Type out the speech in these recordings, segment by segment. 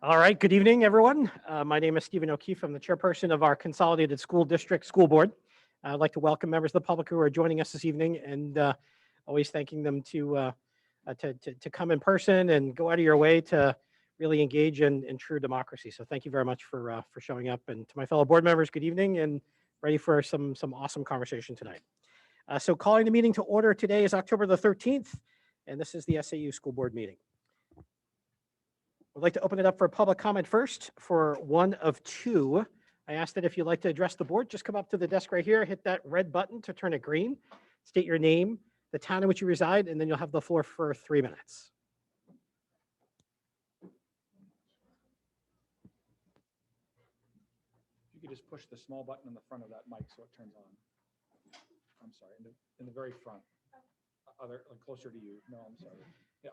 All right, good evening, everyone. My name is Stephen O'Keefe. I'm the chairperson of our Consolidated School District School Board. I'd like to welcome members of the public who are joining us this evening and always thanking them to come in person and go out of your way to really engage in true democracy. So thank you very much for showing up. And to my fellow board members, good evening and ready for some awesome conversation tonight. So calling the meeting to order today is October the 13th, and this is the SAU School Board meeting. I'd like to open it up for public comment first for one of two. I ask that if you'd like to address the board, just come up to the desk right here, hit that red button to turn it green, state your name, the town in which you reside, and then you'll have the floor for 3 minutes. You could just push the small button in the front of that mic so it turns on. I'm sorry, in the very front. Closer to you. No, I'm sorry. Yeah.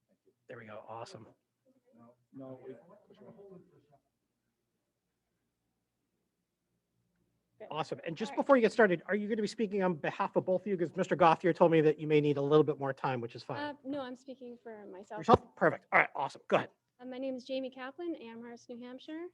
Thank you. There we go. Awesome. No. Awesome. And just before you get started, are you going to be speaking on behalf of both of you? Because Mr. Gothier told me that you may need a little bit more time, which is fine. No, I'm speaking for myself. Yourself? Perfect. All right. Awesome. Go ahead. My name is Jamie Kaplan, Amherst, New Hampshire.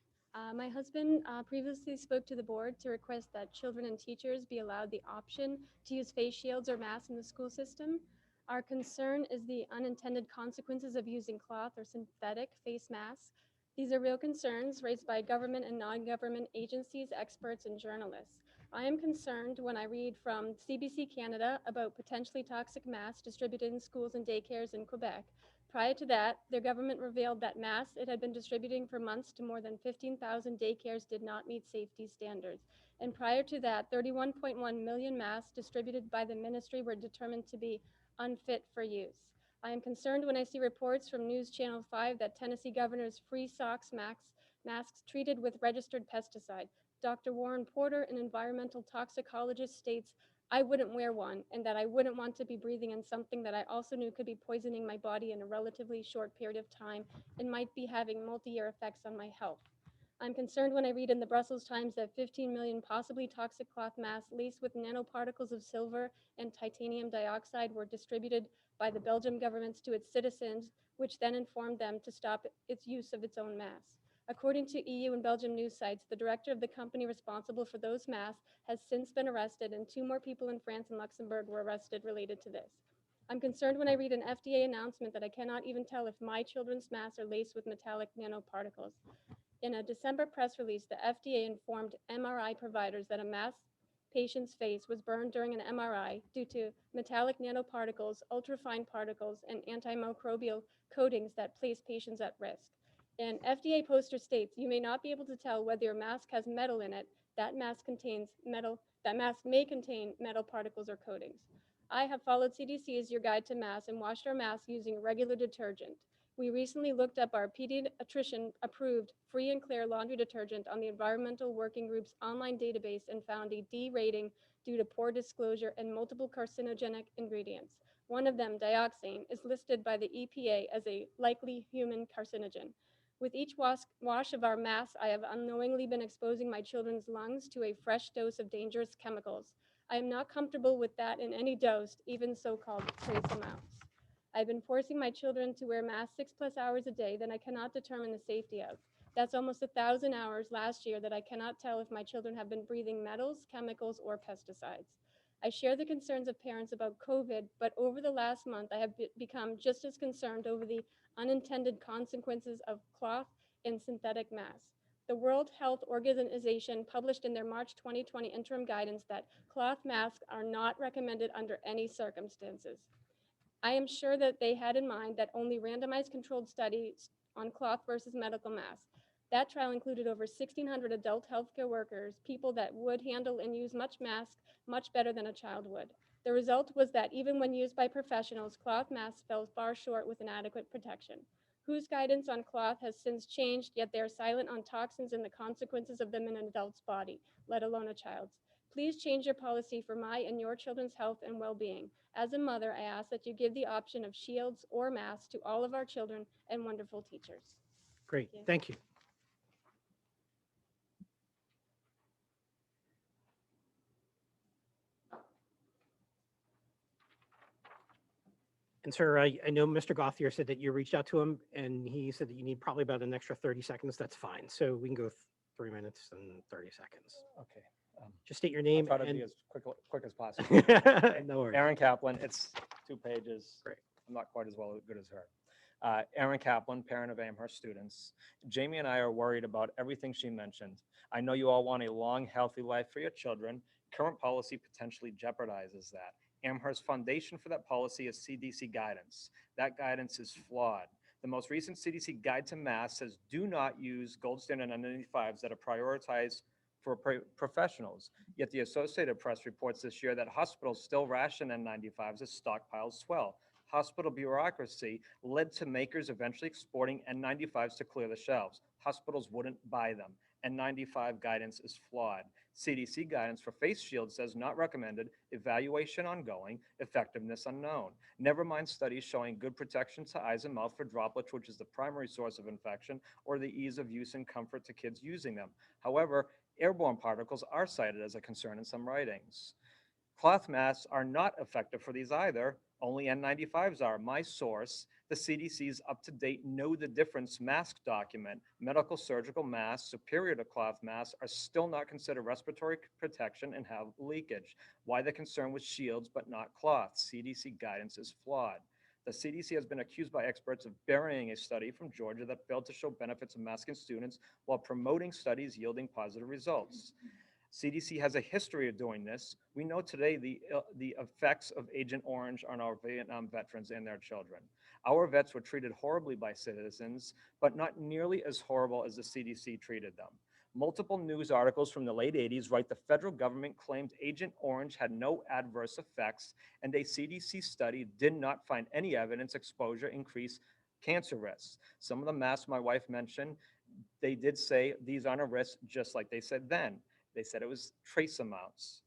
My husband previously spoke to the board to request that children and teachers be allowed the option to use face shields or masks in the school system. Our concern is the unintended consequences of using cloth or synthetic face masks. These are real concerns raised by government and non-government agencies, experts, and journalists. I am concerned when I read from CBC Canada about potentially toxic masks distributed in schools and daycares in Quebec. Prior to that, their government revealed that masks it had been distributing for months to more than 15,000 daycares did not meet safety standards. And prior to that, 31.1 million masks distributed by the ministry were determined to be unfit for use. I am concerned when I see reports from News Channel 5 that Tennessee governor's free socks masks treated with registered pesticide. Dr. Warren Porter, an environmental toxicologist, states, "I wouldn't wear one, and that I wouldn't want to be breathing in something that I also knew could be poisoning my body in a relatively short period of time and might be having multi-year effects on my health." I'm concerned when I read in the Brussels Times that 15 million possibly toxic cloth masks laced with nanoparticles of silver and titanium dioxide were distributed by the Belgian government to its citizens, which then informed them to stop its use of its own masks. According to EU and Belgian news sites, the director of the company responsible for those masks has since been arrested, and 2 more people in France and Luxembourg were arrested related to this. I'm concerned when I read an FDA announcement that I cannot even tell if my children's masks are laced with metallic nanoparticles. In a December press release, the FDA informed MRI providers that a masked patient's face was burned during an MRI due to metallic nanoparticles, ultrafine particles, and antimicrobial coatings that place patients at risk. An FDA poster states, "You may not be able to tell whether your mask has metal in it. That mask may contain metal particles or coatings." I have followed CDC as your guide to masks and washed our masks using regular detergent. We recently looked up our pediatrician-approved free and clear laundry detergent on the Environmental Working Group's online database and found a D rating due to poor disclosure and multiple carcinogenic ingredients. One of them, dioxane, is listed by the EPA as a likely human carcinogen. With each wash of our masks, I have unknowingly been exposing my children's lungs to a fresh dose of dangerous chemicals. I am not comfortable with that in any dose, even so-called trace amounts. I've been forcing my children to wear masks 6+ hours a day that I cannot determine the safety of. That's almost 1,000 hours last year that I cannot tell if my children have been breathing metals, chemicals, or pesticides. I share the concerns of parents about COVID, but over the last month, I have become just as concerned over the unintended consequences of cloth and synthetic masks. The World Health Organization published in their March 2020 interim guidance that cloth masks are not recommended under any circumstances. I am sure that they had in mind that only randomized controlled studies on cloth versus medical masks. That trial included over 1,600 adult healthcare workers, people that would handle and use masks much better than a child would. The result was that even when used by professionals, cloth masks fell far short with inadequate protection. WHO's guidance on cloth has since changed, yet they are silent on toxins and the consequences of them in an adult's body, let alone a child's. Please change your policy for my and your children's health and well-being. As a mother, I ask that you give the option of shields or masks to all of our children and wonderful teachers. Great. Thank you. And sir, I know Mr. Gothier said that you reached out to him and he said that you need probably about an extra 30 seconds. That's fine. So we can go 3 minutes and 30 seconds. Okay. Just state your I'll name try to and be as quick as possible. no worries. Aaron Kaplan, it's 2 pages. Great. I'm not quite as good as her. Aaron Kaplan, parent of Amherst students. Jamie and I are worried about everything she mentioned. I know you all want a long, healthy life for your children. Current policy potentially jeopardizes that. Amherst's foundation for that policy is CDC guidance. That guidance is flawed. The most recent CDC guide to masks says do not use gold standard N95s that are prioritized for professionals. Yet the Associated Press reports this year that hospitals still ration N95s as stockpiles swell. Hospital bureaucracy led to makers eventually exporting N95s to clear the shelves. Hospitals wouldn't buy them. N95 guidance is flawed. CDC guidance for face shields says not recommended, evaluation ongoing, effectiveness unknown. Never mind studies showing good protection to eyes and mouth for droplets, which is the primary source of infection, or the ease of use and comfort to kids using them. However, airborne particles are cited as a concern in some writings. Cloth masks are not effective for these either. Only N95s are. My source, the CDC's up-to-date Know the Difference mask document. Medical surgical masks superior to cloth masks are still not considered respiratory protection and have leakage. Why the concern with shields but not cloth? CDC guidance is flawed. The CDC has been accused by experts of burying a study from Georgia that failed to show benefits of masking students while promoting studies yielding positive results. CDC has a history of doing this. We know today the effects of Agent Orange on our Vietnam veterans and their children. Our vets were treated horribly by citizens, but not nearly as horrible as the CDC treated them. Multiple news articles from the late 80s write the federal government claimed Agent Orange had no adverse effects, and a CDC study did not find any evidence exposure increased cancer risks. Some of the masks my wife mentioned, they did say these aren't a risk, just like they said then. They said it was trace amounts.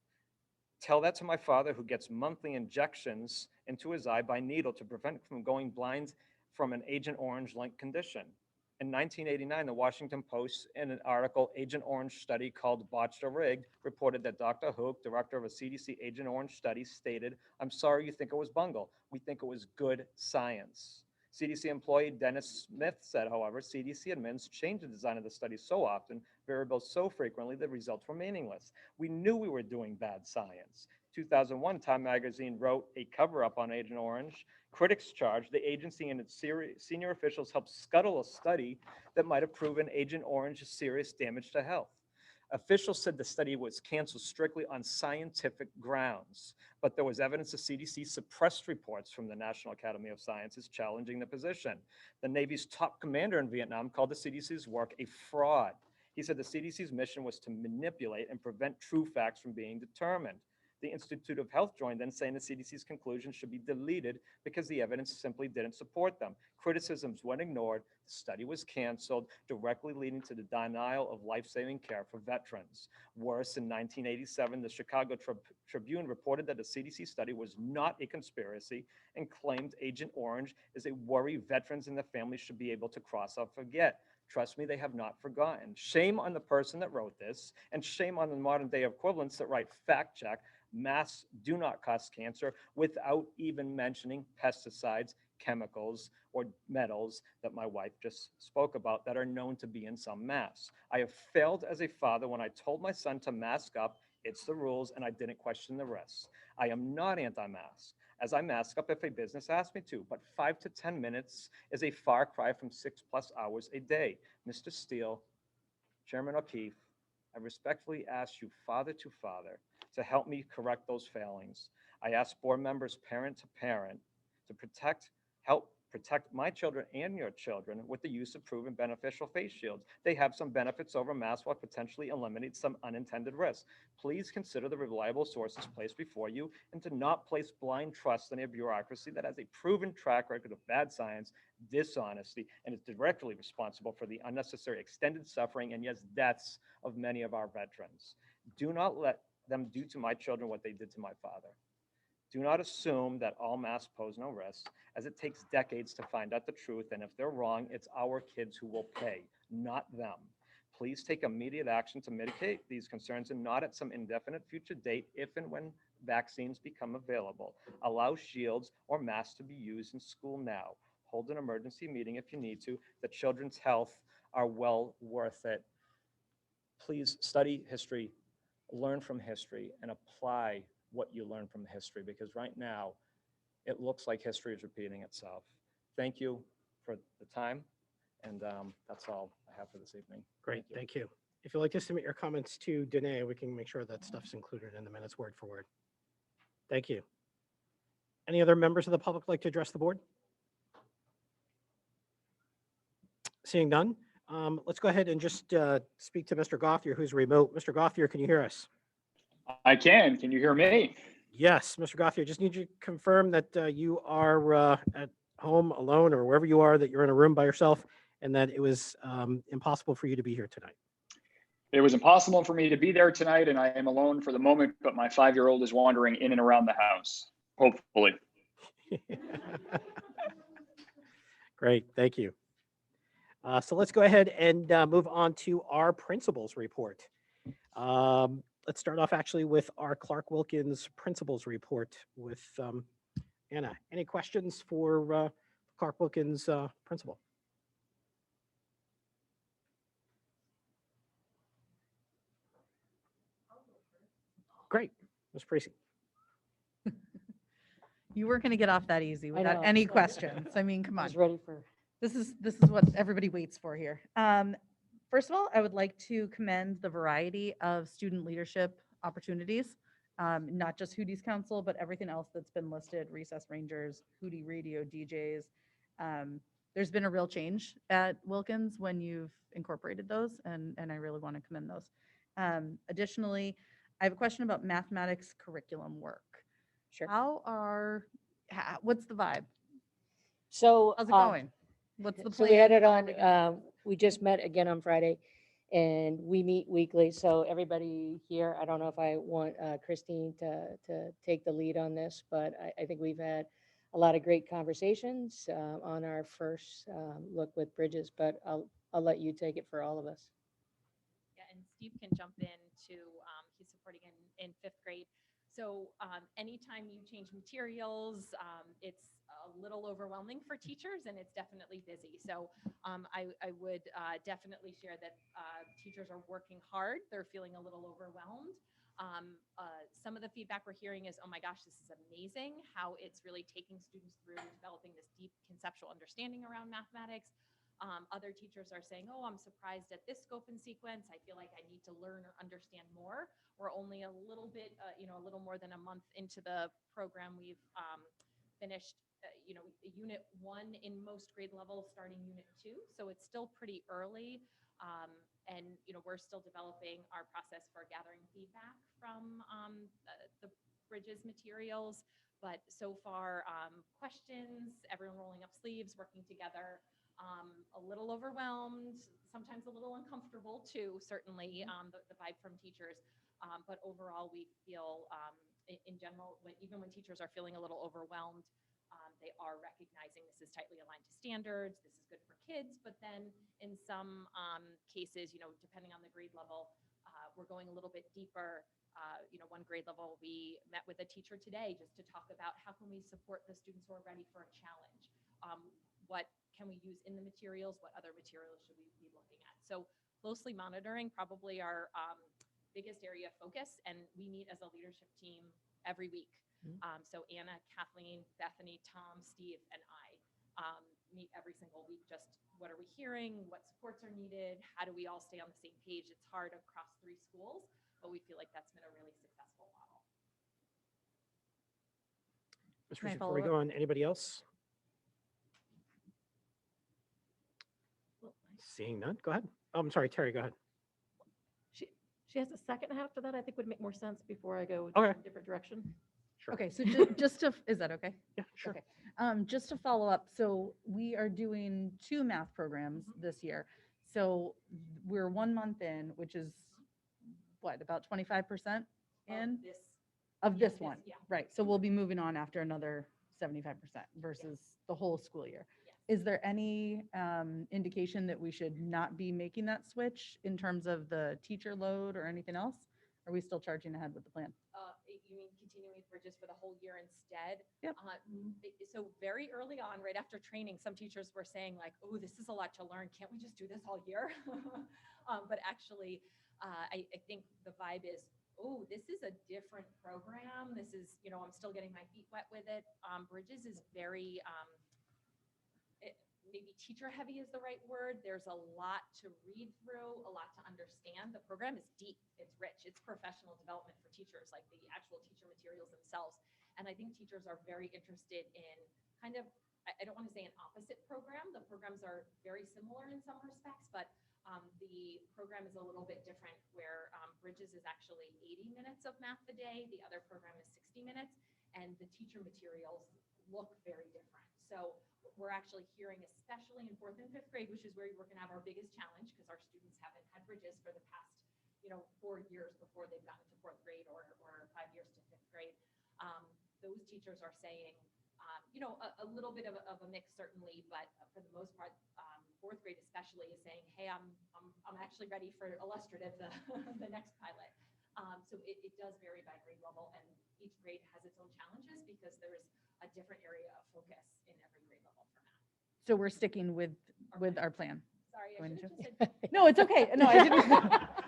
Tell that to my father, who gets monthly injections into his eye by needle to prevent from going blind from an Agent Orange-like condition. In 1989, the Washington Post, in an article, Agent Orange Study Called Botched or Rigged, reported that Dr. Hook, director of a CDC Agent Orange study, stated, "I'm sorry you think it was bungle. We think it was good science." CDC employee Dennis Smith said, however, CDC admins changed the design of the study so often, variables so frequently, the results were meaningless. We knew we were doing bad science. 2001, Time magazine wrote a cover-up on Agent Orange. Critics charged the agency and its senior officials helped scuttle a study that might have proven Agent Orange's serious damage to health. Officials said the study was canceled strictly on scientific grounds, but there was evidence the CDC suppressed reports from the National Academy of Sciences challenging the position. The Navy's top commander in Vietnam called the CDC's work a fraud. He said the CDC's mission was to manipulate and prevent true facts from being determined. The Institute of Health joined in, saying the CDC's conclusions should be deleted because the evidence simply didn't support them. Criticisms went ignored, the study was canceled, directly leading to the denial of life-saving care for veterans. Worse, in 1987, the Chicago Tribune reported that the CDC study was not a conspiracy and claimed Agent Orange is a worry veterans and their families should be able to cross off forget. Trust me, they have not forgotten. Shame on the person that wrote this, and shame on the modern day equivalents that write fact check. Masks do not cause cancer without even mentioning pesticides, chemicals, or metals that my wife just spoke about that are known to be in some masks. I have failed as a father when I told my son to mask up. It's the rules, and I didn't question the risks. I am not anti-mask, as I mask up if a business asks me to, but 5 to 10 minutes is a far cry from 6+ hours a day. Mr. Steele, Chairman O'Keefe, I respectfully ask you, father to father, to help me correct those failings. I ask board members, parent to parent, to help protect my children and your children with the use of proven beneficial face shields. They have some benefits over masks while potentially eliminate some unintended risks. Please consider the reliable sources placed before you and to not place blind trust in a bureaucracy that has a proven track record of bad science, dishonesty, and is directly responsible for the unnecessary extended suffering and yes, deaths of many of our veterans. Do not let them do to my children what they did to my father. Do not assume that all masks pose no risk, as it takes decades to find out the truth, and if they're wrong, it's our kids who will pay, not them. Please take immediate action to mitigate these concerns and not at some indefinite future date if and when vaccines become available. Allow shields or masks to be used in school now. Hold an emergency meeting if you need to. The children's health are well worth it. Please study history, learn from history, and apply what you learn from history, because right now it looks like history is repeating itself. Thank you for the time, and that's all I have for this evening. Great, thank you. If you'd like to submit your comments to Danae, we can make sure that stuff's included in the minutes word for word. Thank you. Any other members of the public like to address the board? Seeing none, let's go ahead and just speak to Mr. Gothier, who's remote. Mr. Gothier, can you hear us? I can. Can you hear me? Yes, Mr. Gothier, just need you to confirm that you are at home alone or wherever you are, that you're in a room by yourself, and that it was impossible for you to be here tonight. It was impossible for me to be there tonight, and I am alone for the moment, but my 5-year-old is wandering in and around the house, hopefully. Great, thank you. So let's go ahead and move on to our principals report. Let's start off actually with our Clark Wilkins principals report with Anna. Any questions for Clark Wilkins principal? Great, Ms. Parisi. You weren't going to get off that easy without know. any questions. I mean, come I on. was ready for. This is what everybody waits for here. First of all, I would like to commend the variety of student leadership opportunities, not just Hootie's Council, but everything else that's been listed, Recess Rangers, Hootie Radio DJs. There's been a real change at Wilkins when you've incorporated those, and I really want to commend those. Additionally, I have a question about mathematics curriculum work. Sure. What's the vibe? So. How's it going? What's the So plan? we had it How are we gonna- on, we just met again on Friday and we meet weekly. So everybody here, I don't know if I want Christine to take the lead on this, but I think we've had a lot of great conversations on our first look with Bridges, but I'll let you take it for all of us. Yeah, and Steve can jump in too. He's supporting in fifth grade. So anytime you change materials, it's a little overwhelming for teachers and it's definitely busy. So I would definitely share that teachers are working hard. They're feeling a little overwhelmed. Some of the feedback we're hearing is, oh my gosh, this is amazing how it's really taking students through developing this deep conceptual understanding around mathematics. Other teachers are saying, oh, I'm surprised at this scope and sequence. I feel like I need to learn or understand more. We're only a little bit, a little more than a month into the program. We've finished, unit 1 in most grade levels, starting unit 2. So it's still pretty early. And, we're still developing our process for gathering feedback from the Bridges materials. But so far, questions, everyone rolling up sleeves, working together. A little overwhelmed, sometimes a little uncomfortable too, certainly the vibe from teachers. But overall, we feel in general, even when teachers are feeling a little overwhelmed, they are recognizing this is tightly aligned to standards, this is good for kids, but then in some cases, depending on the grade level, we're going a little bit deeper. One grade level, we met with a teacher today just to talk about how can we support the students who are ready for a challenge. What can we use in the materials? What other materials should we be looking at? So closely monitoring, probably our biggest area of focus, and we meet as a leadership team every week. So Anna, Kathleen, Bethany, Tom, Steve, and I meet every single week. Just what are we hearing? What supports are needed? How do we all stay on the same page? It's hard across 3 schools, but we feel like that's been a really successful model. Ms. Can I Parisi, before we follow go on, anybody else? Seeing none, go ahead. Oh, I'm sorry, Terry, go ahead. She has a second half to that, I think would make more sense before I go Okay. in a different direction. Sure. Okay, so just to, is that okay? Yeah, sure. Okay. Just to follow up, so we are doing 2 math programs this year. So we're 1 month in, which is what, about 25% in of this one? yeah. Right, so we'll be moving on after another 75% versus the whole school year. Is there any indication that we should not be making that switch in terms of the teacher load or anything else? Are we still charging ahead with the plan? You mean continuing bridges for the whole year instead. Yep. So very early on, right after training, some teachers were saying like, oh, this is a lot to learn. Can't we just do this all year? But actually, I think the vibe is, oh, this is a different program. This is, I'm still getting my feet wet with it. Bridges is very, maybe teacher heavy is the right word. There's a lot to read through, a lot to understand. The program is deep, it's rich, it's professional development for teachers, like the actual teacher materials themselves. And I think teachers are very interested in kind of, I don't want to say an opposite program. The programs are very similar in some respects, but the program is a little bit different where Bridges is actually 80 minutes of math a day. The other program is 60 minutes, and the teacher materials look very different. So we're actually hearing, especially in 4th and 5th grade, which is where we're going to have our biggest challenge because our students haven't had Bridges for the past, 4 years before they've gotten to 4th grade or 5 years to 5th grade. Those teachers are saying, a little bit of a mix certainly, but for the most part, 4th grade especially is saying, hey, I'm actually ready for illustrative, the next pilot. So it does vary by grade level, and each grade has its own challenges because there is a different area of focus in every grade level for math. So we're sticking with our plan. Sorry, I Going should have to- just said. No, it's okay. No, I didn't.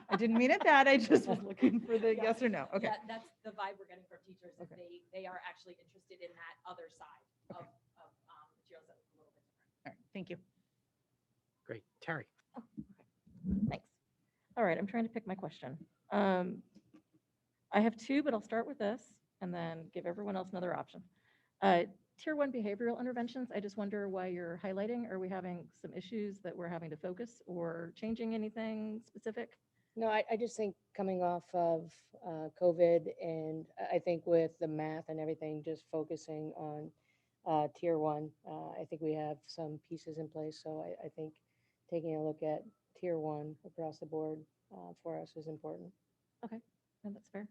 I didn't mean it bad. I just was looking for the Yeah. yes or no. Okay. That's the vibe we're getting from teachers, is Okay. they are actually interested in that other side of materials that's a little bit different. All right. Thank you. Great. Terry. Thanks. All right, I'm trying to pick my question. I have two, but I'll start with this and then give everyone else another option. Tier 1 behavioral interventions, I just wonder why you're highlighting. Are we having some issues that we're having to focus or changing anything specific? No, I just think coming off of COVID, and I think with the math and everything, just focusing on tier 1, I think we have some pieces in place. So I think taking a look at tier 1 across the board for us is important. No, that's fair.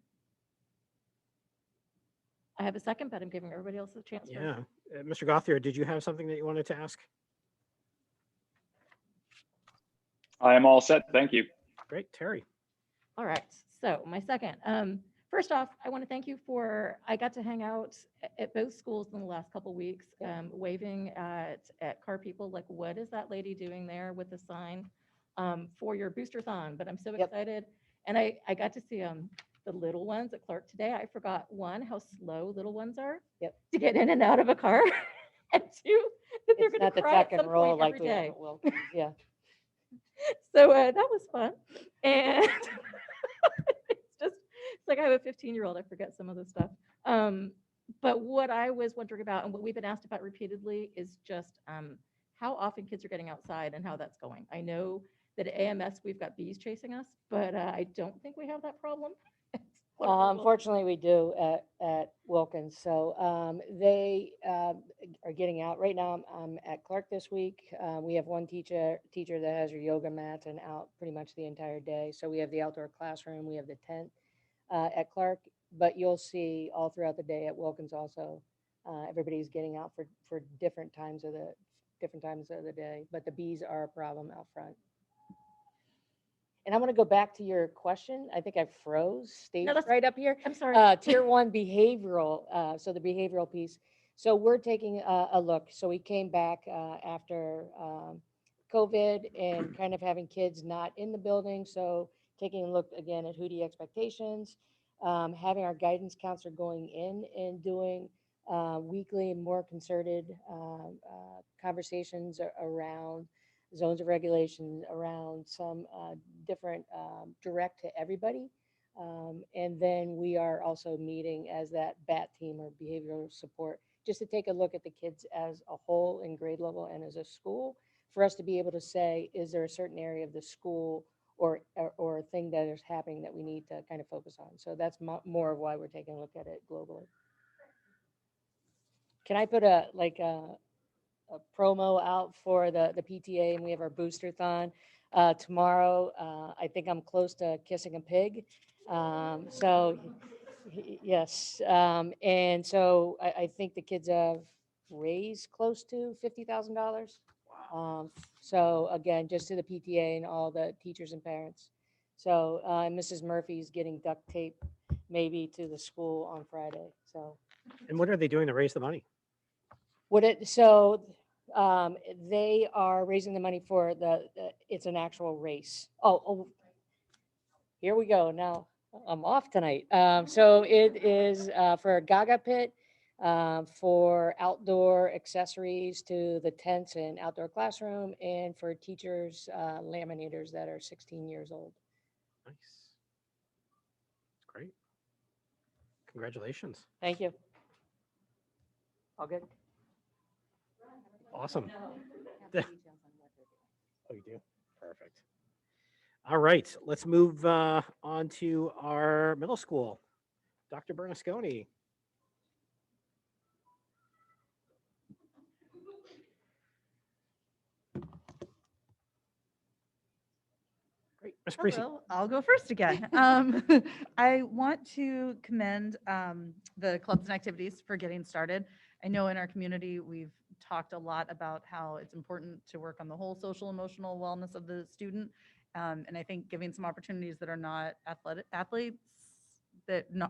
I have a second, but I'm giving everybody else a chance. Yeah. Mr. Gothier, did you have something that you wanted to ask? I am all set. Thank you. Great. Terry. All right, so my second. First off, I want to thank you I got to hang out at both schools in the last couple weeks, waving at car people, like, what is that lady doing there with the sign for your booster-thon? But I'm so excited. And I got to see the little ones at Clark today. I forgot, one, how slow little ones are to get in and out of a car, and two, that they're It's going not to the cry tuck at and some roll point like every we have day. at Wilkins. Yeah. So that was fun. And it's like I have a 15-year-old, I forget some of the stuff. But what I was wondering about, and what we've been asked about repeatedly, is just how often kids are getting outside and how that's going. I know that at AMS, we've got bees chasing us, but I don't think we have that problem. Unfortunately, we do at Wilkins. So they are getting out. Right now, I'm at Clark this week. We have one teacher that has her yoga mats and out pretty much the entire day. So we have the outdoor classroom, we have the tent at Clark, but you'll see all throughout the day at Wilkins also. Everybody's getting out for different times of the day, but the bees are a problem out front. And I'm going to go back to your question. I think I froze. Staged that's- right up here. I'm sorry. Tier 1 behavioral, so the behavioral piece. So we're taking a look. So we came back after COVID and kind of having kids not in the building. So taking a look again at HUDI expectations, having our guidance counselor going in and doing weekly and more concerted conversations around zones of regulation, around some different direct to everybody. And then we are also meeting as that BAT team, or behavioral support, just to take a look at the kids as a whole in grade level and as a school, for us to be able to say, is there a certain area of the school or a thing that is happening that we need to kind of focus on. So that's more of why we're taking a look at it globally. Can I put a promo out for the PTA, and we have our booster-thon tomorrow. I think I'm close to kissing a pig. So yes. And so I think the kids have raised close to $50,000. So again, just to the PTA and all the teachers and parents. So Mrs. Murphy's getting duct tape maybe to the school on Friday, so. And what are they doing to raise the money? They are raising the money for it's an actual race. Oh, here we go. Now I'm off tonight. So it is for a Gaga pit, for outdoor accessories to the tents and outdoor classroom, and for teachers, laminators that are 16 years old. Nice. Great. Congratulations. Thank you. All good? Awesome. Oh, you do? Perfect. All right, let's move on to our middle school. Dr. Bernasconi. Great. Ms. Parisi. Hello, I'll go first again. I want to commend the clubs and activities for getting started. I know in our community, we've talked a lot about how it's important to work on the whole social emotional wellness of the student. And I think giving some opportunities that are not athletes,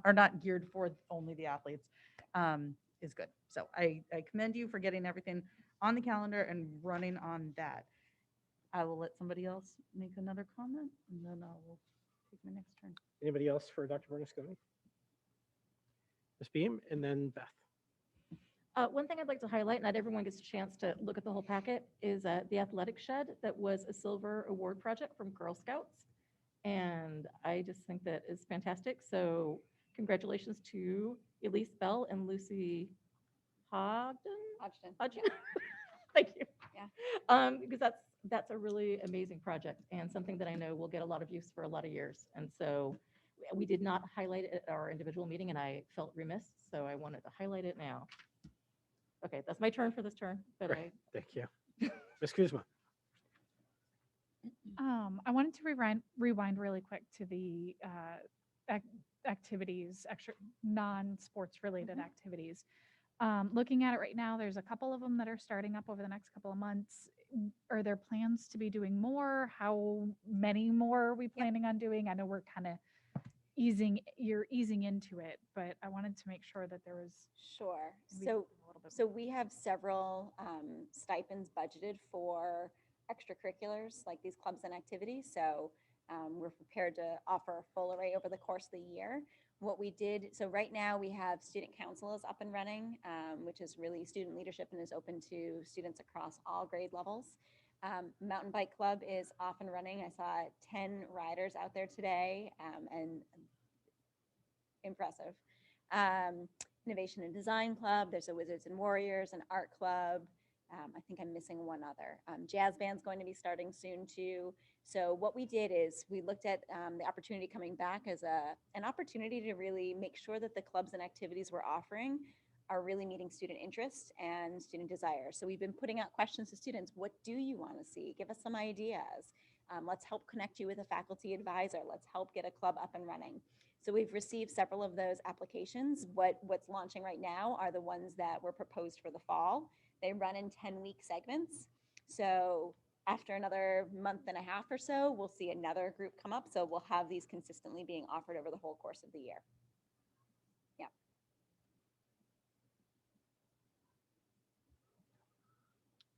are not geared for only the athletes, is good. So I commend you for getting everything on the calendar and running on that. I will let somebody else make another comment, and then I will take my next turn. Anybody else for Dr. Bernasconi? Ms. Beam, and then Beth. One thing I'd like to highlight, not everyone gets a chance to look at the whole packet, is the athletic shed that was a silver award project from Girl Scouts. And I just think that is fantastic. So congratulations to Elise Bell and Lucy Hodgson. Thank you. Yeah. Because that's a really amazing project and something that I know will get a lot of use for a lot of years. And so we did not highlight it at our individual meeting, and I felt remiss, so I wanted to highlight it now. Okay, that's my turn for this turn, but Great. Thank you. Ms. Kuzma. I wanted to rewind really quick to the activities, extra non-sports related activities. Looking at it right now, there's a couple of them that are starting up over the next couple of months. Are there plans to be doing more? How many more are we planning on doing? I know we're kind of easing into it, but I wanted to make sure that there was Sure. maybe So, a little bit so we have several stipends budgeted for extracurriculars like these clubs and activities. So we're prepared to offer a full array over the course of the year. What we did, so right now we have student council is up and running, which is really student leadership and is open to students across all grade levels. Mountain Bike Club is off and running. I saw 10 riders out there today, and impressive. Innovation and Design Club, there's a Wizards and Warriors, an art club. I think I'm missing one other. Jazz band's going to be starting soon too. So what we did is we looked at the opportunity coming back as an opportunity to really make sure that the clubs and activities we're offering are really meeting student interest and student desire. So we've been putting out questions to students. What do you want to see? Give us some ideas. Let's help connect you with a faculty advisor. Let's help get a club up and running. So we've received several of those applications. What's launching right now are the ones that were proposed for the fall. They run in 10-week segments. So after another month and a half or so, we'll see another group come up. So we'll have these consistently being offered over the whole course of the year. Yeah.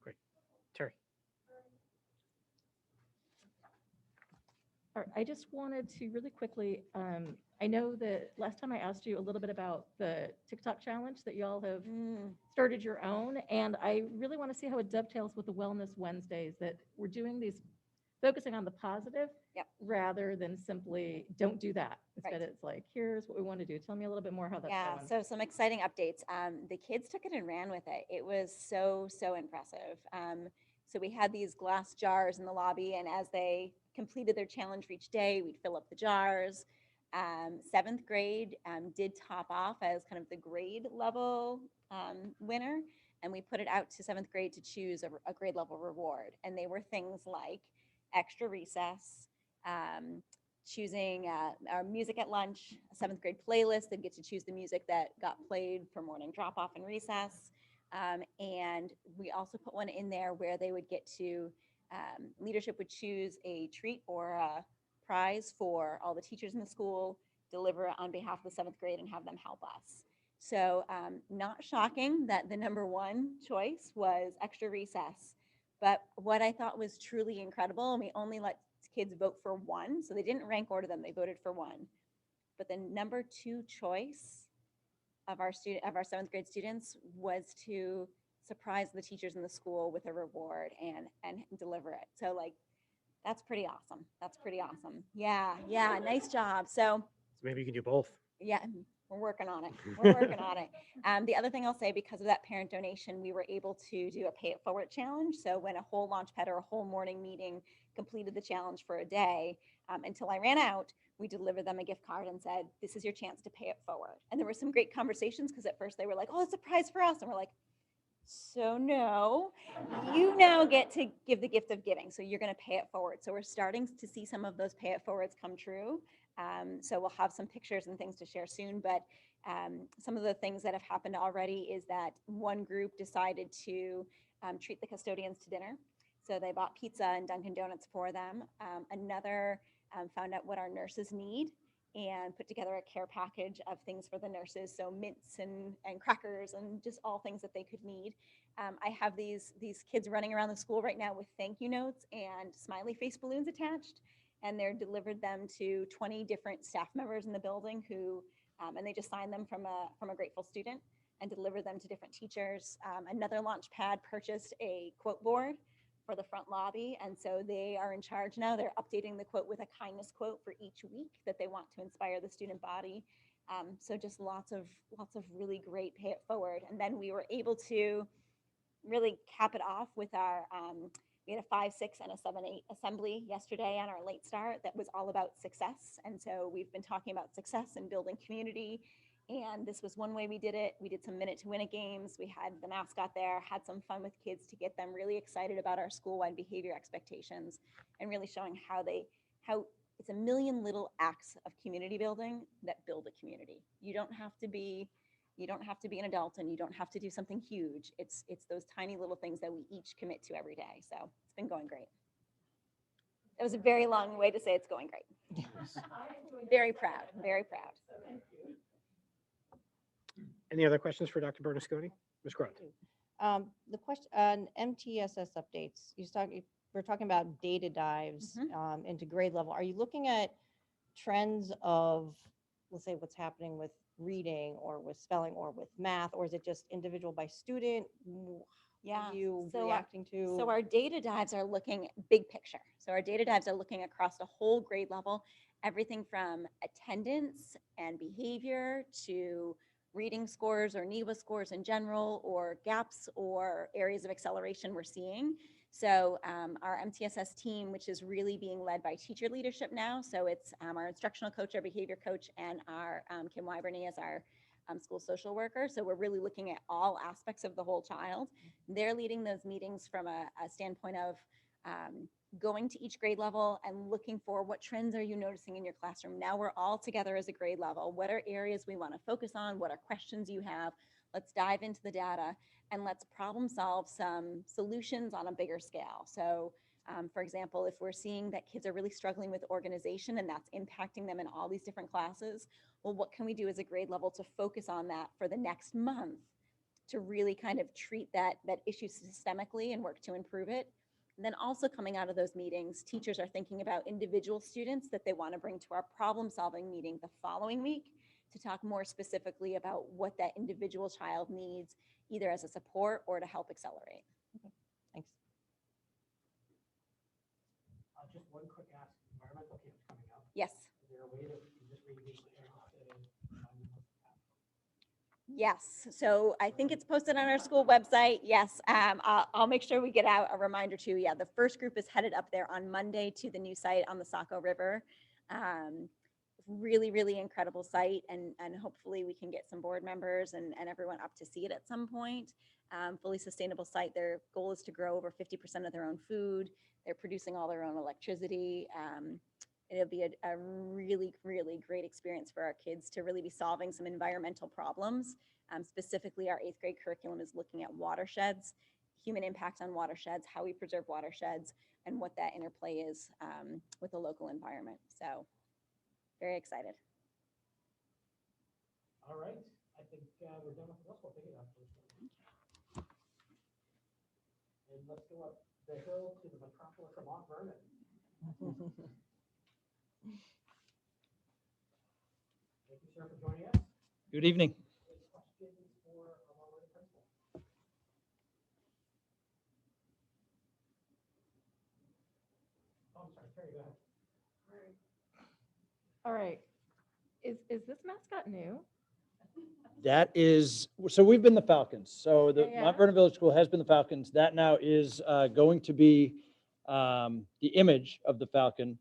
Great. Terry. All right, I just wanted to really quickly, I know that last time I asked you a little bit about the TikTok challenge that y'all have started your own, and I really want to see how it dovetails with the Wellness Wednesdays, that we're doing these, focusing on the positive rather than simply don't do that. Instead, it's like, here's what we want to do. Tell me a little bit more how that's going. So some exciting updates. The kids took it and ran with it. It was so impressive. So we had these glass jars in the lobby, and as they completed their challenge for each day, we'd fill up the jars. 7th grade did top off as kind of the grade level winner, and we put it out to 7th grade to choose a grade level reward. And they were things like extra recess, choosing our music at lunch, a 7th grade playlist. They'd get to choose the music that got played for morning drop off and recess. And we also put one in there where they would get to, leadership would choose a treat or a prize for all the teachers in the school. deliver it on behalf of the 7th grade and have them help us. So not shocking that the number one choice was extra recess. But what I thought was truly incredible, and we only let kids vote for one, so they didn't rank order them, they voted for one. But the number two choice of our 7th grade students was to surprise the teachers in the school with a reward and deliver it. So like, that's pretty awesome. That's pretty awesome. Yeah, nice job. So maybe you can do both. yeah, we're working on it. We're working on it. The other thing I'll say, because of that parent donation, we were able to do a pay it forward challenge. So when a whole launch pad or a whole morning meeting completed the challenge for a day, until I ran out, we delivered them a gift card and said, this is your chance to pay it forward. And there were some great conversations, because at first they were like, oh, it's a prize for us. And we're like, so no, you now get to give the gift of giving. So you're going to pay it forward. So we're starting to see some of those pay it forwards come true. So we'll have some pictures and things to share soon. But some of the things that have happened already is that one group decided to treat the custodians to dinner. So they bought pizza and Dunkin' Donuts for them. Another found out what our nurses need and put together a care package of things for the nurses. So mints and crackers and just all things that they could need. I have these kids running around the school right now with thank you notes and smiley face balloons attached. And they're delivered them to 20 different staff members in the building who, and they just signed them from a grateful student and delivered them to different teachers. Another launch pad purchased a quote board for the front lobby. And so they are in charge now. They're updating the quote with a kindness quote for each week that they want to inspire the student body. So just lots of really great pay it forward. And then we were able to really cap it off with our, we had a 5, 6, and a 7, 8 assembly yesterday on our late start that was all about success. And so we've been talking about success and building community. And this was one way we did it. We did some minute to win it games. We had the mascot there, had some fun with kids to get them really excited about our school-wide behavior expectations and really showing how it's a million little acts of community building that build a community. You don't have to be an adult and you don't have to do something huge. It's those tiny little things that we each commit to every day. So it's been going great. That was a very long way to say it's going great. Very proud, very proud. Any other questions for Dr. Bernasconi? Ms. Grunt? The question on MTSS updates, we're talking about data dives into grade level. Are you looking at trends of, let's say, what's happening with reading or with spelling or with math, or is it just individual by student? Yeah. Are you So reacting to? So our data dives are looking big picture. So our data dives are looking across the whole grade level, everything from attendance and behavior to reading scores or NEWA scores in general, or gaps or areas of acceleration we're seeing. So our MTSS team, which is really being led by teacher leadership now. So it's our instructional coach, our behavior coach, and our Kim Wyberny as our school social worker. So we're really looking at all aspects of the whole child. They're leading those meetings from a standpoint of going to each grade level and looking for what trends are you noticing in your classroom. Now we're all together as a grade level. What are areas we want to focus on? What are questions you have? Let's dive into the data and let's problem solve some solutions on a bigger scale. So for example, if we're seeing that kids are really struggling with organization and that's impacting them in all these different classes, well, what can we do as a grade level to focus on that for the next month to really kind of treat that issue systemically and work to improve it? And then also coming out of those meetings, teachers are thinking about individual students that they want to bring to our problem solving meeting the following week to talk more specifically about what that individual child needs, either as a support or to help accelerate. Okay. Thanks. Just one quick ask, environmental camp's coming up. Yes. Is there a way to just read these? Yes, so I think it's posted on our school website. Yes, I'll make sure we get out a reminder too. Yeah, the first group is headed up there on Monday to the new site on the Saco River. Really, really incredible site, and hopefully we can get some board members and everyone up to see it at some point. Fully sustainable site. Their goal is to grow over 50% of their own food. They're producing all their own electricity. It'll be a really, really great experience for our kids to really be solving some environmental problems. Specifically, our 8th grade curriculum is looking at watersheds, human impact on watersheds, how we preserve watersheds, and what that interplay is with the local environment. So very excited. All right, I think we're done with this. We'll pick it up. And let's go up the hill to the metropolis of Mount Vernon. Thank you, sir, for joining us. Good evening. Any questions for our learning principal? Oh, I'm sorry, Terry, go ahead. All right. Is this mascot new? That is, so we've been the Falcons. So the Yeah. Mount Vernon Village School has been the Falcons. That now is going to be the image of the Falcon.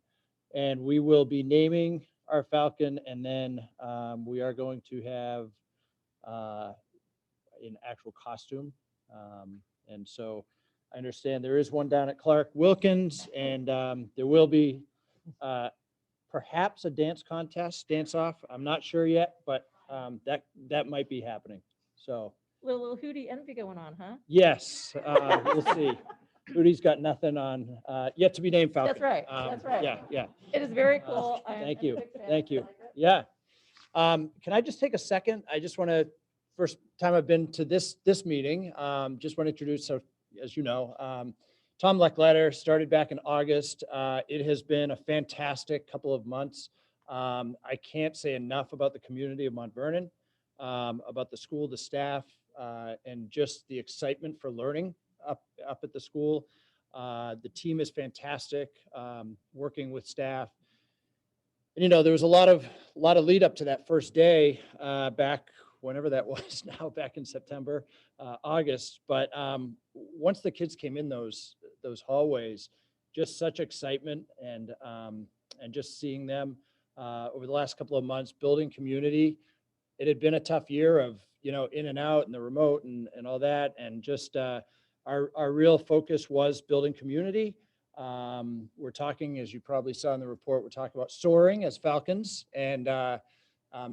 And we will be naming our Falcon, and then we are going to have an actual costume. And so I understand there is one down at Clark Wilkins, and there will be perhaps a dance contest, dance off. I'm not sure yet, but that might be happening. So Little Hootie envy going on, huh? yes, we'll see. Hootie's got nothing on yet to be named Falcon. That's right. That's right. Yeah, yeah. It is very cool. Thank I'm a you. big fan. Thank you. I like it. Yeah. Can I just take a second? I just want to, first time I've been to this meeting, just want to introduce, so as you know, Tom Leckletter started back in August. It has been a fantastic couple of months. I can't say enough about the community of Mount Vernon, about the school, the staff, and just the excitement for learning up at the school. The team is fantastic, working with staff. And, you know, there was a lot of lead up to that first day back whenever that was now, back in September, August. But once the kids came in those hallways, just such excitement and just seeing them over the last couple of months building community. It had been a tough year of, you know, in and out and the remote and all that. And just our real focus was building community. We're talking, as you probably saw in the report, we're talking about soaring as Falcons, and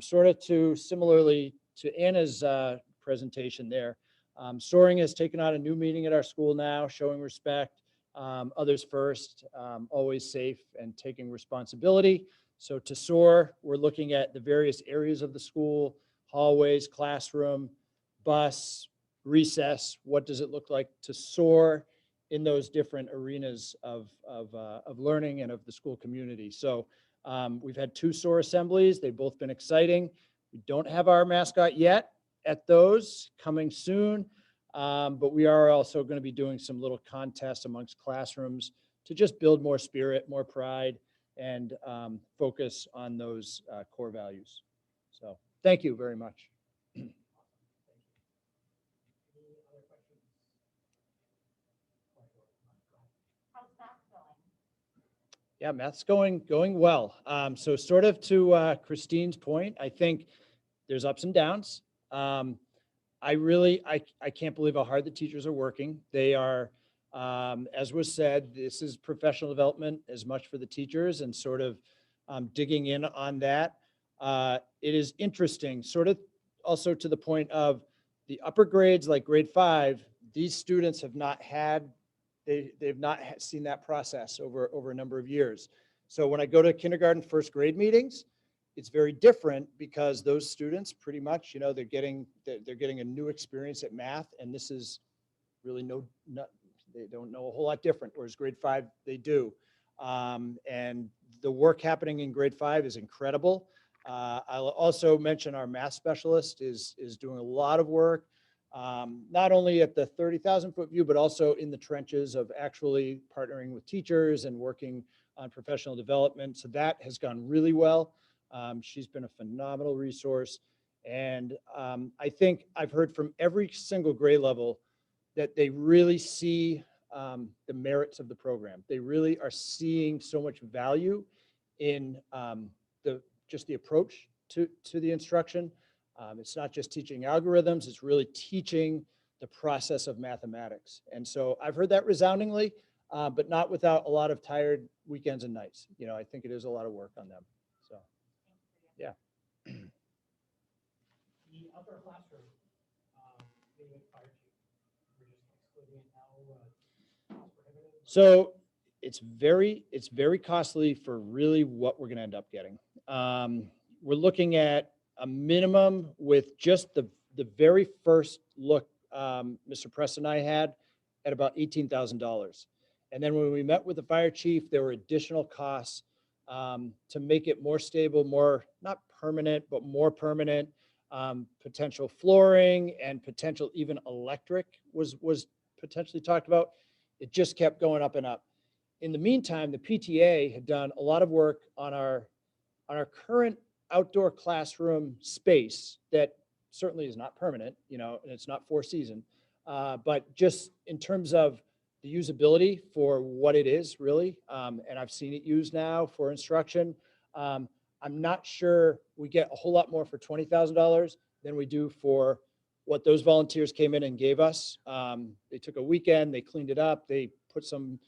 sort of similarly to Anna's presentation there. Soaring has taken on a new meaning at our school now, showing respect, others first, always safe, and taking responsibility. So to soar, we're looking at the various areas of the school, hallways, classroom, bus, recess. What does it look like to soar in those different arenas of learning and of the school community? So we've had 2 SOAR assemblies. They've both been exciting. We don't have our mascot yet at those, coming soon. But we are also going to be doing some little contests amongst classrooms to just build more spirit, more pride, and focus on those core values. So thank you very much. Yeah, math's going well. So sort of to Christine's point, I think there's ups and downs. I can't believe how hard the teachers are working. They are, as was said, this is professional development as much for the teachers, and sort of digging in on that. It is interesting, sort of also to the point of the upper grades, like grade 5, these students have not had, they've not seen that process over a number of years. So when I go to kindergarten, first grade meetings, it's very different because those students pretty much, you know, they're getting a new experience at math, and this is really they don't know a whole lot different, whereas grade 5, they do. And the work happening in grade 5 is incredible. I'll also mention our math specialist is doing a lot of work, not only at the 30,000-foot view, but also in the trenches of actually partnering with teachers and working on professional development. So that has gone really well. She's been a phenomenal resource. And I think I've heard from every single grade level that they really see the merits of the program. They really are seeing so much value in just the approach to the instruction. It's not just teaching algorithms, it's really teaching the process of mathematics. And so I've heard that resoundingly, but not without a lot of tired weekends and nights. You know, I think it is a lot of work on them. So, yeah. The upper classroom, being with fire chief, we're just excluding it now, cost prohibitive. So it's very costly for really what we're going to end up getting. We're looking at a minimum with just the very first look, Mr. Preston and I had at about $18,000. And then when we met with the fire chief, there were additional costs to make it more stable, more, not permanent, but more permanent. Potential flooring and potential even electric was potentially talked about. It just kept going up and up. In the meantime, the PTA had done a lot of work on our current outdoor classroom space that certainly is not permanent, you know, and it's not 4-season, but just in terms of the usability for what it is really, and I've seen it used now for instruction. I'm not sure we get a whole lot more for $20,000 than we do for what those volunteers came in and gave us. They took a weekend, they cleaned it up, they put some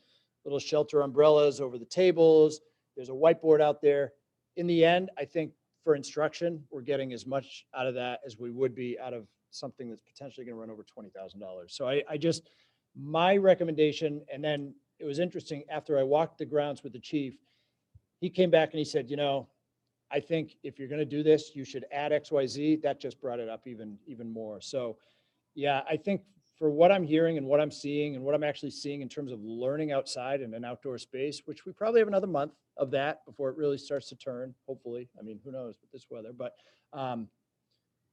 little shelter umbrellas over the tables. There's a whiteboard out there. In the end, I think for instruction, we're getting as much out of that as we would be out of something that's potentially going to run over $20,000. So I just, my recommendation, and then it was interesting, after I walked the grounds with the chief, he came back and he said, you know, I think if you're going to do this, you should add XYZ. That just brought it up even more. So yeah, I think for what I'm hearing and what I'm seeing and what I'm actually seeing in terms of learning outside in an outdoor space, which we probably have another month of that before it really starts to turn, hopefully. I mean, who knows with this weather, but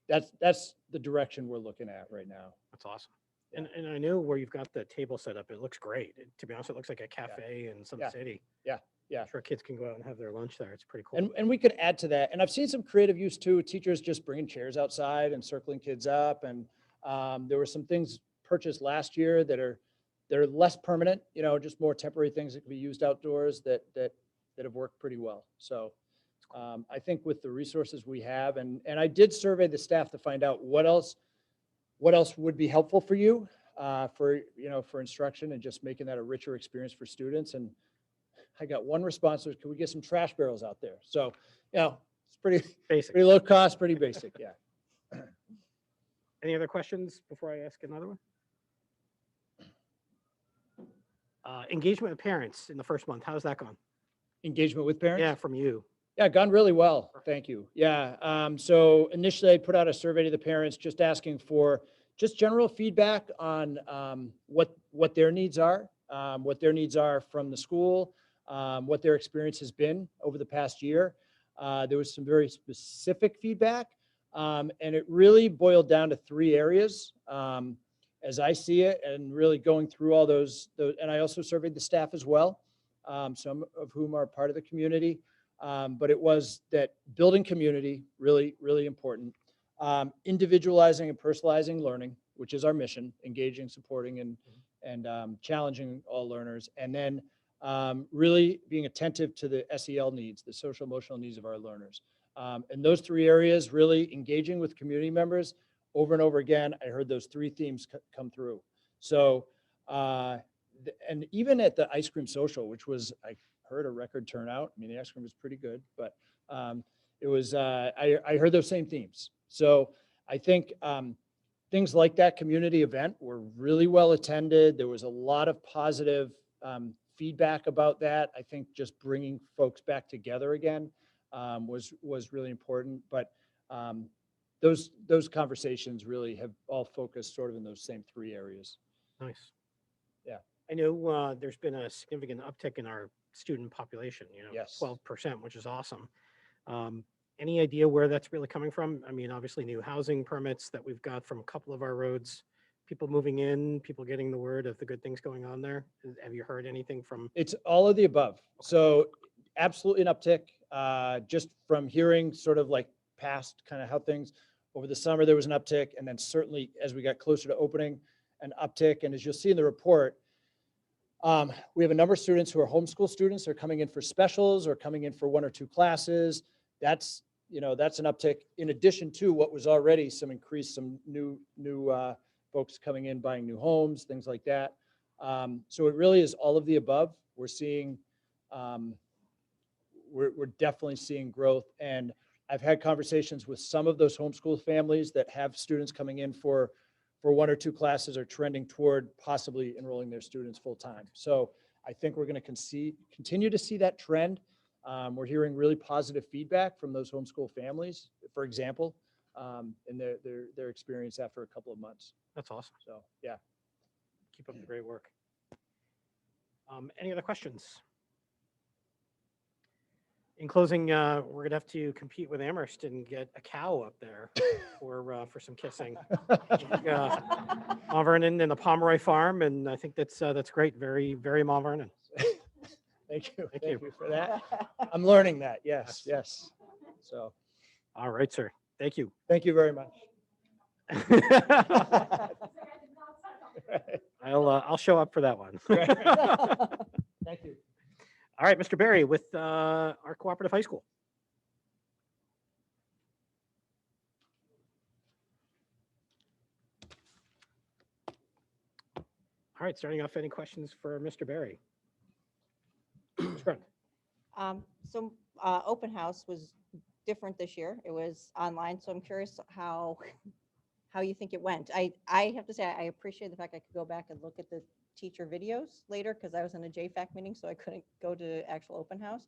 that's the direction we're looking at right now. That's awesome. And I know where you've got the table set up. It looks great. To be honest, it looks like a cafe in some city. Yeah. I'm sure kids can go out and have their lunch there. It's pretty cool. And we could add to that. And I've seen some creative use too. Teachers just bringing chairs outside and circling kids up. And there were some things purchased last year that they're less permanent, you know, just more temporary things that can be used outdoors that have worked pretty well. So I think with the resources we have, and I did survey the staff to find out what else would be helpful for you for instruction and just making that a richer experience for students. And I got one response was, can we get some trash barrels out there? So, you know, it's pretty basic, pretty low cost, pretty basic. Yeah. Any other questions before I ask another one? Engagement with parents in the first month. How's that gone? Engagement with parents? Yeah, from you. Yeah, gone really well. Thank you. Yeah. So initially I put out a survey to the parents just asking for just general feedback on what their needs are from the school, what their experience has been over the past year. There was some very specific feedback, and it really boiled down to 3 areas as I see it, and really going through all those. And I also surveyed the staff as well, some of whom are part of the community. But it was that building community, really, really important. Individualizing and personalizing learning, which is our mission, engaging, supporting, and challenging all learners. And then really being attentive to the SEL needs, the social emotional needs of our learners. And those 3 areas, really engaging with community members over and over again. I heard those 3 themes come through. So, and even at the ice cream social, which was, I heard, a record turnout. I mean, the ice cream was pretty good, but it was, I heard those same themes. So I think things like that community event were really well attended. There was a lot of positive feedback about that. I think just bringing folks back together again was really important. But those conversations really have all focused sort of in those same 3 areas. Nice. Yeah. I know there's been a significant uptick in our student population, you know, Yes. 12%, which is awesome. Any idea where that's really coming from? I mean, obviously new housing permits that we've got from a couple of our roads, people moving in, people getting the word of the good things going on there. Have you heard anything from? It's all of the above. So absolutely an uptick, just from hearing sort of like past kind of how things over the summer, there was an uptick. And then certainly as we got closer to opening, an uptick. And as you'll see in the report, we have a number of students who are homeschool students. They're coming in for specials or coming in for 1 or 2 classes. That's an uptick in addition to what was already some new folks coming in, buying new homes, things like that. So it really is all of the above. We're seeing, we're definitely seeing growth. And I've had conversations with some of those homeschool families that have students coming in for 1 or 2 classes, are trending toward possibly enrolling their students full time. So I think we're going to continue to see that trend. We're hearing really positive feedback from those homeschool families, for example, and their experience after a couple of months. That's awesome. So, yeah. Keep up the great work. Any other questions? In closing, we're gonna have to compete with Amherst and get a cow up there for some kissing. Mount Vernon and the Pomeroy Farm, and I think that's great. Very, very Mount Vernon. Thank you. Thank Thank you. you for that. I'm learning that. Yes, yes. So, All right, sir. Thank you. thank you very much. I'll show up for that one. Thank you. All right, Mr. Barry with our cooperative high school. All right, starting off, any questions for Mr. Barry? Ms. Grund. Open house was different this year. It was online, so I'm curious how you think it went. I have to say, I appreciate the fact I could go back and look at the teacher videos later because I was in a JFAC meeting, so I couldn't go to actual open house.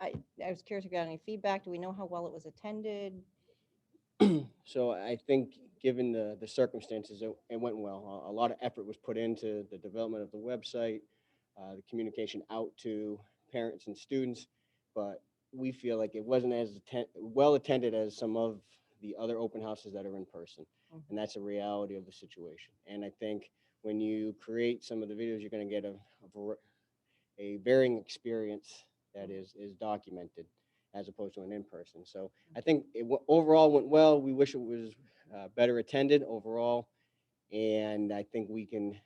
I was curious if you got any feedback. Do we know how well it was attended? So I think, given the circumstances, it went well. A lot of effort was put into the development of the website, the communication out to parents and students, but we feel like it wasn't as well attended as some of the other open houses that are in person. And that's a reality of the situation. And I think when you create some of the videos, you're going to get a varying experience that is documented as opposed to an in-person. So I think it overall went well. We wish it was better attended overall. And I think we can,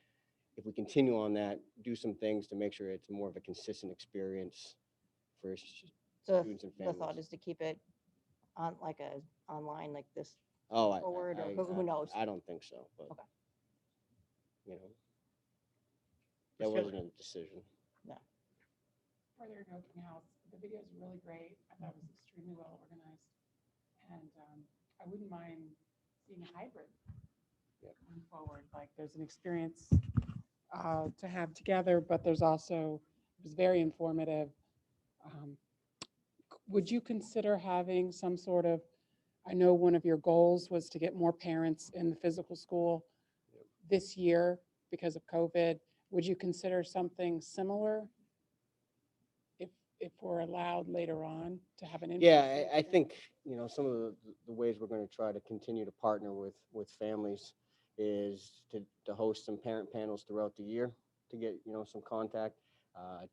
if we continue on that, do some things to make sure it's more of a consistent experience for So students and the families. thought is to keep it on like online like this Oh, forward, or who knows? I don't think so, but Okay. you know, that Ms. Taylor. wasn't a decision. Further an open house. The video is really great. I thought it was extremely well organized. And I wouldn't mind seeing a hybrid going forward. Like there's an experience to have together, but there's also, it was very informative. Would you consider having some sort of, I know one of your goals was to get more parents in the physical school this year because of COVID. Would you consider something similar if we're allowed later on to have an in-person Yeah, I experience? think, you know, some of the ways we're going to try to continue to partner with families is to host some parent panels throughout the year to get, you know, some contact,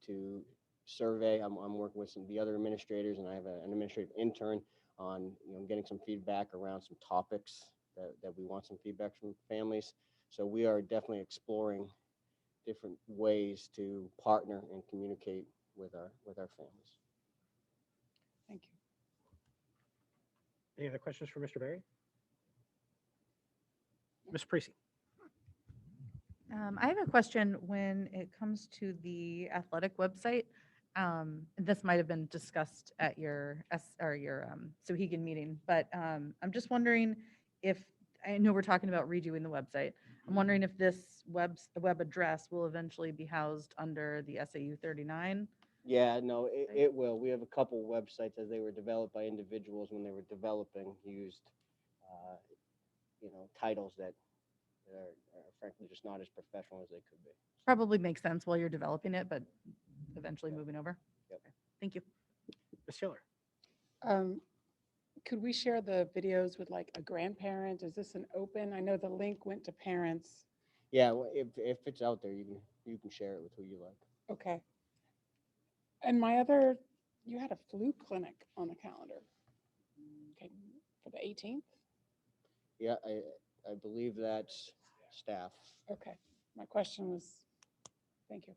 to survey. I'm working with some of the other administrators, and I have an administrative intern on, you know, getting some feedback around some topics that we want some feedback from families. So we are definitely exploring different ways to partner and communicate with our families. Thank you. Any other questions for Mr. Barry? Ms. Parisi. I have a question when it comes to the athletic website. This might have been discussed at your Sohegan meeting, but I'm just wondering if, I know we're talking about redoing the website. I'm wondering if this web address will eventually be housed under the SAU 39. Yeah, no, it will. We have a couple websites as they were developed by individuals when they were developing, used, you know, titles that are frankly just not as professional as they could be. Probably makes sense while you're developing it, but eventually moving over. Yep. Okay, thank you. Ms. Taylor. Could we share the videos with like a grandparent? Is this an open? I know the link went to parents. Yeah, well, if it's out there, you can share it with who you like. Okay. And you had a flu clinic on the calendar. Okay, for the 18th? Yeah, I believe that's staff. Okay, my question was, thank you.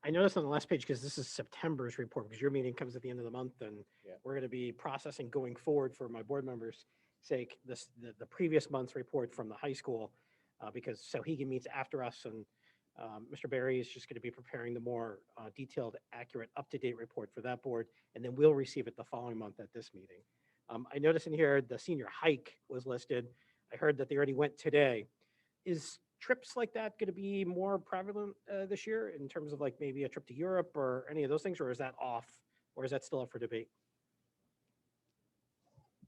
I noticed on the last page, because this is September's report, because your meeting comes at the end of the month, and Yeah. we're going to be processing going forward for my board members' sake, the previous month's report from the high school, because Sohegan meets after us, and Mr. Barry is just going to be preparing the more detailed, accurate, up-to-date report for that board, and then we'll receive it the following month at this meeting. I noticed in here the senior hike was listed. I heard that they already went today. Is trips like that going to be more prevalent this year in terms of like maybe a trip to Europe or any of those things, or is that off, or is that still up for debate?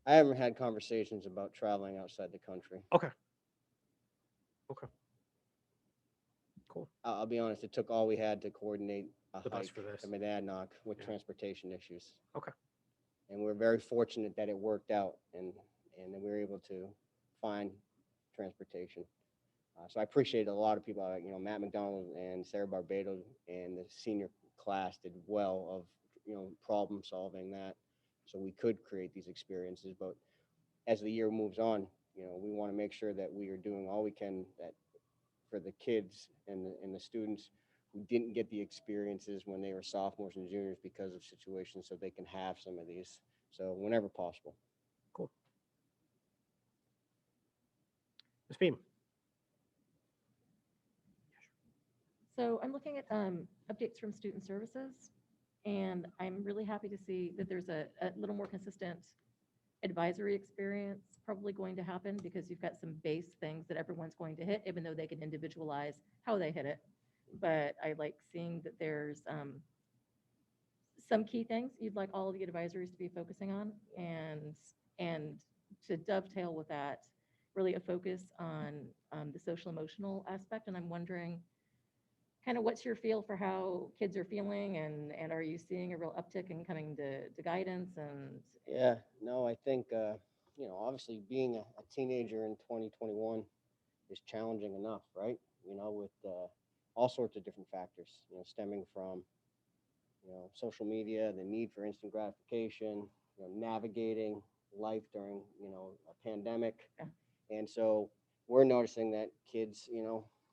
I haven't had conversations about traveling outside the country. Okay. Okay. Cool. I'll be honest, it took all we had to coordinate a The bus hike for this. to Monadnock with Yeah. transportation issues. Okay. And we're very fortunate that it worked out and then we were able to find transportation. So I appreciate a lot of people, Matt McDonald and Sarah Barbado and the senior class did well of, problem solving that. So we could create these experiences, but as the year moves on, we want to make sure that we are doing all we can that for the kids and the students who didn't get the experiences when they were sophomores and juniors because of situations, so they can have some of these. So whenever possible. Cool. Ms. Beam. So I'm looking at updates from student services, and I'm really happy to see that there's a little more consistent advisory experience probably going to happen, because you've got some base things that everyone's going to hit, even though they can individualize how they hit it. But I like seeing that there's some key things you'd like all of the advisories to be focusing on, and to dovetail with that, really a focus on the social emotional aspect. And I'm wondering, kind of what's your feel for how kids are feeling, and are you seeing a real uptick in coming to guidance? And Yeah, no, I think, obviously being a teenager in 2021 is challenging enough, right? With all sorts of different factors, stemming from, social media, the need for instant gratification, navigating life during, a pandemic. Yeah. And so we're noticing that kids,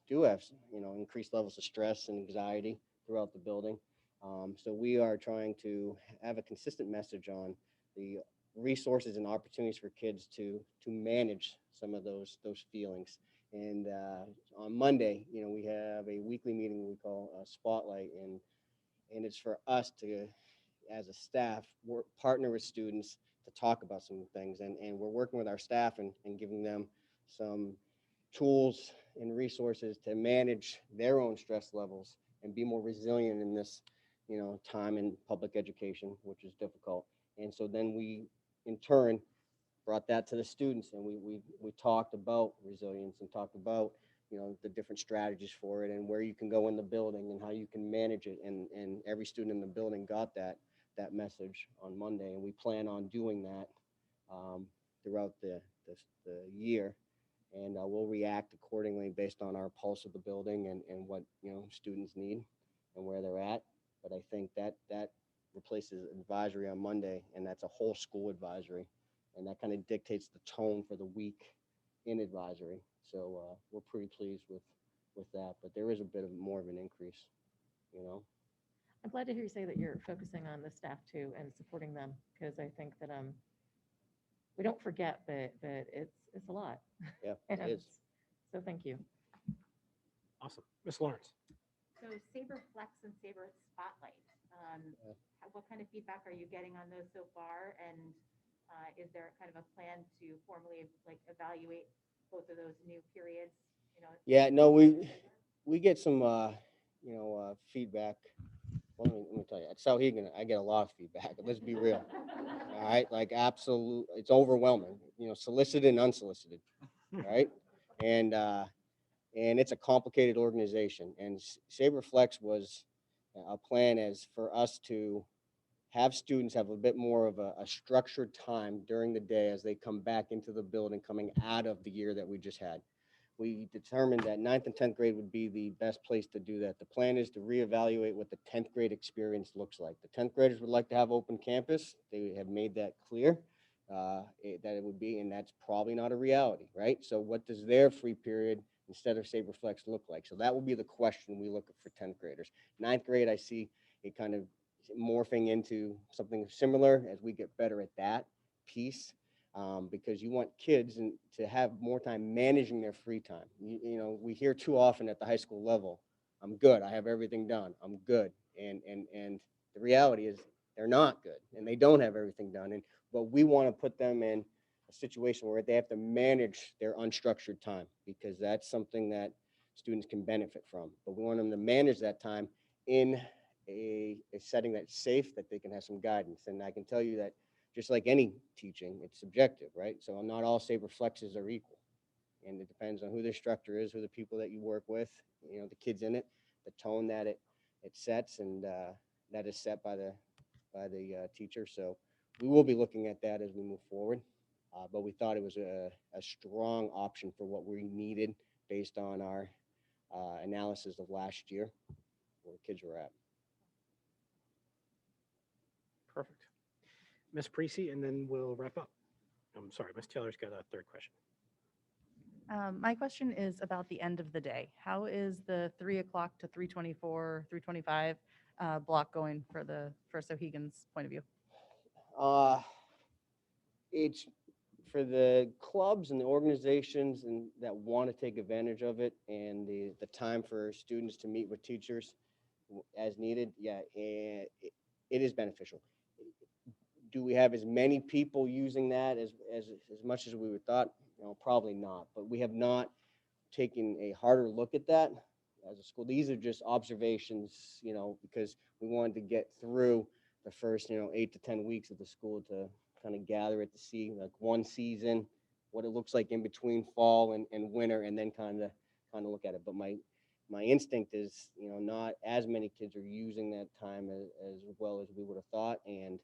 do have, increased levels of stress and anxiety throughout the building. So we are trying to have a consistent message on the resources and opportunities for kids to manage some of those feelings. And on Monday, we have a weekly meeting we call Spotlight, and it's for us to, as a staff, partner with students to talk about some things. And we're working with our staff and giving them some tools and resources to manage their own stress levels and be more resilient in this, time in public education, which is difficult. And so then we, in turn, brought that to the students, and we talked about resilience and talked about, the different strategies for it and where you can go in the building and how you can manage it. And every student in the building got that message on Monday, and we plan on doing that throughout the year. And we'll react accordingly based on our pulse of the building and what students need and where they're at. But I think that replaces advisory on Monday, and that's a whole school advisory, and that kind of dictates the tone for the week in advisory. So we're pretty pleased with that. But there is a bit of more of an increase, I'm glad to hear you say that you're focusing on the staff too and supporting them, because I think that we don't forget, but it's a lot. Yeah, And it is. so thank you. Awesome. Ms. Lawrence. So Saber Flex and Saber Spotlight, what kind of feedback are you getting on those so far? And is there kind of a plan to formally evaluate both of those new periods? Yeah, no, we get some feedback. Well, let me tell you, at Sauhegan, I get a lot of feedback. Let's be real. All right, absolute, it's overwhelming. Solicited and unsolicited. Right, and it's a complicated organization. And Saber Flex was a plan as for us to have students have a bit more of a structured time during the day as they come back into the building coming out of the year that we just had. We determined that 9th and 10th grade would be the best place to do that. The plan is to reevaluate what the 10th grade experience looks like. The 10th graders would like to have open campus. They have made that clear that it would be, and that's probably not a reality, right? So what does their free period instead of Saber Flex look like? So that will be the question we look at for 10th graders. 9th grade, I see it kind of morphing into something similar as we get better at that piece. Because you want kids to have more time managing their free time. We hear too often at the high school level, I'm good, I have everything done, I'm good. And the reality is they're not good and they don't have everything done. But we want to put them in a situation where they have to manage their unstructured time, because that's something that students can benefit from. But we want them to manage that time in a setting that's safe, that they can have some guidance. And I can tell you that just like any teaching, it's subjective, right? So not all saber flexes are equal. And it depends on who the instructor is, who the people that you work with, you know, the kids in it, the tone that it sets, and that is set by the teacher. So we will be looking at that as we move forward. But we thought it was a strong option for what we needed based on our analysis of last year, where kids were at. Perfect. Ms. Parisi, and then we'll wrap up. I'm sorry, Ms. Taylor's got a third question. My question is about the end of the day. How is the 3 o'clock to 3:24, 3:25 block going for Sohegan's point of view? It's for the clubs and the organizations and that want to take advantage of it, and the time for students to meet with teachers as needed. Yeah, it is beneficial. Do we have as many people using that as much as we would thought? You know, probably not, but we have not taken a harder look at that as a school. These are just observations, you know, because we wanted to get through the first, 8 to 10 weeks of the school to kind of gather it, to see like one season, what it looks like in between fall and winter, and then kind of look at it. But my instinct is, not as many kids are using that time as well as we would have thought, and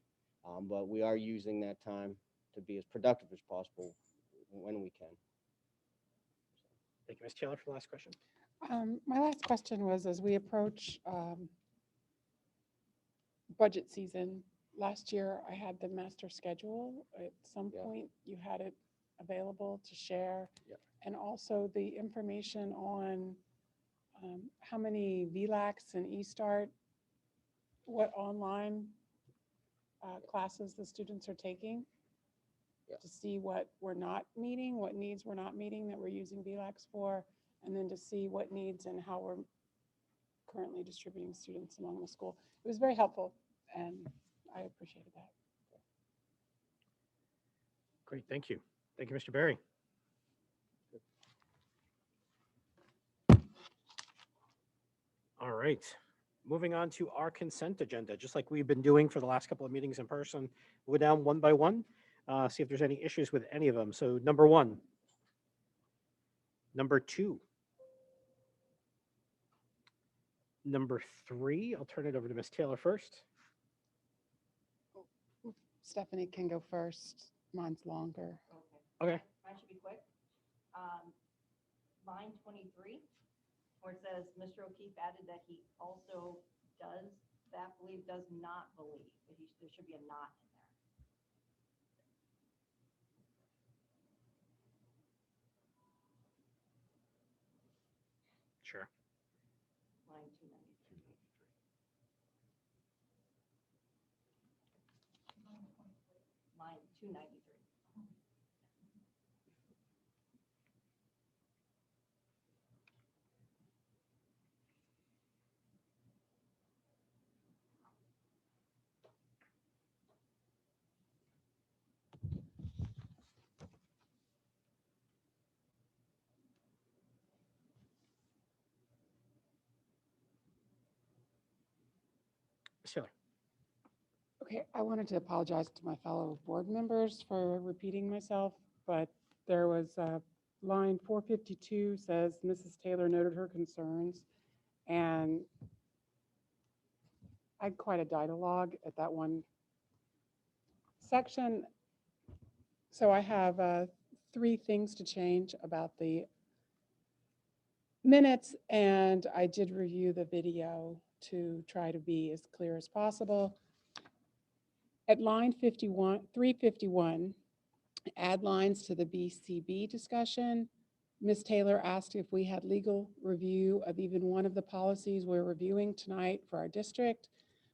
but we are using that time to be as productive as possible when we can. Thank you, Ms. Taylor, for the last question. My last question was, as we approach budget season, last year I had the master schedule. At some point, you had it available to share, and also the information on how many VLACs and eStart, what online classes the students are taking, to see what we're not meeting, what needs we're not meeting that we're using VLACs for, and then to see what needs and how we're currently distributing students among the school. It was very helpful, and I appreciated that. Great, thank you. Thank you, Mr. Berry. All right, moving on to our consent agenda. Just like we've been doing for the last couple of meetings in person, we'll go down one by one, see if there's any issues with any of them. So number 1, number 2, number 3, I'll turn it over to Ms. Taylor first. Stephanie can go first. Mine's longer. Okay. Mine should be quick. Line 23, where it says, Mr. O'Keefe added that he also does not believe, but there should be a not in there. Sure. Line 293. Line 293. Ms. Taylor. Okay, I wanted to apologize to my fellow board members for repeating myself, but there was line 452 says Mrs. Taylor noted her concerns, and I had quite a dialogue at that one section. So I have 3 things to change about the minutes, and I did review the video to try to be as clear as possible. At line 351, add lines to the BCB discussion. Ms. Taylor asked if we had legal review of even one of the policies we're reviewing tonight for our district.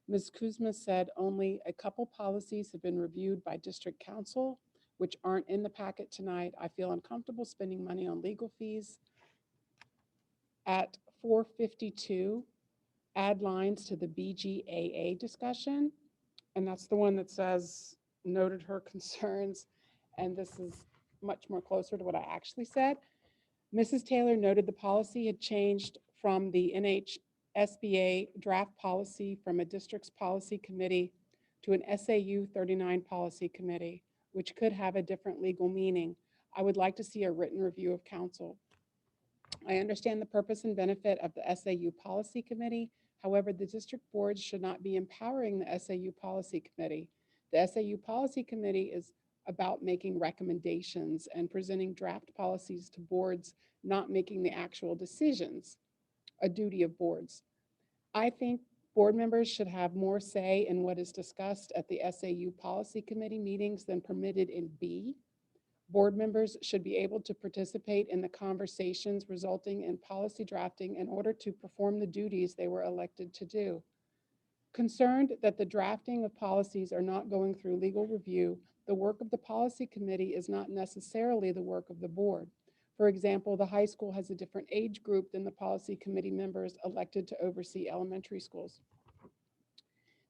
Ms. Kuzma said only a couple policies have been reviewed by district council, which aren't in the packet tonight. I feel uncomfortable spending money on legal fees. At 452, add lines to the BGAA discussion. And that's the one that says, noted her concerns. And this is much more closer to what I actually said. Mrs. Taylor noted the policy had changed from the NHSBA draft policy from a district's policy committee to an SAU 39 policy committee, which could have a different legal meaning. I would like to see a written review of council. I understand the purpose and benefit of the SAU policy committee. However, the district boards should not be empowering the SAU policy committee. The SAU policy committee is about making recommendations and presenting draft policies to boards, not making the actual decisions, a duty of boards. I think board members should have more say in what is discussed at the SAU policy committee meetings than permitted in B. Board members should be able to participate in the conversations resulting in policy drafting in order to perform the duties they were elected to do. Concerned that the drafting of policies are not going through legal review, the work of the policy committee is not necessarily the work of the board. For example, the high school has a different age group than the policy committee members elected to oversee elementary schools.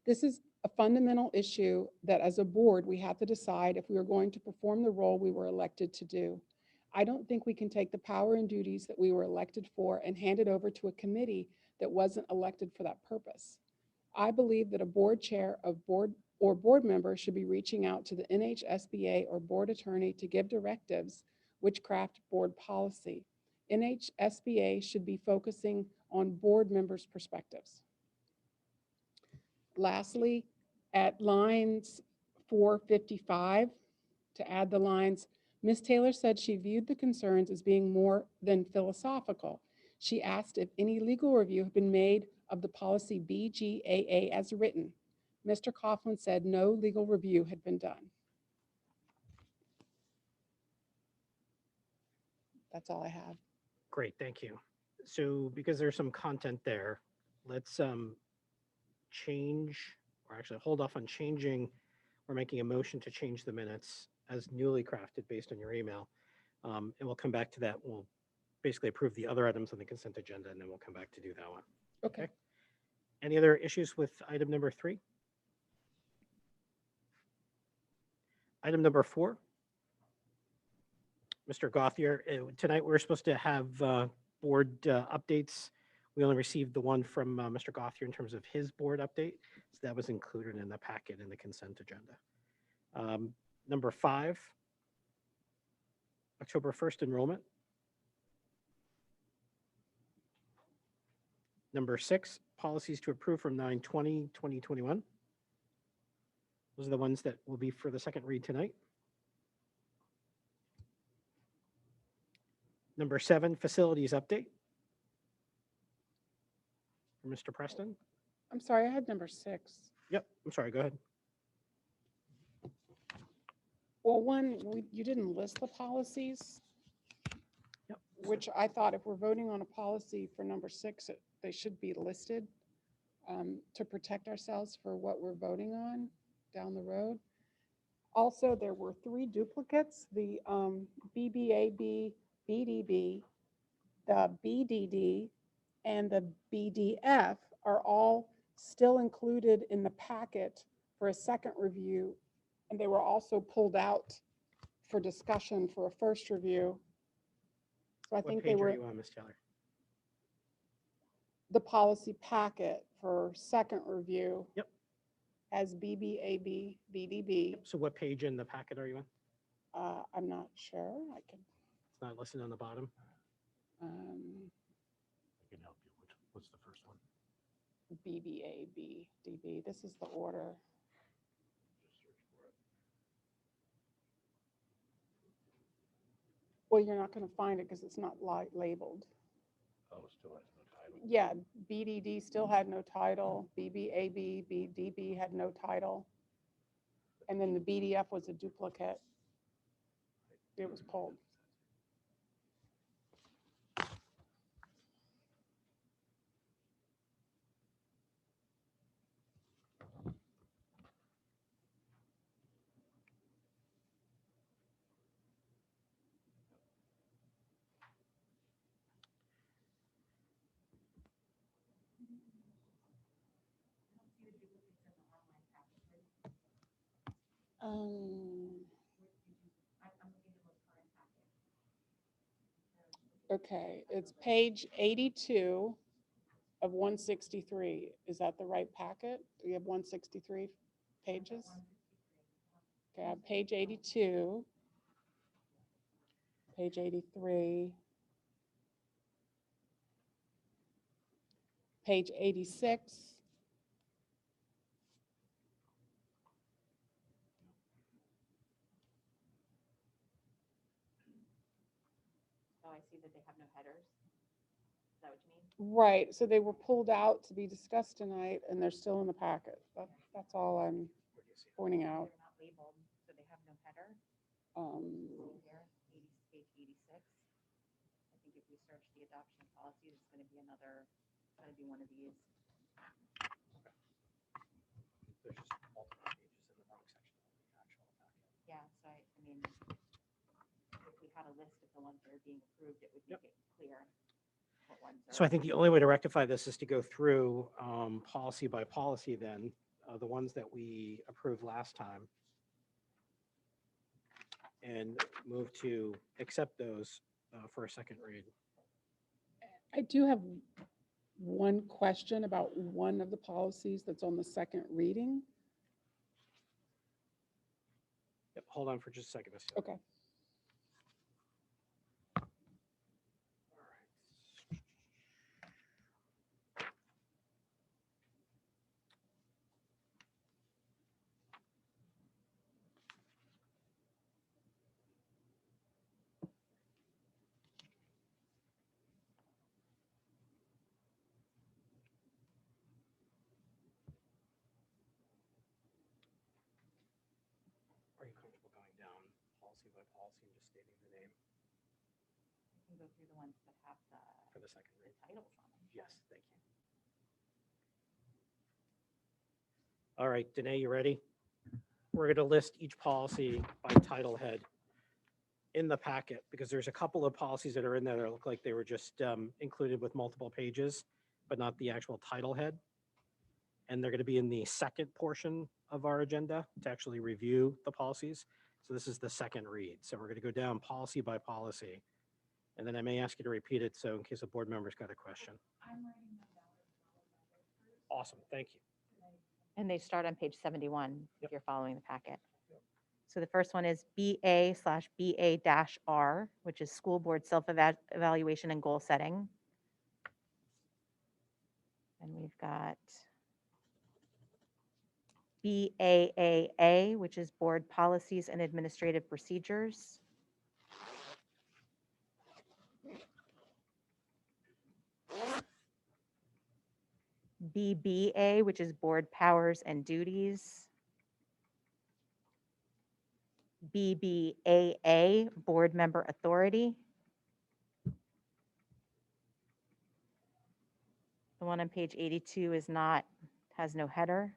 This is a fundamental issue that as a board, we have to decide if we are going to perform the role we were elected to do. I don't think we can take the power and duties that we were elected for and hand it over to a committee that wasn't elected for that purpose. I believe that a board chair of board or board member should be reaching out to the NHSBA or board attorney to give directives which craft board policy. NHSBA should be focusing on board members' perspectives. Lastly, at lines 455, to add the lines, Ms. Taylor said she viewed the concerns as being more than philosophical. She asked if any legal review had been made of the policy BGAA as written. Mr. Coughlin said no legal review had been done. That's all I have. Great, thank you. So because there's some content there, let's change, or actually hold off on changing. We're making a motion to change the minutes as newly crafted based on your email. And we'll come back to that. We'll basically approve the other items on the consent agenda, and then we'll come back to do that one. Okay. Any other issues with item number 3? Item number 4. Mr. Gothier, tonight we're supposed to have board updates. We only received the one from Mr. Gothier in terms of his board update. So that was included in the packet in the consent agenda. Number 5, October 1st enrollment. Number 6, policies to approve from 9/20/2021. Those are the ones that will be for the second read tonight. Number 7, facilities update. For Mr. Preston. I'm sorry, I had number 6. Yep, I'm sorry, go ahead. Well, you didn't list the policies. Yep. Which I thought if we're voting on a policy for number 6, they should be listed to protect ourselves for what we're voting on down the road. Also, there were 3 duplicates, the BBAB, BDB, the BDD, and the BDF are all still included in the packet for a second review, and they were also pulled out for discussion for a first review. So I What think page they were are you on, Ms. Taylor? the policy packet for second review. Yep. As BBAB, BDB. So what page in the packet are you on? I'm not sure. I can. It's not listed on the bottom. Um, I can help you. What's the first one? BBAB, DB. This is the order. Just search for it. Well, you're not going to find it because it's not labeled. Oh, it still has no title. Yeah, BDD still had no title. BBAB, BDB had no title. And then the BDF was a duplicate. It was pulled. Okay, it's page 82 of 163. Is that the right packet? Do we have 163 pages? Okay, I have page 82, page 83, page 86. Oh, I see that they have no headers. Is that what you mean? Right, so they were pulled out to be discussed tonight and they're still in the packet. That's all I'm pointing out. They're not labeled, so they have no header. Um, Here, page 86. I think if we search the adoption policies, it's going to be another, it's going to be one of these. There's just multiple pages in the wrong section of the actual packet. Yeah, so I mean, if we had a list of the ones that are being approved, it would make it clear what ones are. So I think the only way to rectify this is to go through policy by policy then, the ones that we approved last time, and move to accept those for a second read. I do have one question about one of the policies that's on the second reading. Yep, hold on for just a second, Ms. Steele. Okay. Are you comfortable going down policy by policy and just stating the name We can go through the ones that have for the second the read? titles on them. Yes, thank you. All right, Danae, you ready? We're going to list each policy by title head in the packet because there's a couple of policies that are in there that look like they were just included with multiple pages, but not the actual title head. And they're going to be in the second portion of our agenda to actually review the policies. So this is the second read. So we're going to go down policy by policy. And then I may ask you to repeat it, so in case a board member's got a question. Awesome, thank you. And they start on page 71 if Yep. you're following the packet. So the first one is BA/BA-R, which is School Board Self-Evaluation and Goal Setting. And we've got BAAA, which is Board Policies and Administrative Procedures. BBA, which is Board Powers and Duties. BBAA, Board Member Authority. The one on page 82 has no header.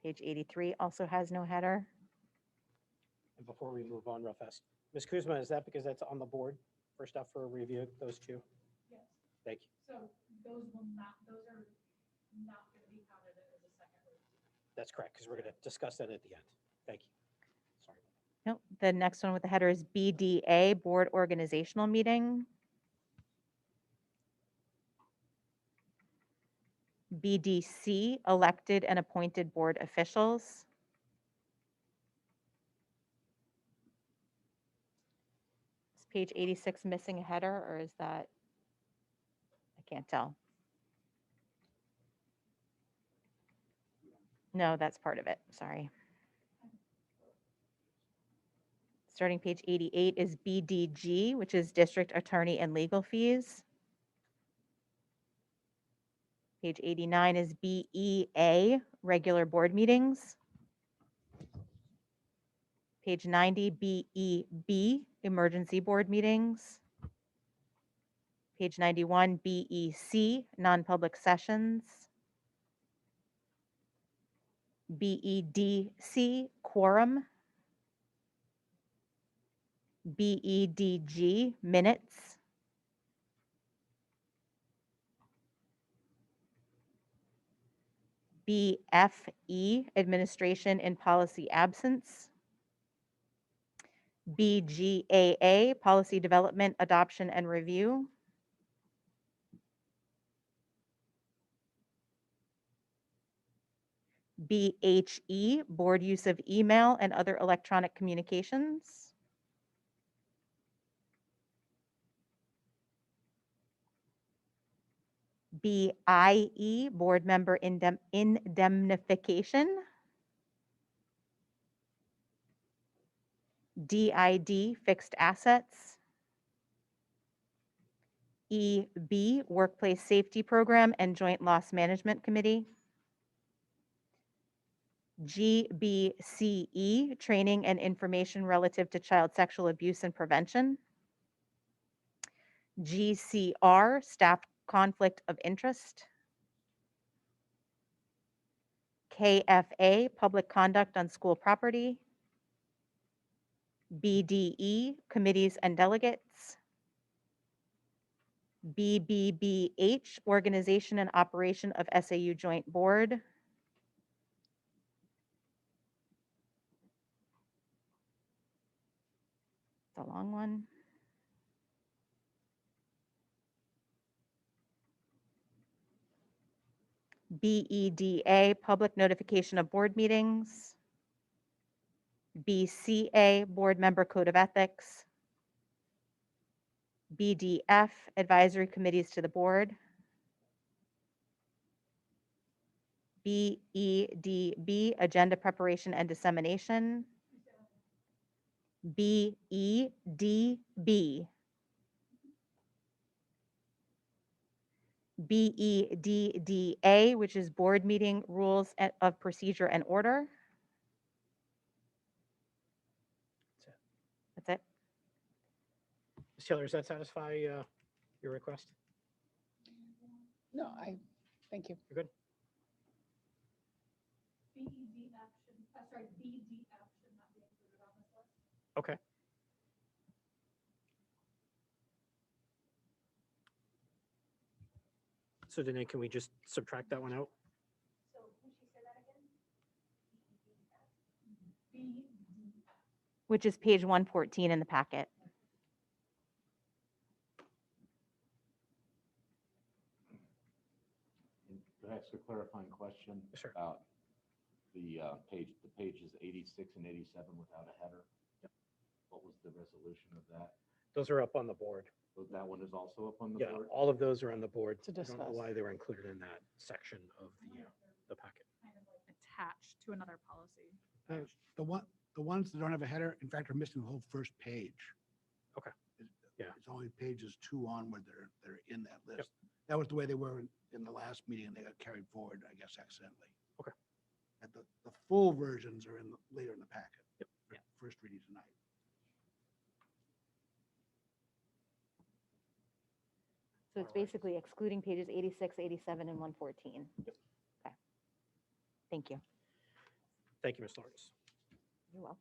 Page 83 also has no header. And before we move on real fast, Ms. Kuzma, is that because that's on the board for stuff for review, those two? Yes. Thank you. So those are not going to be counted as a second read. That's correct, because we're going to discuss that at the end. Thank you. Sorry. Nope. The next one with the header is BDA, Board Organizational Meeting. BDC, Elected and Appointed Board Officials. Is page 86 missing a header, or is that, I can't tell. No, that's part of it, sorry. Starting page 88 is BDG, which is District Attorney and Legal Fees. Page 89 is BEA, Regular Board Meetings. Page 90, BEB, Emergency Board Meetings. Page 91, BEC, Non-Public Sessions. BEDC, Quorum. BEDG, Minutes. BFE, Administration in Policy Absence. BGAA, policy development, adoption, and review. BHE, board use of email and other electronic communications. BIE, board member indemnification. DID, fixed assets. EB, workplace safety program and joint loss management committee. GBCE, training and information relative to child sexual abuse and prevention. GCR, staff conflict of interest. KFA, public conduct on school property. BDE, committees and delegates. BBBH, organization and operation of SAU joint board. It's a long one. BEDA, public notification of board meetings. BCA, board member code of ethics. BDF, advisory committees to the board. BEDB, agenda preparation and dissemination. BEDB. BEDDA, which is board meeting rules of procedure and order. That's it. Ms. Taylor, does that satisfy your request? No, thank you. You're good? Okay. So then can we just subtract that one out? Which is page 114 in the packet. Can I ask a clarifying question Sure. about the pages 86 and 87 without a header? Yep. What was the resolution of that? Those are up on the board. So that one is also up on the Yeah, board? all of those are on the board. To I don't know discuss. why they were included in that section of the packet. Attached to another policy. The ones that don't have a header, in fact, are missing the whole first page. Okay. Yeah. It's only pages 2 onward that are in that list. That was the way they were in the last meeting, and they got carried forward, I guess, accidentally. Okay. And the full versions are later in the packet. Yep. For first reading tonight. So it's basically excluding pages 86, 87, and 114. Yep. Okay. Thank you. Thank you, Ms. Lawrence. You're welcome.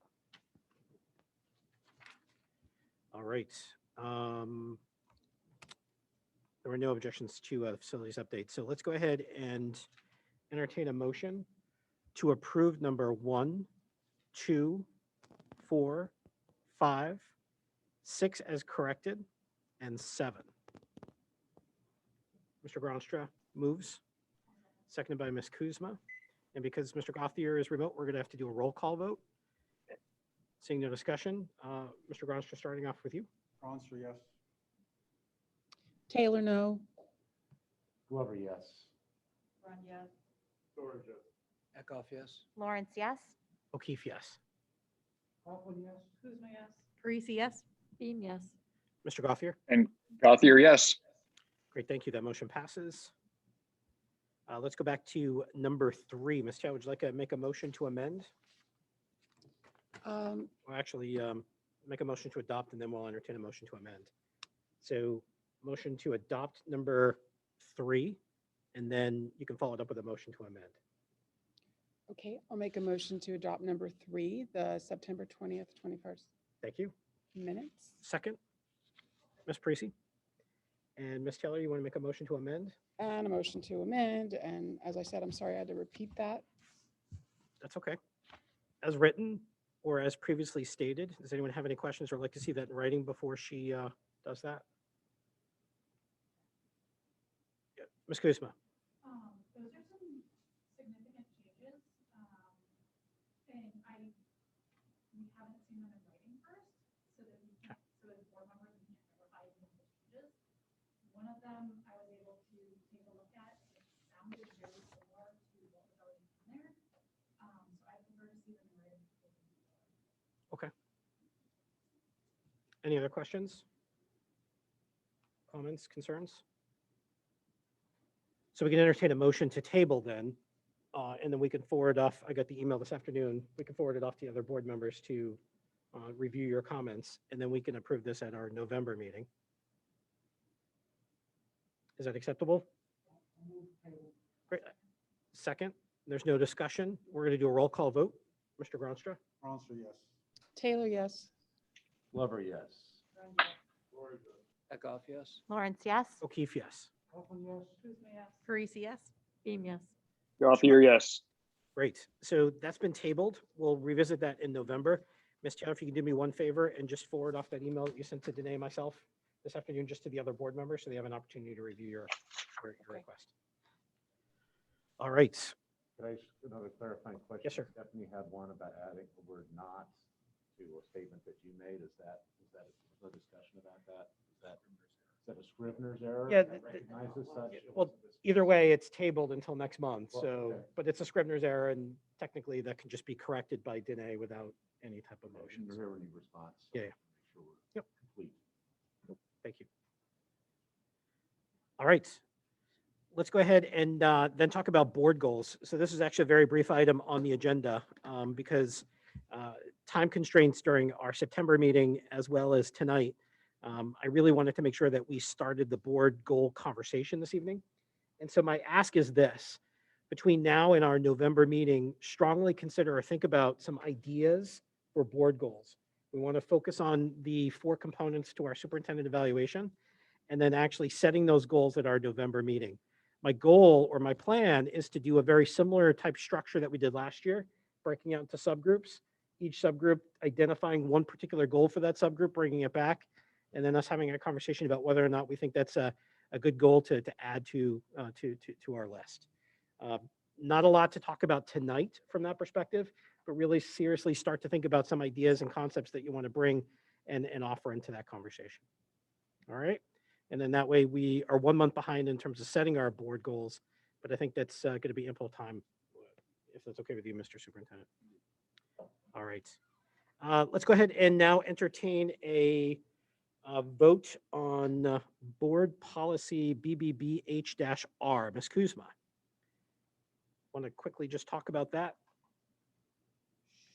All right. There were no objections to facilities update. So let's go ahead and entertain a motion to approve number 1, 2, 4, 5, 6 as corrected, and 7. Mr. Gronstra moves, seconded by Ms. Kuzma. And because Mr. Gothier is remote, we're going to have to do a roll call vote. Seeing no discussion, Mr. Gronstra, starting off with you. Gronster, yes. Taylor, no. Glover, yes. Run, yes. Storage, yes. Eckhoff, yes. Lawrence, yes. O'Keefe, yes. Coughlin, yes. Kuzma, yes. Parisi, yes. Beam, yes. Mr. Gothier? And Gothier, yes. Great, thank you. That motion passes. Let's go back to number 3. Ms. Chow, would you like to make a motion to amend? Well, actually, make a motion to adopt, and then we'll entertain a motion to amend. So motion to adopt number 3, and then you can follow it up with a motion to amend. Okay, I'll make a motion to adopt number 3, the September 20th, 21st Thank you. minutes. Second, Ms. Parisi. And Ms. Taylor, you want to make a motion to amend? And a motion to amend. And as I said, I'm sorry I had to repeat that. That's okay. As written, or as previously stated. Does anyone have any questions or like to see that in writing before she does that? Yeah, Ms. Kuzma. Those are some significant changes. And we haven't seen them in writing first, so that we can, so that the board members can verify the changes. One of them I was able to take a look at, and it sounded very similar to what was already in there. So I prefer to see them in writing. Okay. Any other questions? Comments, concerns? So we can entertain a motion to table then, and then we can forward off, I got the email this afternoon, we can forward it off to the other board members to review your comments, and then we can approve this at our November meeting. Is that acceptable? Great. Second, there's no discussion. We're going to do a roll call vote. Mr. Gronstra? Ronster, yes. Taylor, yes. Glover, yes. Eckhoff, yes. Lawrence, yes. O'Keefe, yes. Parisi, yes. Beam, yes. Gothier, yes. Great. So that's been tabled. We'll revisit that in November. Ms. Chow, if you can do me one favor and just forward off that email that you sent to Danae and myself this afternoon, just to the other board members, so they have an opportunity to review your request. All right. Could I ask another clarifying question? Yes, sir. Stephanie had one about adding the word "not" to a statement that you made. Is that a discussion about that? Is that a Scrivener's error? Yeah, Recognized as such? Well, either way, it's tabled until next month. Well, So, okay. but it's a Scrivener's error, and technically that can just be corrected by Danae without any type of motion. Didn't hear any response. so Yeah, yeah. make sure we're Yep. complete. Thank you. All right. Let's go ahead and then talk about board goals. So this is actually a very brief item on the agenda because time constraints during our September meeting as well as tonight. I really wanted to make sure that we started the board goal conversation this evening. And so my ask is this: between now and our November meeting, strongly consider or think about some ideas for board goals. We want to focus on the 4 components to our superintendent evaluation, and then actually setting those goals at our November meeting. My goal or my plan is to do a very similar type structure that we did last year, breaking out into subgroups, each subgroup identifying one particular goal for that subgroup, bringing it back, and then us having a conversation about whether or not we think that's a good goal to add to our list. Not a lot to talk about tonight from that perspective, but really seriously start to think about some ideas and concepts that you want to bring and offer into that conversation. All right. And then that way we are 1 month behind in terms of setting our board goals, but I think that's going to be ample time, if that's okay with you, Mr. Superintendent. All right. Let's go ahead and now entertain a vote on board policy BBBH-R. Ms. Kuzma. Want to quickly just talk about that?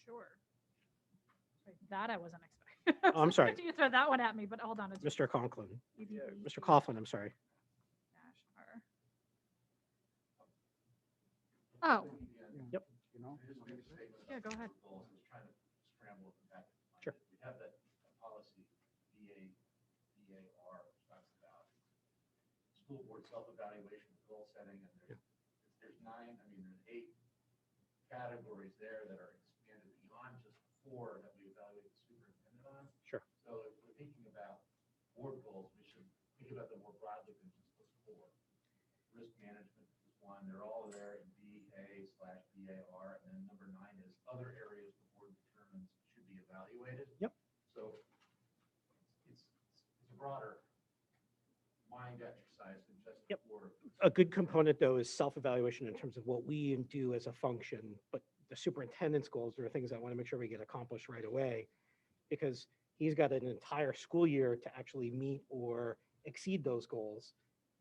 Sure. That I wasn't expecting. Oh, I'm sorry. You throw that one at me, but hold on. Mr. Conklin. BBB Mr. Coughlin, I'm sorry. -R. Oh. Yep. Yeah, go ahead. Sure. We have that policy, BAR, which talks about school board self-evaluation, goal setting, and there's 8 categories there that are expanded beyond just 4 that we evaluate the superintendent on. Sure. So if we're thinking about board goals, we should think about them more broadly than just those 4. Risk management is one. They're all there in BA/BAR, and then number 9 is other areas the board determines should be evaluated. Yep. So it's a broader mind exercise than just Yep. 4. A good component, though, is self-evaluation in terms of what we do as a function, but the superintendent's goals are things I want to make sure we get accomplished right away, because he's got an entire school year to actually meet or exceed those goals,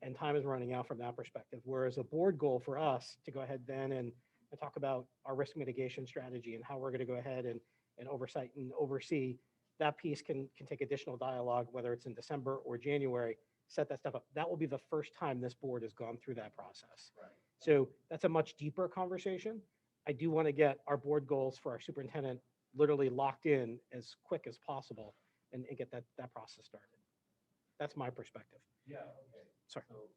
and time is running out from that perspective. Whereas a board goal for us to go ahead then and talk about our risk mitigation strategy and how we're going to go ahead and oversight and oversee, that piece can take additional dialogue, whether it's in December or January, set that stuff up. That will be the first time this board has gone through that process. Right. So that's a much deeper conversation. I do want to get our board goals for our superintendent literally locked in as quick as possible and get that process started. That's my perspective. Yeah, okay. Sorry. So,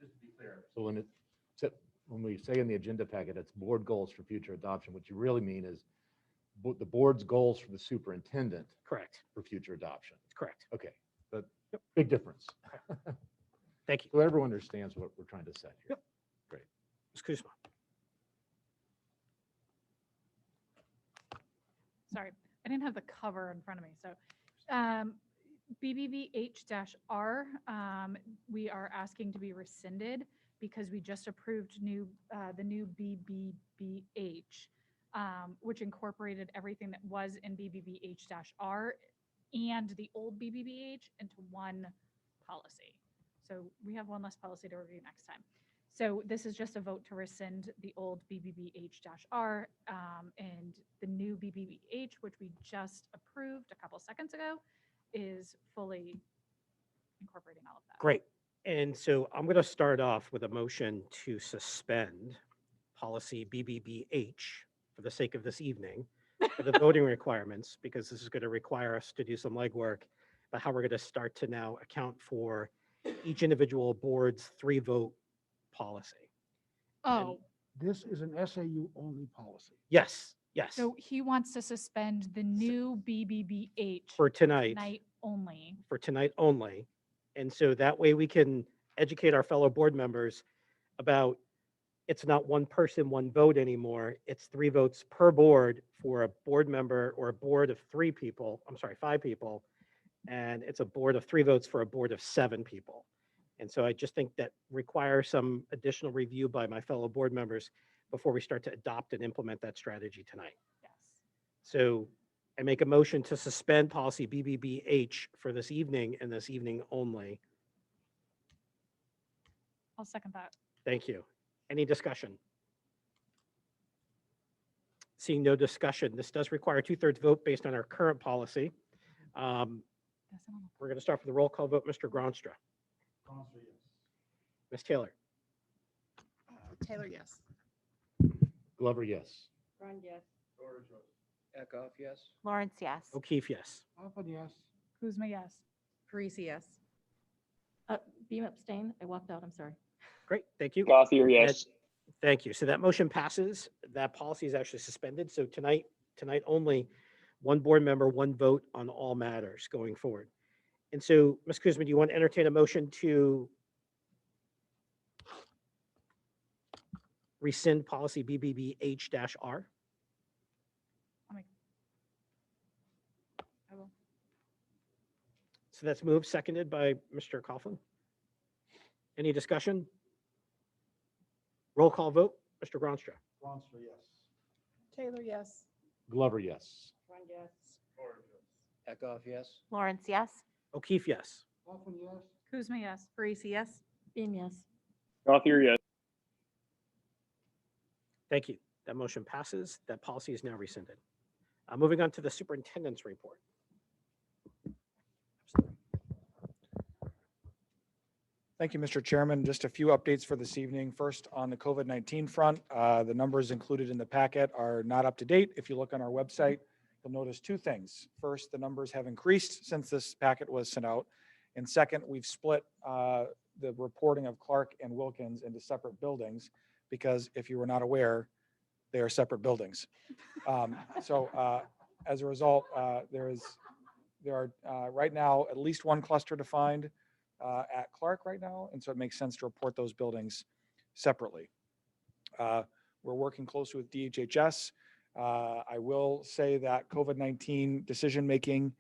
just to be clear, so when we say in the agenda packet, it's board goals for future adoption, what you really mean is the board's goals for the superintendent Correct. for future adoption. Correct. Okay, but big difference. Thank you. So everyone understands what we're trying to say here. Yep. Great. Ms. Kuzma. Sorry, I didn't have the cover in front of me. So BBBH-R, we are asking to be rescinded because we just approved the new BBBH, which incorporated everything that was in BBBH-R and the old BBBH into one policy. So we have one less policy to review next time. So this is just a vote to rescind the old BBBH-R and the new BBBH, which we just approved a couple seconds ago, is fully incorporating all of that. Great. And so I'm going to start off with a motion to suspend policy BBBH for the sake of this evening for the voting requirements, because this is going to require us to do some legwork about how we're going to start to now account for each individual board's 3-vote policy. Oh, This is an SAU only policy. Yes, yes. so he wants to suspend the new BBBH For tonight. only. For tonight only. And so that way we can educate our fellow board members about it's not one person, one vote anymore. It's 3 votes per board for a board member or a board of 5 people. And it's a board of 3 votes for a board of 7 people. And so I just think that requires some additional review by my fellow board members before we start to adopt and implement that strategy tonight. Yes. So I make a motion to suspend policy BBBH for this evening and this evening only. I'll second that. Thank you. Any discussion? Seeing no discussion, this does require a 2/3 vote based on our current policy. We're going to start with the roll call vote. Mr. Gronstra. Ms. Taylor. Taylor, yes. Glover, yes. Run, yes. Eckhoff, yes. Lawrence, yes. O'Keefe, yes. Hoffman, yes. Kuzma, yes. Parisi, yes. Beam abstain. I walked out. I'm sorry. Great, thank you. Gothier, yes. Thank you. So that motion passes. That policy is actually suspended. So tonight only, 1 board member, 1 vote on all matters going forward. And so, Ms. Kuzma, do you want to entertain a motion to rescind policy BBBH-R? I will. So that's moved, seconded by Mr. Coughlin. Any discussion? Roll call vote, Mr. Gronstra. Gronstra, yes. Taylor, yes. Glover, yes. Run, yes. Eckhoff, yes. Lawrence, yes. O'Keefe, yes. Hoffman, yes. Kuzma, yes. Parisi, yes. Beam, yes. Gothier, yes. Thank you. That motion passes. That policy is now rescinded. Moving on to the superintendent's report. Thank you, Mr. Chairman. Just a few updates for this evening. First, on the COVID-19 front, the numbers included in the packet are not up to date. If you look on our website, you'll notice 2 things. First, the numbers have increased since this packet was sent out. And second, we've split the reporting of Clark and Wilkins into separate buildings because if you were not aware, they are separate buildings. As a result, there are right now at least 1 cluster defined at Clark right now, and so it makes sense to report those buildings separately. We're working closely with DHHS. I will say that COVID-19 decision-making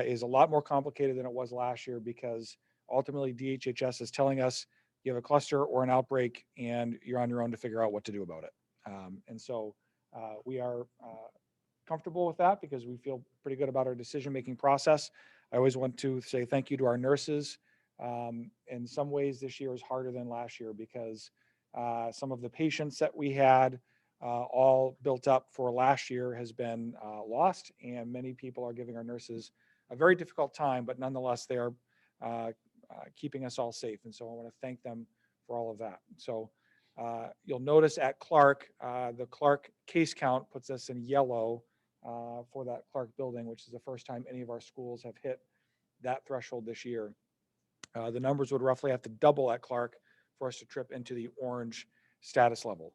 is a lot more complicated than it was last year because ultimately DHHS is telling us you have a cluster or an outbreak and you're on your own to figure out what to do about it. We are comfortable with that because we feel pretty good about our decision-making process. I always want to say thank you to our nurses. In some ways, this year is harder than last year because some of the patients that we had all built up for last year has been lost, and many people are giving our nurses a very difficult time, but nonetheless, they are keeping us all safe. And so I want to thank them for all of that. So you'll notice at Clark, the Clark case count puts us in yellow for that Clark building, which is the first time any of our schools have hit that threshold this year. The numbers would roughly have to double at Clark for us to trip into the orange status level.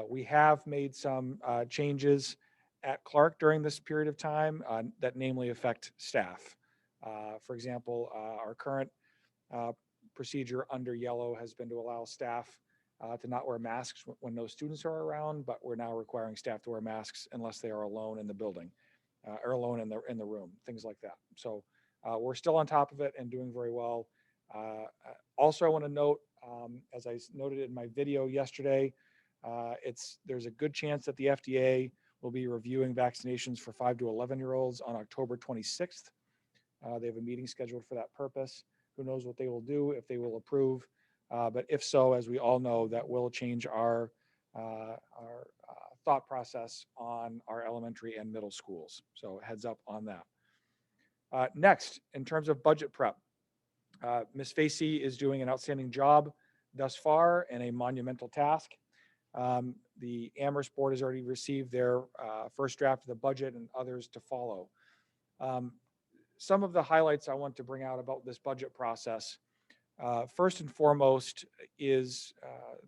We have made some changes at Clark during this period of time that namely affect staff. For example, our current procedure under yellow has been to allow staff to not wear masks when no students are around, but we're now requiring staff to wear masks unless they are alone in the building or alone in the room, things like that. So we're still on top of it and doing very well. Also, I want to note, as I noted in my video yesterday, there's a good chance that the FDA will be reviewing vaccinations for 5 to 11-year-olds on October 26th. They have a meeting scheduled for that purpose. Who knows what they will do, if they will approve. But if so, as we all know, that will change our thought process on our elementary and middle schools. So heads up on that. Next, in terms of budget prep, Ms. Facey is doing an outstanding job thus far and a monumental task. The Amherst board has already received their first draft of the budget and others to follow. Some of the highlights I want to bring out about this budget process. First and foremost is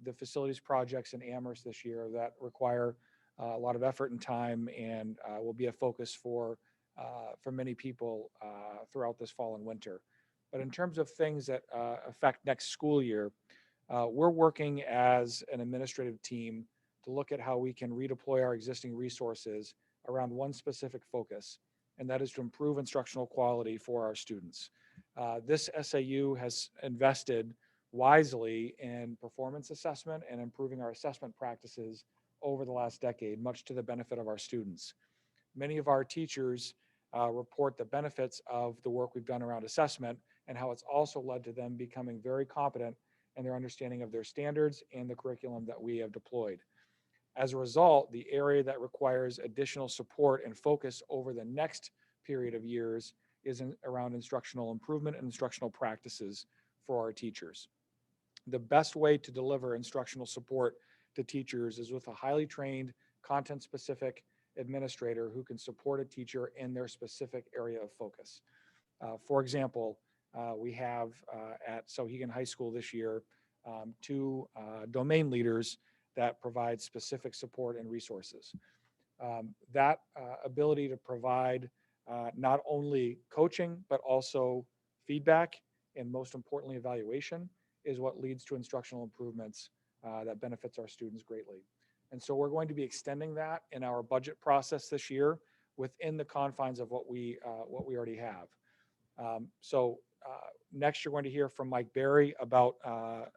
the facilities projects in Amherst this year that require a lot of effort and time and will be a focus for many people throughout this fall and winter. But in terms of things that affect next school year, we're working as an administrative team to look at how we can redeploy our existing resources around one specific focus, and that is to improve instructional quality for our students. This SAU has invested wisely in performance assessment and improving our assessment practices over the last decade, much to the benefit of our students. Many of our teachers report the benefits of the work we've done around assessment and how it's also led to them becoming very competent in their understanding of their standards and the curriculum that we have deployed. As a result, the area that requires additional support and focus over the next period of years is around instructional improvement and instructional practices for our teachers. The best way to deliver instructional support to teachers is with a highly trained, content-specific administrator who can support a teacher in their specific area of focus. For example, we have at Sauhegan High School this year 2 domain leaders that provide specific support and resources. That ability to provide not only coaching, but also feedback and most importantly, evaluation is what leads to instructional improvements that benefits our students greatly. And so we're going to be extending that in our budget process this year within the confines of what we already have. Next, you're going to hear from Mike Berry about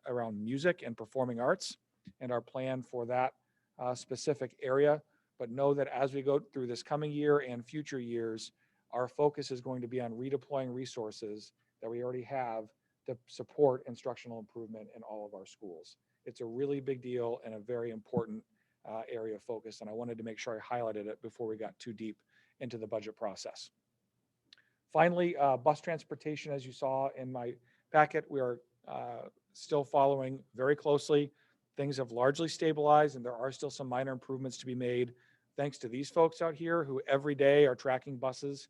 around music and performing arts and our plan for that specific area. But know that as we go through this coming year and future years, our focus is going to be on redeploying resources that we already have to support instructional improvement in all of our schools. It's a really big deal and a very important area of focus, and I wanted to make sure I highlighted it before we got too deep into the budget process. Finally, bus transportation, as you saw in my packet, we are still following very closely. Things have largely stabilized, and there are still some minor improvements to be made thanks to these folks out here who every day are tracking buses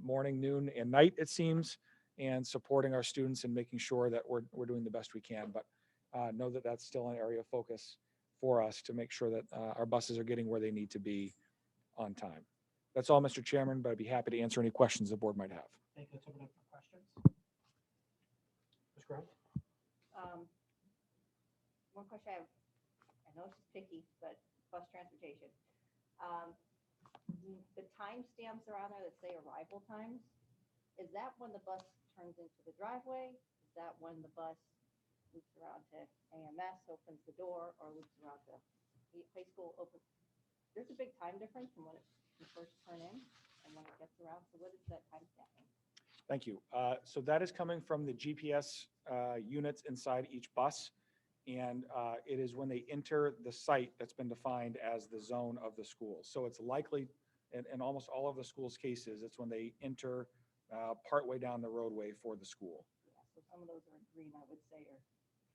morning, noon, and night, it seems, and supporting our students and making sure that we're doing the best we can. But know that that's still an area of focus for us to make sure that our buses are getting where they need to be on time. That's all, Mr. Chairman, but I'd be happy to answer any questions the board might have. Thank you. Let's open up for questions. Ms. Grimes? One question I know it's picky, but bus transportation. The time stamps are on there that say arrival times. Is that when the bus turns into the driveway? Is that when the bus loops around to AMS, opens the door, or loops around to high school open? There's a big time difference from when you first turn in and when it gets around. So what is that time stamping? Thank you. So that is coming from the GPS units inside each bus. And it is when they enter the site that's been defined as the zone of the school. So it's likely, in almost all of the school's cases, it's when they enter partway down the roadway for the school. Yeah, so some of those are in green, I would say, are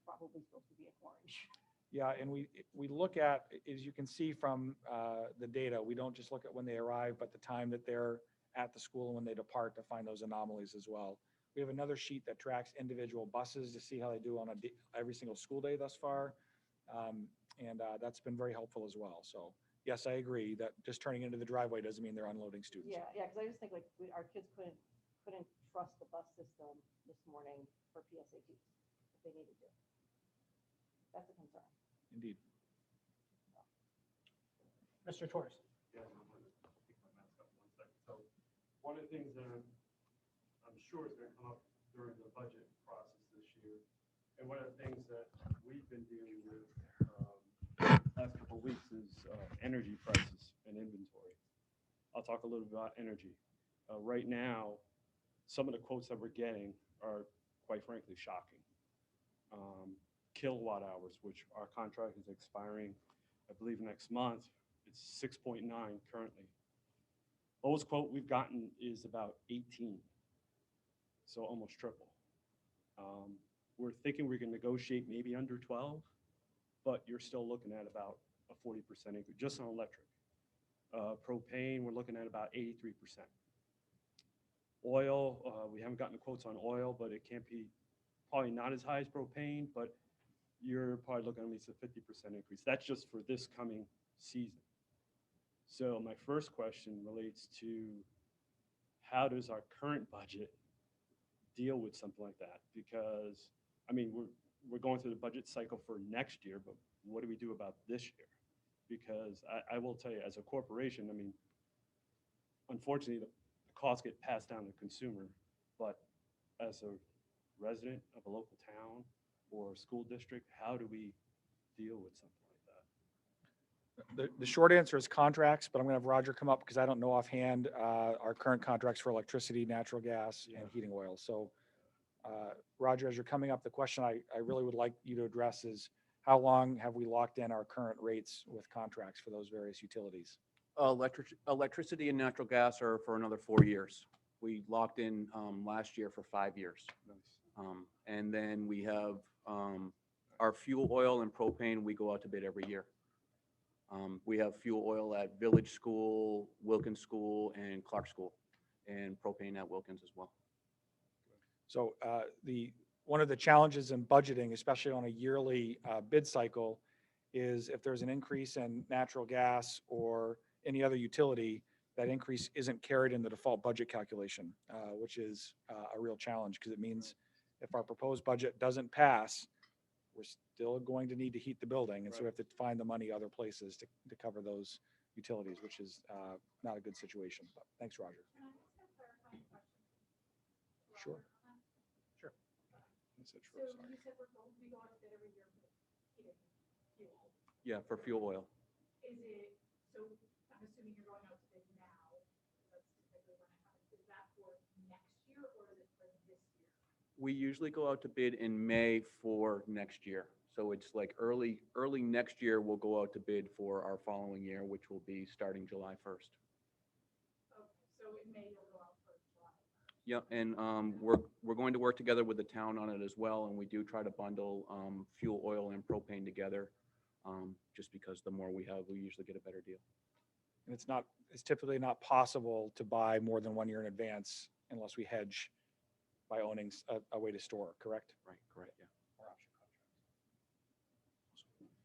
probably supposed to be in orange. Yeah, and we look at, as you can see from the data, we don't just look at when they arrive, but the time that they're at the school and when they depart to find those anomalies as well. We have another sheet that tracks individual buses to see how they do on every single school day thus far. And that's been very helpful as well. So yes, I agree that just turning into the driveway doesn't mean they're unloading students. Yeah, yeah, because I just think like our kids couldn't trust the bus system this morning for PSATs if they needed to. That's a concern. Indeed. Mr. Torres. Yeah, I'm gonna pick my mask up 1 second. So one of the things that I'm sure is gonna come up during the budget process this year, and one of the things that we've been dealing with last couple of weeks is energy prices and inventory. I'll talk a little bit about energy. Right now, some of the quotes that we're getting are quite frankly shocking. Kilowatt hours, which our contract is expiring, I believe next month, it's 6.9 currently. Lowest quote we've gotten is about 18, so almost triple. We're thinking we can negotiate maybe under 12, but you're still looking at about a 40% increase just on electric. Propane, we're looking at about 83%. Oil, we haven't gotten the quotes on oil, but it can't be probably not as high as propane, but you're probably looking at least a 50% increase. That's just for this coming season. So my first question relates to how does our current budget deal with something like that? Because, I mean, we're going through the budget cycle for next year, but what do we do about this year? Because I will tell you, as a corporation, I mean, unfortunately, the costs get passed down to the consumer, but as a resident of a local town or school district, how do we deal with something like that? The short answer is contracts, but I'm going to have Roger come up because I don't know offhand our current contracts for electricity, natural gas, and heating oil. So, Roger, as you're coming up, the question I really would like you to address is how long have we locked in our current rates with contracts for those various utilities? Electricity and natural gas are for another 4 years. We locked in last year for 5 years. And then we have our fuel oil and propane, we go out to bid every year. We have fuel oil at Village School, Wilkins School, and Clark School, and propane at Wilkins as well. So one of the challenges in budgeting, especially on a yearly bid cycle, is if there's an increase in natural gas or any other utility, that increase isn't carried in the default budget calculation, which is a real challenge because it means if our proposed budget doesn't pass, we're still going to need to heat the building. And so we have to find the money other places to cover those utilities, which is not a good situation. But thanks, Roger. Sure. Sure. So you said we go out to bid every year for heating fuel. Yeah, for fuel oil. Is it, so I'm assuming you're going out to bid now, that's typically when it happens. Is that for next year or is it for this year? We usually go out to bid in May for next year. So it's like early next year, we'll go out to bid for our following year, which will be starting July 1st. Okay, so in May you'll go out for July. Yep, and we're going to work together with the town on it as well, and we do try to bundle fuel oil and propane together, just because the more we have, we usually get a better deal. And it's typically not possible to buy more than 1 year in advance unless we hedge by owning a way to store, correct? Right, correct, yeah.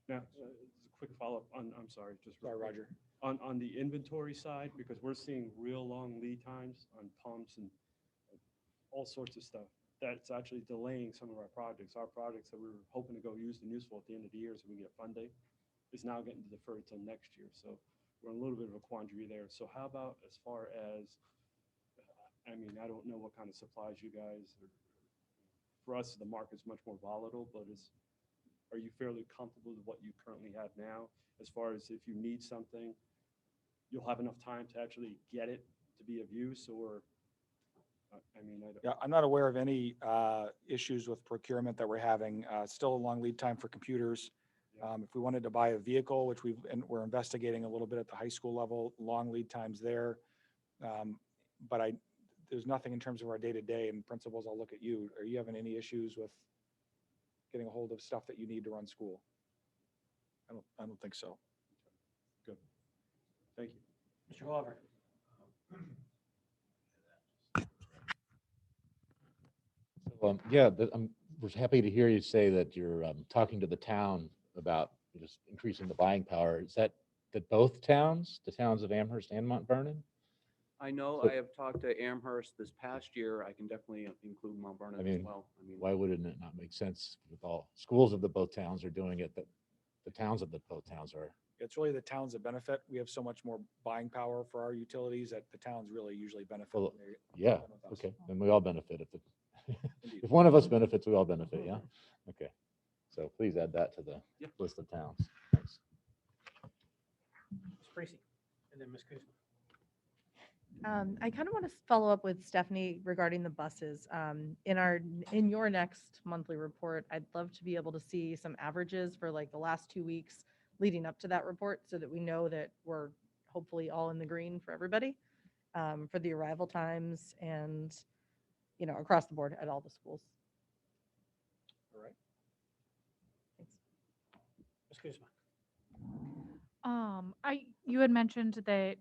Now, a quick follow-up on, I'm sorry, just. Sorry, Roger. On the inventory side, because we're seeing real long lead times on pumps and all sorts of stuff, that's actually delaying some of our projects. Our projects that we were hoping to go used and useful at the end of the year so we get fund day is now getting deferred till next year. So we're in a little bit of a quandary there. So how about as far as, I mean, I don't know what kind of supplies you guys are. For us, the market's much more volatile, but are you fairly comfortable with what you currently have now? As far as if you need something, you'll have enough time to actually get it to be of use, or, I mean, I don't. Yeah, I'm not aware of any issues with procurement that we're having. Still a long lead time for computers. If we wanted to buy a vehicle, which we're investigating a little bit at the high school level, long lead times there. But there's nothing in terms of our day-to-day, and principals, I'll look at you. Are you having any issues with getting a hold of stuff that you need to run school? I don't think so. Good. Thank you. Mr. Glover. Yeah, we're happy to hear you say that you're talking to the town about just increasing the buying power. Is that that both towns, the towns of Amherst and Mount Vernon? I know So- I have talked to Amherst this past year. I can definitely include Mount Vernon I as mean, well. I mean, why wouldn't it not make sense with all schools of the both towns are doing it, that the towns of the both towns are? It's really the towns that benefit. We have so much more buying power for our utilities that the towns really usually benefit. Well, when they yeah, partner with us. okay, then we all benefit if Indeed. if one of us benefits, we all benefit, yeah? Okay, so please add that to the Yeah. list of towns. Thanks. Ms. Parisi, and then Ms. Kuzma. I kind of want to follow up with Stephanie regarding the buses. In your next monthly report, I'd love to be able to see some averages for like the last 2 weeks leading up to that report so that we know that we're hopefully all in the green for everybody, for the arrival times and, across the board at all the schools. All right. Ms. Kuzma. You had mentioned that,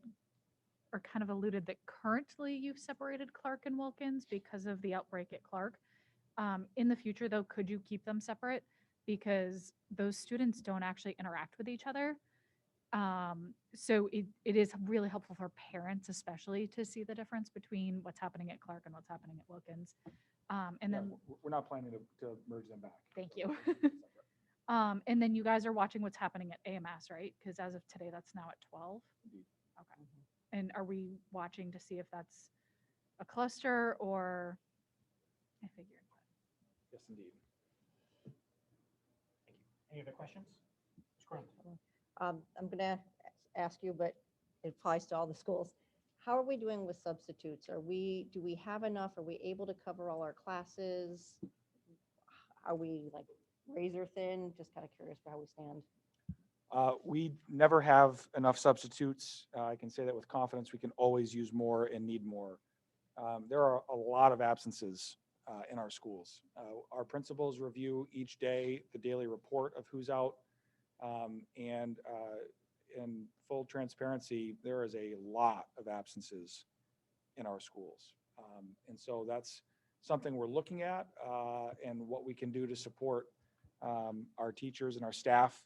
or kind of alluded that currently you've separated Clark and Wilkins because of the outbreak at Clark. In the future, though, could you keep them separate? Because those students don't actually interact with each other. So it is really helpful for parents, especially, to see the difference between what's happening at Clark and what's happening at Wilkins. And Yeah, then, we're not planning to merge them back. thank you. And then you guys are watching what's happening at AMS, right? Because as of today, that's now at 12. Okay. And are we watching to see if that's a cluster or? I figured. Yes, indeed. Any other questions? Ms. Crum. I'm going to ask you, but it applies to all the schools. How are we doing with substitutes? Do we have enough? Are we able to cover all our classes? Are we like razor thin? Just kind of curious for how we stand. We never have enough substitutes. I can say that with confidence. We can always use more and need more. There are a lot of absences in our schools. Our principals review each day the daily report of who's out. And in full transparency, there is a lot of absences in our schools. And so that's something we're looking at and what we can do to support our teachers and our staff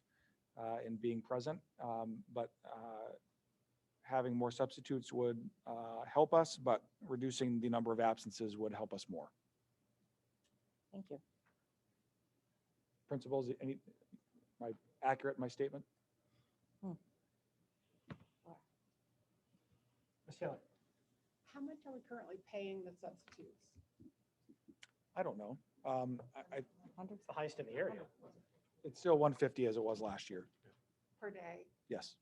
in being present. But having more substitutes would help us, but reducing the number of absences would help us more. Thank you. Principals, am I accurate in my statement? Ms. Taylor. How much are we currently paying the substitutes? I don't know. It's the highest in the area. It's still 150 as it was last year. Per day? Yes.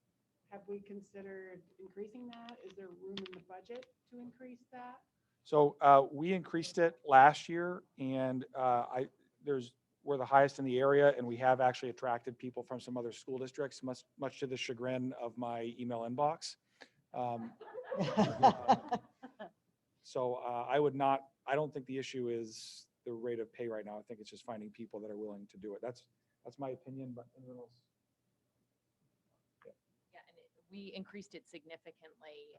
Have we considered increasing that? Is there room in the budget to increase that? So we increased it last year, and we're the highest in the area, and we have actually attracted people from some other school districts, much to the chagrin of my email inbox. So I don't think the issue is the rate of pay right now. I think it's just finding people that are willing to do it. That's my opinion, but anyone else? Yeah, and we increased it significantly,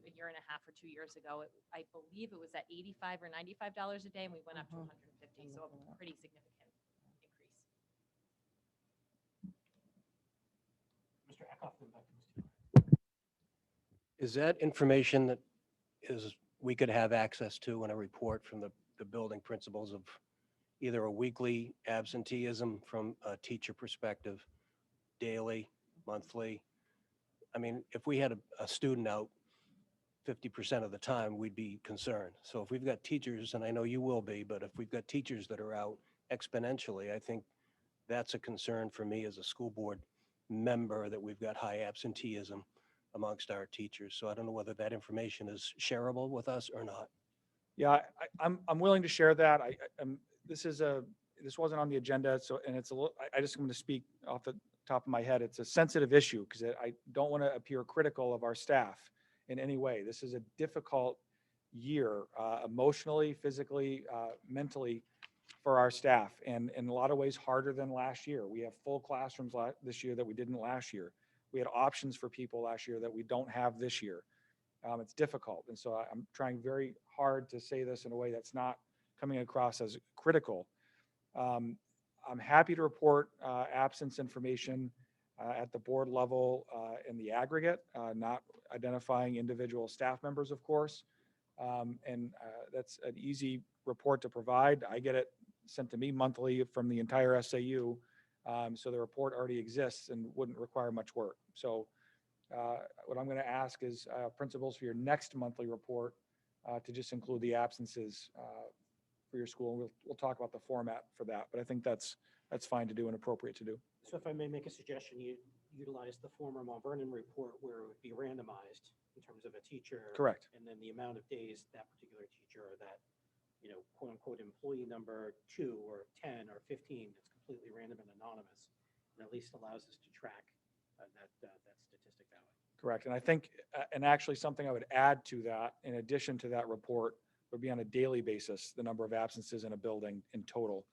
a year and a half or 2 years ago. I believe it was at $85 or $95 a day, and we went up to 150, so a pretty significant increase. Mr. Eckhoff, then back to Ms. Taylor. Is that information that we could have access to in a report from the building principals of either a weekly absenteeism from a teacher perspective, daily, monthly? I mean, if we had a student out 50% of the time, we'd be concerned. So if we've got teachers, and I know you will be, but if we've got teachers that are out exponentially, I think that's a concern for me as a school board member, that we've got high absenteeism amongst our teachers. So I don't know whether that information is shareable with us or not. Yeah, I'm willing to share that. This wasn't on the agenda, so, and it's a little, I just want to speak off the top of my head. It's a sensitive issue because I don't want to appear critical of our staff in any way. This is a difficult year, emotionally, physically, mentally, for our staff, and in a lot of ways harder than last year. We have full classrooms this year that we didn't last year. We had options for people last year that we don't have this year. It's difficult, and so I'm trying very hard to say this in a way that's not coming across as critical. I'm happy to report absence information at the board level in the aggregate, not identifying individual staff members, of course. And that's an easy report to provide. I get it sent to me monthly from the entire SAU. So the report already exists and wouldn't require much work. So what I'm going to ask is principals for your next monthly report to just include the absences for your school. We'll talk about the format for that, but I think that's fine to do and appropriate to do. So if I may make a suggestion, you utilize the former Mount Vernon report where it would be randomized in terms of a teacher. Correct. And then the amount of days that particular teacher or that, quote unquote employee number 2 or 10 or 15, that's completely random and anonymous. And at least allows us to track that statistic that way. Correct. And I think, and actually something I would add to that, in addition to that report, would be on a daily basis, the number of absences in a building in total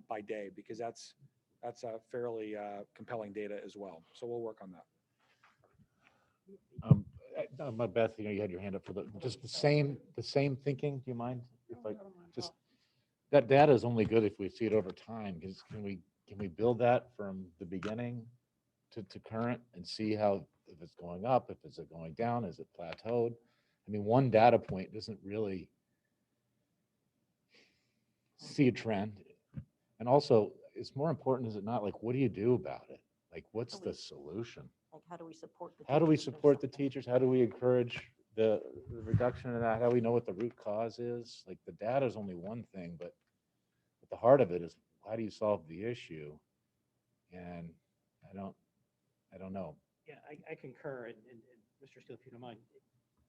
by day, because that's a fairly compelling data as well. So we'll work on that. Beth, you had your hand up for just the same thinking. Do you mind if I just, that data is only good if we see it over time, because can we build that from the beginning to current and see how, if it's going up, if it's going down, is it plateaued? I mean, one data point doesn't really see a trend. And also, it's more important, is it not, like, what do you do about it? Like, what's the solution? Like, how do we support the How do we teachers if support the something- teachers? How do we encourage the reduction of that? How do we know what the root cause is? Like, the data is only one thing, but at the heart of it is, how do you solve the issue? And I don't know. Yeah, I concur. And Mr. Steele, if you don't mind,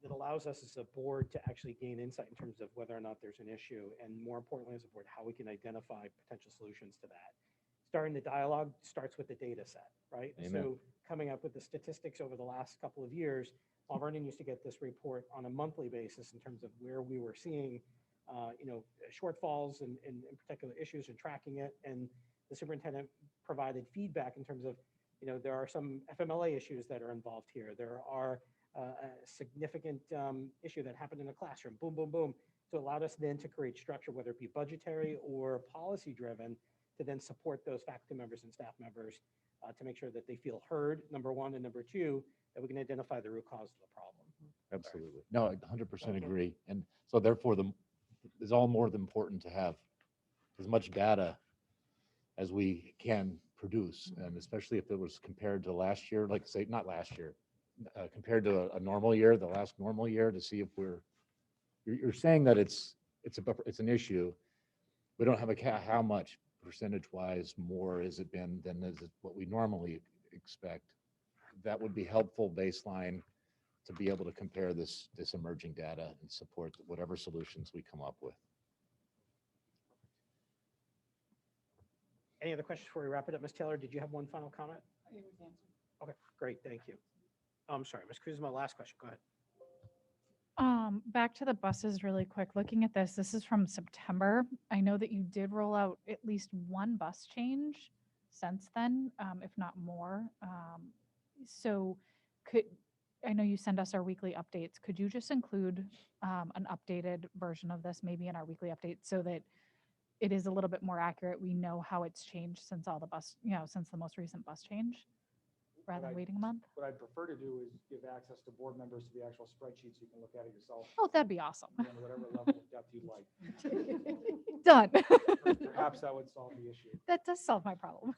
it allows us as a board to actually gain insight in terms of whether or not there's an issue, and more importantly as a board, how we can identify potential solutions to that. Starting the dialogue starts with the data set, right? Amen. So coming up with the statistics over the last couple of years, Mount Vernon used to get this report on a monthly basis in terms of where we were seeing, shortfalls and particular issues and tracking it. And the superintendent provided feedback in terms of, there are some FMLA issues that are involved here. There are a significant issue that happened in a classroom, boom, boom, boom. So it allowed us then to create structure, whether it be budgetary or policy driven, to then support those faculty members and staff members to make sure that they feel heard, number one, and number two, that we can identify the root cause of the problem. Absolutely. No, I 100% agree. And so therefore, it's all more than important to have as much data as we can produce, and especially if it was compared to last year, like say, not last year, compared to a normal year, the last normal year, to see if you're saying that it's an issue. We don't have how much percentage-wise more has it been than is it what we normally expect. That would be helpful baseline to be able to compare this emerging data and support whatever solutions we come up with. Any other questions before we wrap it up? Ms. Taylor, did you have one final comment? It was answered. Okay, great, thank you. I'm sorry, Ms. Kuzma, last question, go ahead. Back to the buses really quick. Looking at this is from September. I know that you did roll out at least one bus change since then, if not more. So I know you send us our weekly updates. Could you just include an updated version of this maybe in our weekly update so that it is a little bit more accurate? We know how it's changed since all the since the most recent bus change, rather than waiting a month. What I'd prefer to do is give access to board members to the actual spreadsheet so you can look at it yourself. Oh, that'd be awesome. On whatever level of depth you'd like. Done. Perhaps that would solve the issue. That does solve my problem.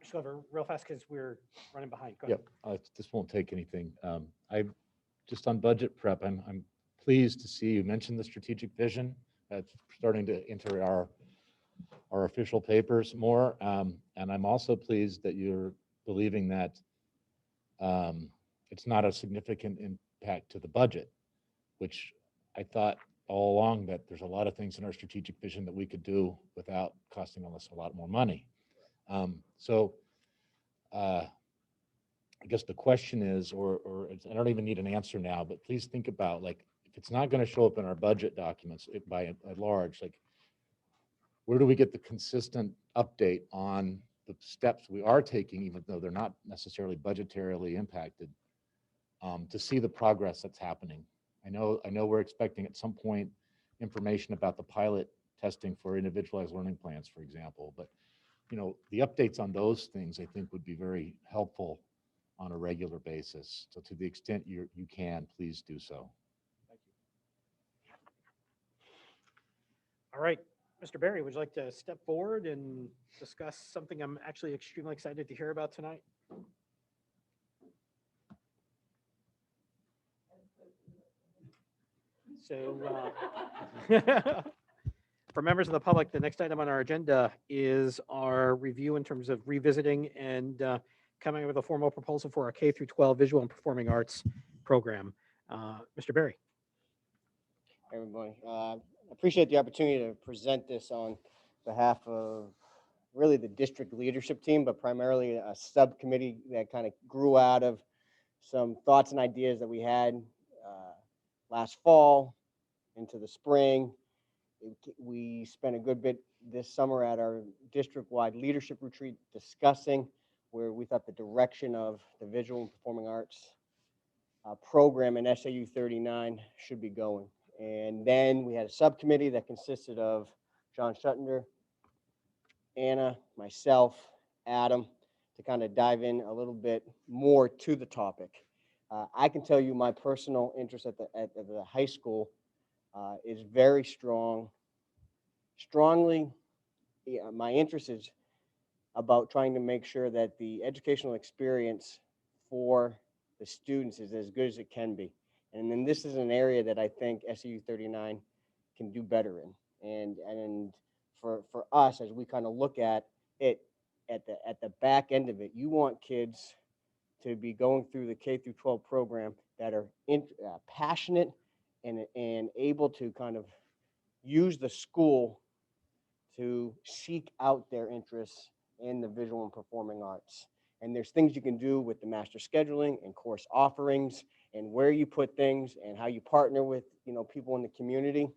Silver, real fast, because we're running behind. Go ahead. Yep, this won't take anything. Just on budget prep, I'm pleased to see you mention the strategic vision. That's starting to enter our official papers more. And I'm also pleased that you're believing that it's not a significant impact to the budget, which I thought all along that there's a lot of things in our strategic vision that we could do without costing us a lot more money. I guess the question is, I don't even need an answer now, but please think about, like, if it's not going to show up in our budget documents by at large, like, where do we get the consistent update on the steps we are taking, even though they're not necessarily budgetarily impacted, to see the progress that's happening? I know we're expecting at some point information about the pilot testing for individualized learning plans, for example, but the updates on those things, I think, would be very helpful on a regular basis. So to the extent you can, please do so. All right, Mr. Barry, would you like to step forward and discuss something I'm actually extremely excited to hear about tonight? So, for members of the public, the next item on our agenda is our review in terms of revisiting and coming up with a formal proposal for our K through 12 visual and performing arts program. Mr. Barry. Everybody, appreciate the opportunity to present this on behalf of really the district leadership team, but primarily a subcommittee that kind of grew out of some thoughts and ideas that we had last fall into the spring. We spent a good bit this summer at our district-wide leadership retreat discussing where we thought the direction of the visual and performing arts program in SAU 39 should be going. And then we had a subcommittee that consisted of John Schuttender, Anna, myself, Adam, to kind of dive in a little bit more to the topic. I can tell you my personal interest at the high school is very strong. My interest is about trying to make sure that the educational experience for the students is as good as it can be. And then this is an area that I think SAU 39 can do better in. And for us, as we kind of look at it at the back end of it, you want kids to be going through the K through 12 program that are passionate and able to kind of use the school to seek out their interests in the visual and performing arts. And there's things you can do with the master scheduling and course offerings and where you put things and how you partner with people in the community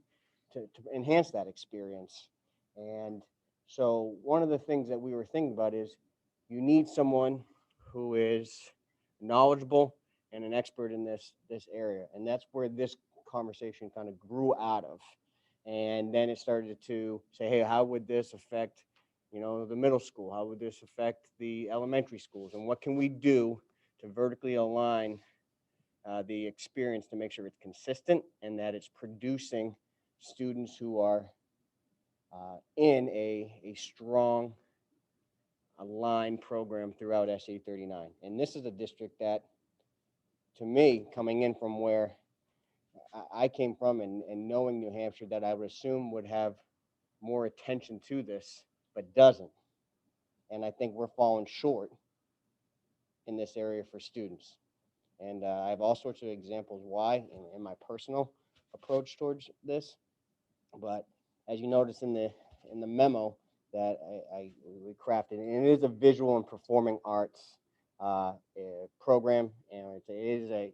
to enhance that experience. And so one of the things that we were thinking about is you need someone who is knowledgeable and an expert in this area. And that's where this conversation kind of grew out of. And then it started to say, hey, how would this affect the middle school? How would this affect the elementary schools? And what can we do to vertically align the experience to make sure it's consistent and that it's producing students who are in a strong aligned program throughout SAU 39. And this is a district that, to me, coming in from where I came from and knowing New Hampshire, that I would assume would have more attention to this, but doesn't. And I think we're falling short in this area for students. And I have all sorts of examples why in my personal approach towards this. But as you notice in the memo that we crafted, and it is a visual and performing arts program, and it is a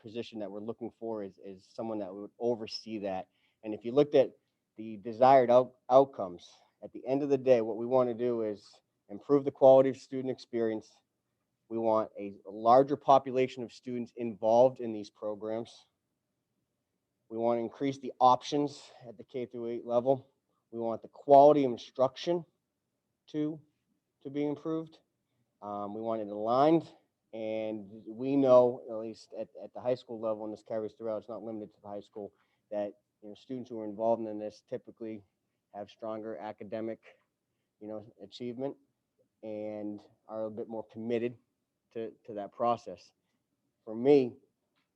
position that we're looking for is someone that would oversee that. And if you looked at the desired outcomes, at the end of the day, what we want to do is improve the quality of student experience. We want a larger population of students involved in these programs. We want to increase the options at the K through 8 level. We want the quality of instruction to be improved. We want it aligned, and we know, at least at the high school level, and this carries throughout, it's not limited to the high school, that students who are involved in this typically have stronger academic achievement and are a bit more committed to that process. For me,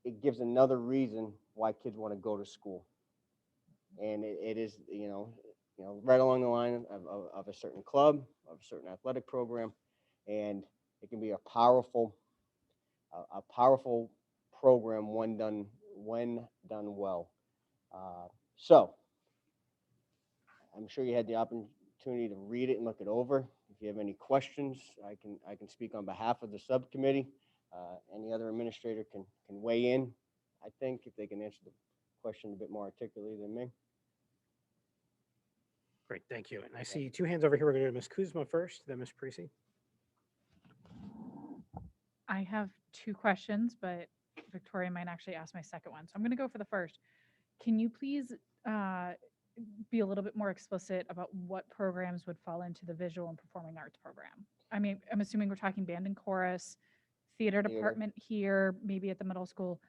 it gives another reason why kids want to go to school. And it is, right along the line of a certain club, of a certain athletic program, and it can be a powerful program when done well. So I'm sure you had the opportunity to read it and look it over. If you have any questions, I can speak on behalf of the subcommittee. Any other administrator can weigh in, I think, if they can answer the question a bit more articulately than me. Great, thank you. And I see two hands over here. We're going to go to Ms. Kuzma first, then Ms. Parisi. I have two questions, but Victoria might actually ask my second one. So I'm going to go for the first. Can you please be a little bit more explicit about what programs would fall into the visual and performing arts program? I mean, I'm assuming we're talking band and chorus, theater Theater. department here, maybe at the middle school.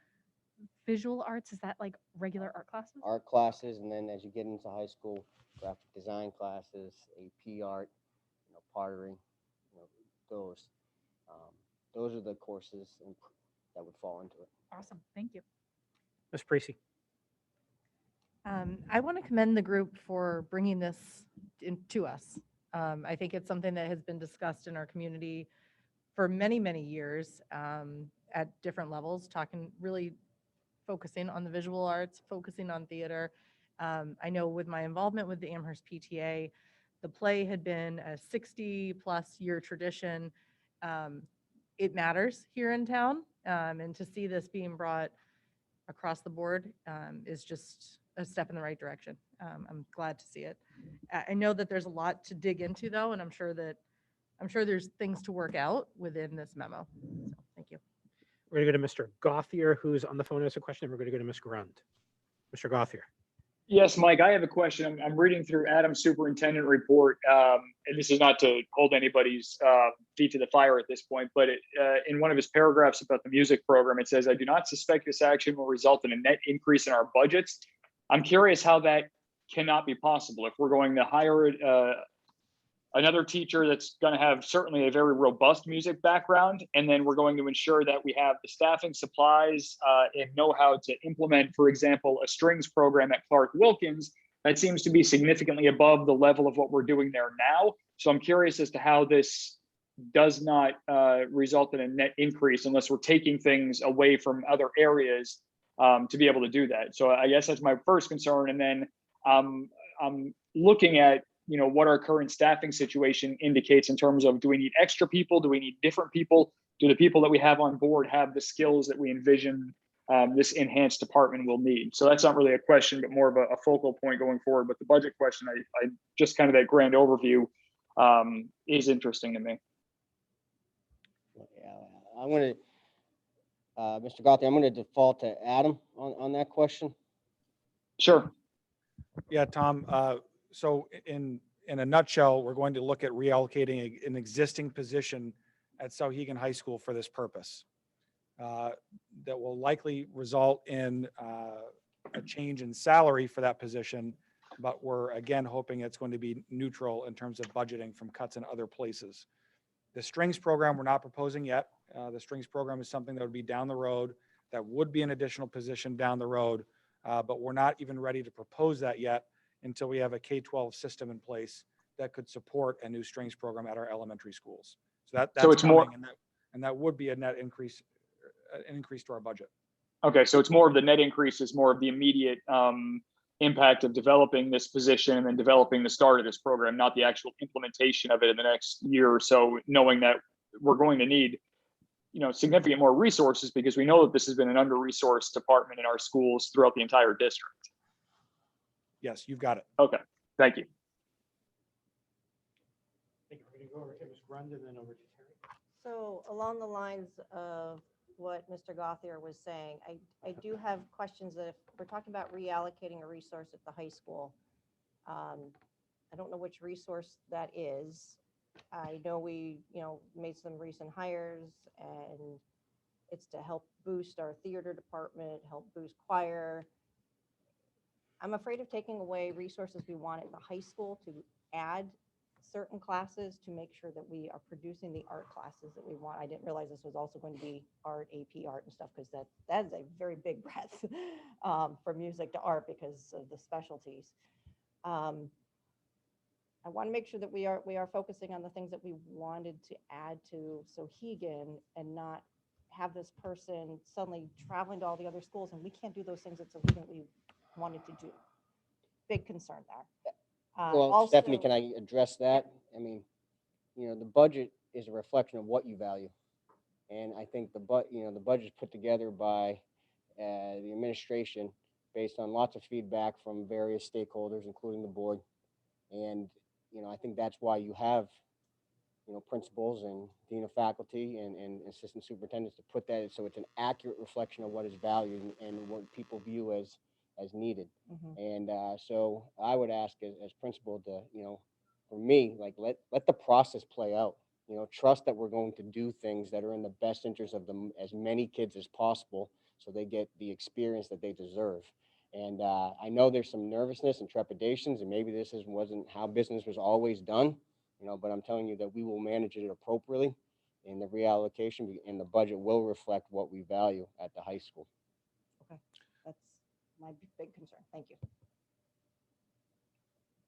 Visual arts, is that like regular art classes? Art classes, and then as you get into high school, graphic design classes, AP art, pottery, those. Those are the courses that would fall into it. Awesome, thank you. Ms. Parisi. I want to commend the group for bringing this to us. I think it's something that has been discussed in our community for many, many years at different levels, really focusing on the visual arts, focusing on theater. I know with my involvement with the Amherst PTA, the play had been a 60+ year tradition. It matters here in town, and to see this being brought across the board is just a step in the right direction. I'm glad to see it. I know that there's a lot to dig into though, and I'm sure there's things to work out within this memo. So thank you. We're going to go to Mr. Gothier, who's on the phone, has a question, and we're going to go to Ms. Grund. Mr. Gothier. Yes, Mike, I have a question. I'm reading through Adam's superintendent report, and this is not to hold anybody's feet to the fire at this point, but in one of his paragraphs about the music program, it says, "I do not suspect this action will result in a net increase in our budgets." I'm curious how that cannot be possible. If we're going to hire another teacher that's going to have certainly a very robust music background, and then we're going to ensure that we have the staffing, supplies, and know-how to implement, for example, a strings program at Clark Wilkins, that seems to be significantly above the level of what we're doing there now. So I'm curious as to how this does not result in a net increase unless we're taking things away from other areas to be able to do that. So I guess that's my first concern. And then I'm looking at what our current staffing situation indicates in terms of, do we need extra people? Do we need different people? Do the people that we have on board have the skills that we envision this enhanced department will need? So that's not really a question, but more of a focal point going forward. But the budget question, I just kind of that grand overview is interesting to me. Yeah, I'm going to, Mr. Gothi, I'm going to default to Adam on that question. Sure. Yeah, Tom. So in a nutshell, we're going to look at reallocating an existing position at Sauhegan High School for this purpose. That will likely result in a change in salary for that position, but we're again hoping it's going to be neutral in terms of budgeting from cuts in other places. The strings program, we're not proposing yet. The strings program is something that would be down the road, that would be an additional position down the road, but we're not even ready to propose that yet until we have a K-12 system in place that could support a new strings program at our elementary schools. So that's so it's coming, more, and that would be a net increase, an increase to our budget. Okay, so it's more of the net increase is more of the immediate impact of developing this position and then developing the start of this program, not the actual implementation of it in the next year or so, knowing that we're going to need significant more resources because we know that this has been an under-resourced department in our schools throughout the entire district. Yes, you've got it. Okay, thank you. Thank you. We're going to go over to Ms. Grund and then over to Terry. So along the lines of what Mr. Gothier was saying, I do have questions that if we're talking about reallocating a resource at the high school, I don't know which resource that is. I know we, made some recent hires and it's to help boost our theater department, help boost choir. I'm afraid of taking away resources we want at the high school to add certain classes to make sure that we are producing the art classes that we want. I didn't realize this was also going to be art, AP art and stuff, because that is a very big breadth from music to art because of the specialties. I want to make sure that we are focusing on the things that we wanted to add to Sauhegan and not have this person suddenly traveling to all the other schools and we can't do those things at Sauhegan we wanted to do. Big concern there. Well, also, Stephanie, can I address that? I mean, the budget is a reflection of what you value. And I think the budget is put together by the administration based on lots of feedback from various stakeholders, including the board. And, I think that's why you have, principals and dean of faculty and assistant superintendents to put that so it's an accurate reflection of what is valued and what people view as as needed. Mhm. And so I would ask as principal to, for me, like let the process play out. Trust that we're going to do things that are in the best interest of as many kids as possible, so they get the experience that they deserve. And I know there's some nervousness and trepidations, and maybe wasn't how business was always done, but I'm telling you that we will manage it appropriately, and the reallocation and the budget will reflect what we value at the high school. Okay, that's my big concern. Thank you.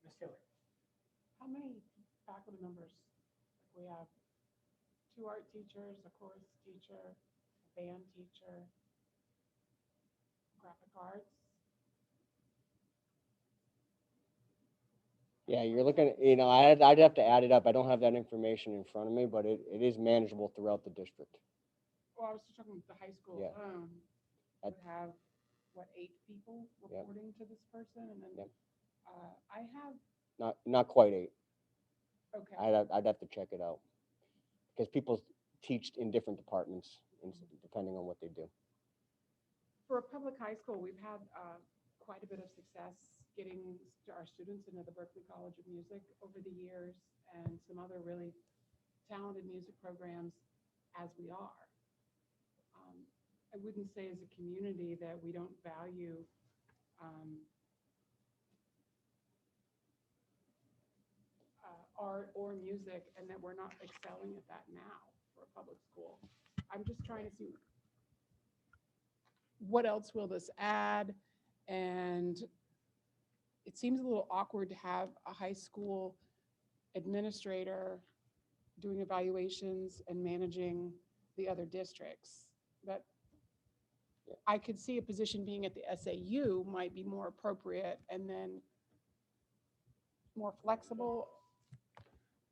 Ms. Taylor. How many faculty members? We have 2 art teachers, a chorus teacher, a band teacher, graphic arts. Yeah, you're looking at, I'd have to add it up. I don't have that information in front of me, but it is manageable throughout the district. Well, I was just talking about the high school. Yeah. Would have, what, 8 people Yep. reporting to this person? And then Yep. I have, Not quite 8. okay. I'd have to check it out, because people teach in different departments depending on what they do. For a public high school, we've had quite a bit of success getting our students into the Berklee College of Music over the years, and some other really talented music programs as we are. I wouldn't say as a community that we don't value art or music, and that we're not excelling at that now for a public school. I'm just trying to see what else will this add, and it seems a little awkward to have a high school administrator doing evaluations and managing the other districts. But I could see a position being at the SAU might be more appropriate and then more flexible.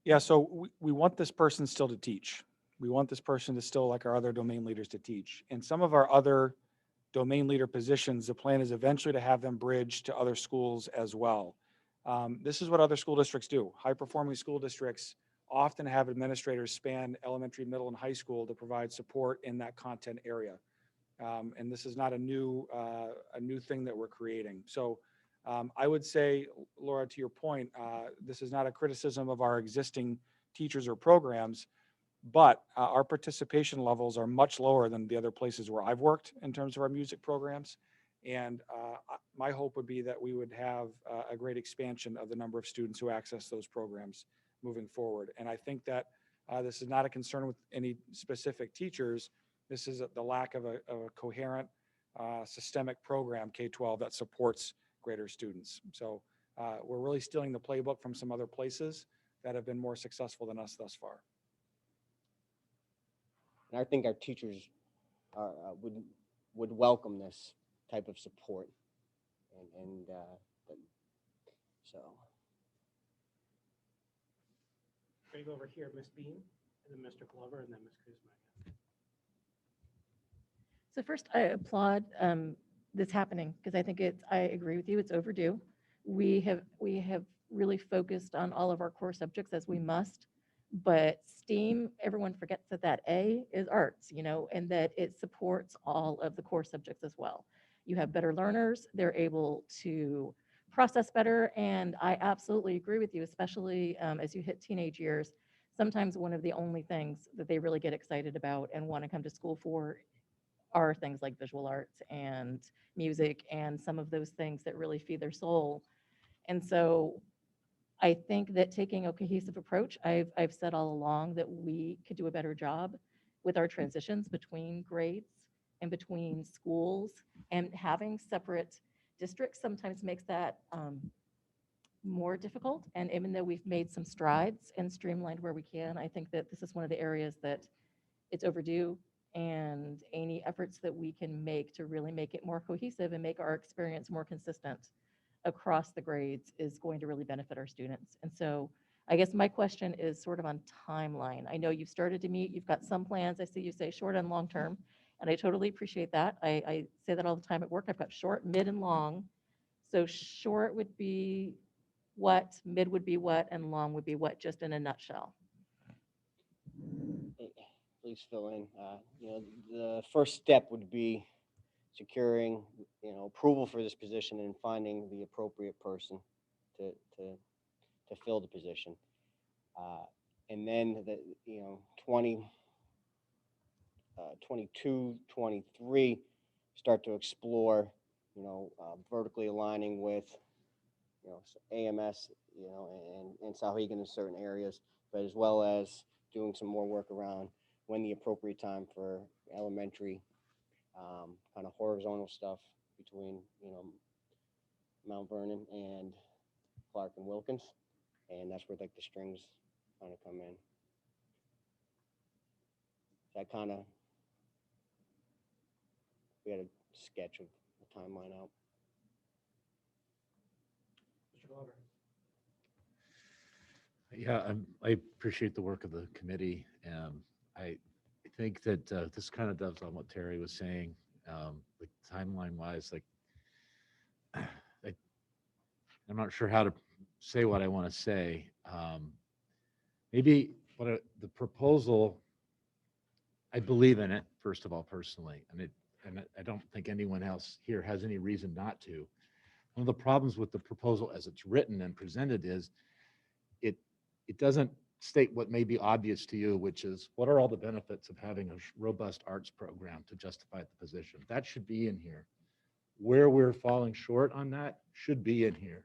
Yeah, so we want this person still to teach. We want this person to still, like our other domain leaders, to teach. And some of our other domain leader positions, the plan is eventually to have them bridge to other schools as well. This is what other school districts do. High-performing school districts often have administrators span elementary, middle, and high school to provide support in that content area. And this is not a new thing that we're creating. So I would say, Laura, to your point, this is not a criticism of our existing teachers or programs, but our participation levels are much lower than the other places where I've worked in terms of our music programs. And my hope would be that we would have a great expansion of the number of students who access those programs moving forward. And I think that this is not a concern with any specific teachers. This is the lack of a coherent, systemic program, K-12, that supports greater students. So we're really stealing the playbook from some other places that have been more successful than us thus far. And I think our teachers would welcome this type of support. So. We're going to go over here, Ms. Bean, and then Mr. Glover, and then Ms. Kuzma. So first, I applaud this happening, because I think I agree with you, it's overdue. We have really focused on all of our core subjects, as we must, but STEAM, everyone forgets that A is arts, and that it supports all of the core subjects as well. You have better learners, they're able to process better, and I absolutely agree with you, especially as you hit teenage years. Sometimes one of the only things that they really get excited about and want to come to school for are things like visual arts and music and some of those things that really feed their soul. And so I think that taking a cohesive approach, I've said all along that we could do a better job with our transitions between grades and between schools, and having separate districts sometimes makes that more difficult. And even though we've made some strides and streamlined where we can, I think that this is one of the areas that it's overdue, and any efforts that we can make to really make it more cohesive and make our experience more consistent across the grades is going to really benefit our students. And so I guess my question is sort of on timeline. I know you've started to meet, you've got some plans. I see you say short and long term, and I totally appreciate that. I say that all the time at work. I've got short, mid, and long. So short would be what, mid would be what, and long would be what, just in a nutshell? Please fill in. The first step would be securing, approval for this position and finding the appropriate person to fill the position. And then 22, 23, start to explore, vertically aligning with, AMS, and Sauhegan in certain areas, but as well as doing some more work around when the appropriate time for elementary, kind of horizontal stuff between, Mount Vernon and Clark and Wilkins. And that's where like the strings kind of come in. That kind of, we had a sketch of the timeline out. Mr. Glover. Yeah, I appreciate the work of the committee. I think that this kind of does on what Terry was saying, like timeline wise, like I'm not sure how to say what I want to say. Maybe the proposal, I believe in it, first of all, personally, and I don't think anyone else here has any reason not to. One of the problems with the proposal as it's written and presented is it doesn't state what may be obvious to you, which is what are all the benefits of having a robust arts program to justify the position. That should be in here. Where we're falling short on that should be in here.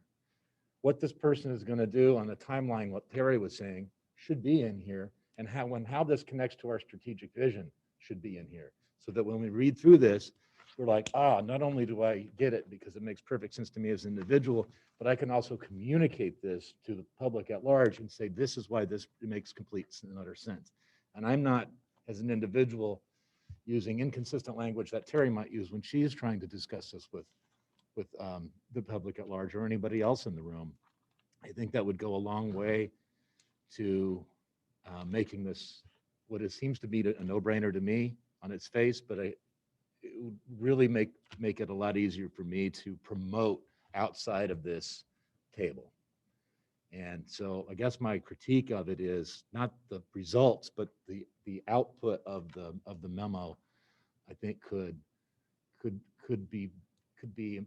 What this person is going to do on the timeline, what Terry was saying, should be in here, and how this connects to our strategic vision should be in here, so that when we read through this, we're like, not only do I get it because it makes perfect sense to me as an individual, but I can also communicate this to the public at large and say, this is why this makes complete and utter sense. And I'm not, as an individual, using inconsistent language that Terry might use when she is trying to discuss this with the public at large or anybody else in the room. I think that would go a long way to making this what it seems to be a no-brainer to me on its face, but it would really make it a lot easier for me to promote outside of this table. And so I guess my critique of it is not the results, but the output of the memo, I think could be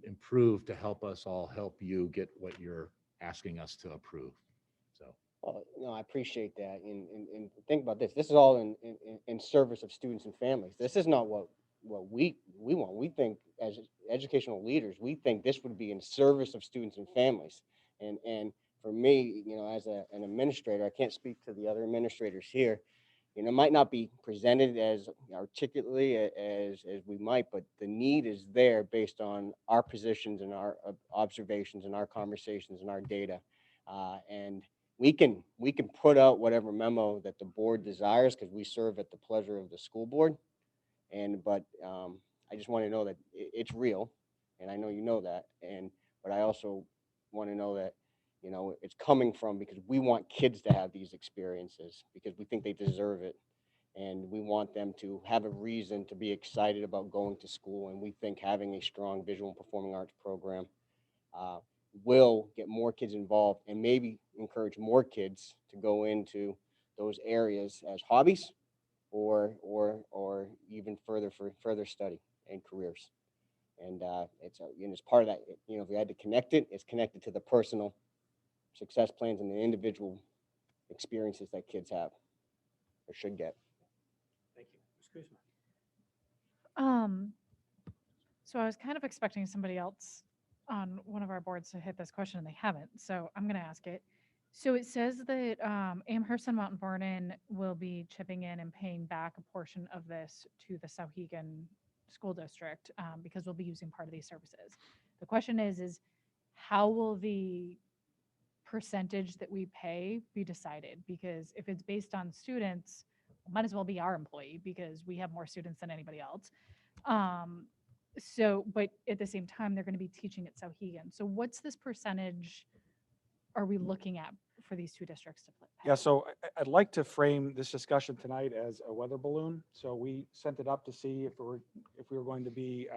improved to help us all help you get what you're asking us to approve. So. Well, no, I appreciate that. And think about this. This is all in service of students and families. This is not what we want. We think as educational leaders, we think this would be in service of students and families. And for me, as an administrator, I can't speak to the other administrators here. It might not be presented as articulately as we might, but the need is there based on our positions and our observations and our conversations and our data. And we can put out whatever memo that the board desires because we serve at the pleasure of the school board. But I just want to know that it's real, and I know you know that. But I also want to know that it's coming from because we want kids to have these experiences because we think they deserve it, and we want them to have a reason to be excited about going to school. And we think having a strong visual and performing arts program will get more kids involved and maybe encourage more kids to go into those areas as hobbies or even further study and careers. And it's part of that. If we had to connect it, it's connected to the personal success plans and the individual experiences that kids have or should get. Thank you. Ms. Kuzma. So I was kind of expecting somebody else on one of our boards to hit this question, and they haven't. So I'm going to ask it. So it says that Amherst and Mount Vernon will be chipping in and paying back a portion of this to the Sauhegan School District because we'll be using part of these services. The question is how will the percentage that we pay be decided? Because if it's based on students, it might as well be our employee because we have more students than anybody else. But at the same time, they're going to be teaching at Sauhegan. So what's this percentage are we looking at for these two districts to pay? Yeah, so I'd like to frame this discussion tonight as a weather balloon. So we sent it up to see if we were going to be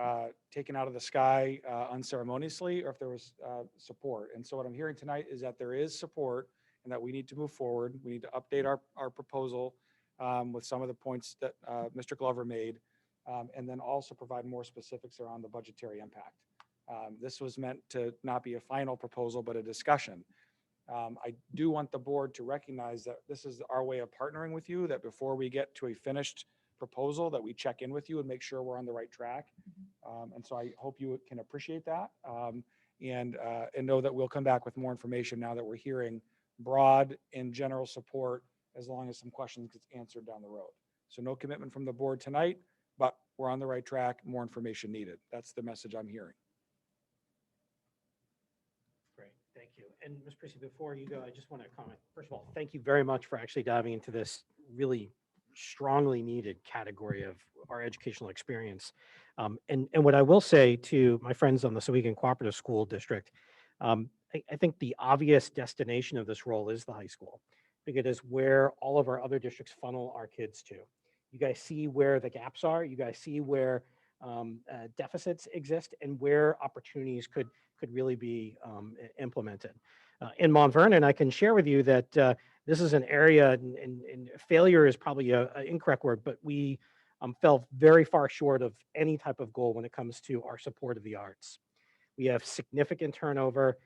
taken out of the sky unceremoniously or if there was support. And so what I'm hearing tonight is that there is support and that we need to move forward. We need to update our proposal with some of the points that Mr. Glover made. and then also provide more specifics around the budgetary impact. This was meant to not be a final proposal, but a discussion. I do want the board to recognize that this is our way of partnering with you, that before we get to a finished proposal, that we check in with you and make sure we're on the right track. And so I hope you can appreciate that, and know that we'll come back with more information now that we're hearing broad and general support, as long as some questions gets answered down the road. So no commitment from the board tonight, but we're on the right track, more information needed. That's the message I'm hearing. Great, thank you. And Ms. Prissy, before you go, I just want to comment. First of all, thank you very much for actually diving into this really strongly needed category of our educational experience. And what I will say to my friends on the Sauhegan Cooperative School District, I think the obvious destination of this role is the high school, because it is where all of our other districts funnel our kids to. You guys see where the gaps are. You guys see where deficits exist and where opportunities could really be implemented. In Mount Vernon, I can share with you that this is an area, and failure is probably an incorrect word, but we fell very far short of any type of goal when it comes to our support of the arts. We have significant turnover.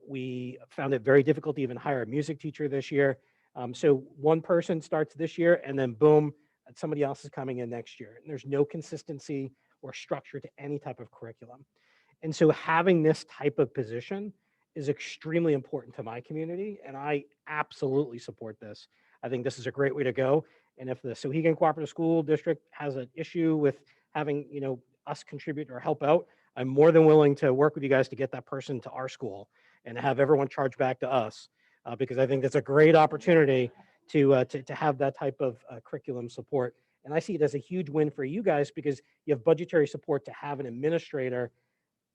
We found it very difficult to even hire a music teacher this year. So one person starts this year, and then boom, somebody else is coming in next year. And there's no consistency or structure to any type of curriculum. And so having this type of position is extremely important to my community, and I absolutely support this. I think this is a great way to go. And if the Sauhegan Cooperative School District has an issue with having, us contribute or help out, I'm more than willing to work with you guys to get that person to our school and have everyone charge back to us, because I think that's a great opportunity to have that type of curriculum support. And I see it as a huge win for you guys, because you have budgetary support to have an administrator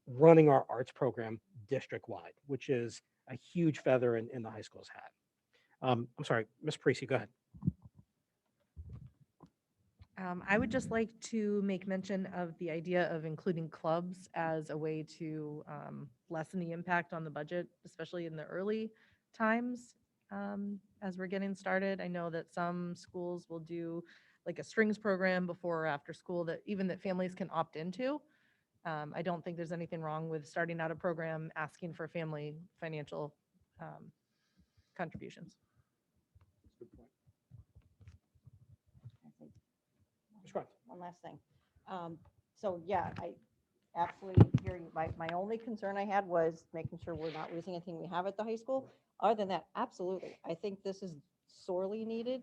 running our arts program district-wide, which is a huge feather in the high school's hat. I'm sorry, Ms. Parisi, go ahead. I would just like to make mention of the idea of including clubs as a way to lessen the impact on the budget, especially in the early times as we're getting started. I know that some schools will do like a strings program before or after school that families can opt into. I don't think there's anything wrong with starting out a program asking for family financial contributions. One last thing. So yeah, I absolutely hear you. My only concern I had was making sure we're not losing anything we have at the high school. Other than that, absolutely. I think this is sorely needed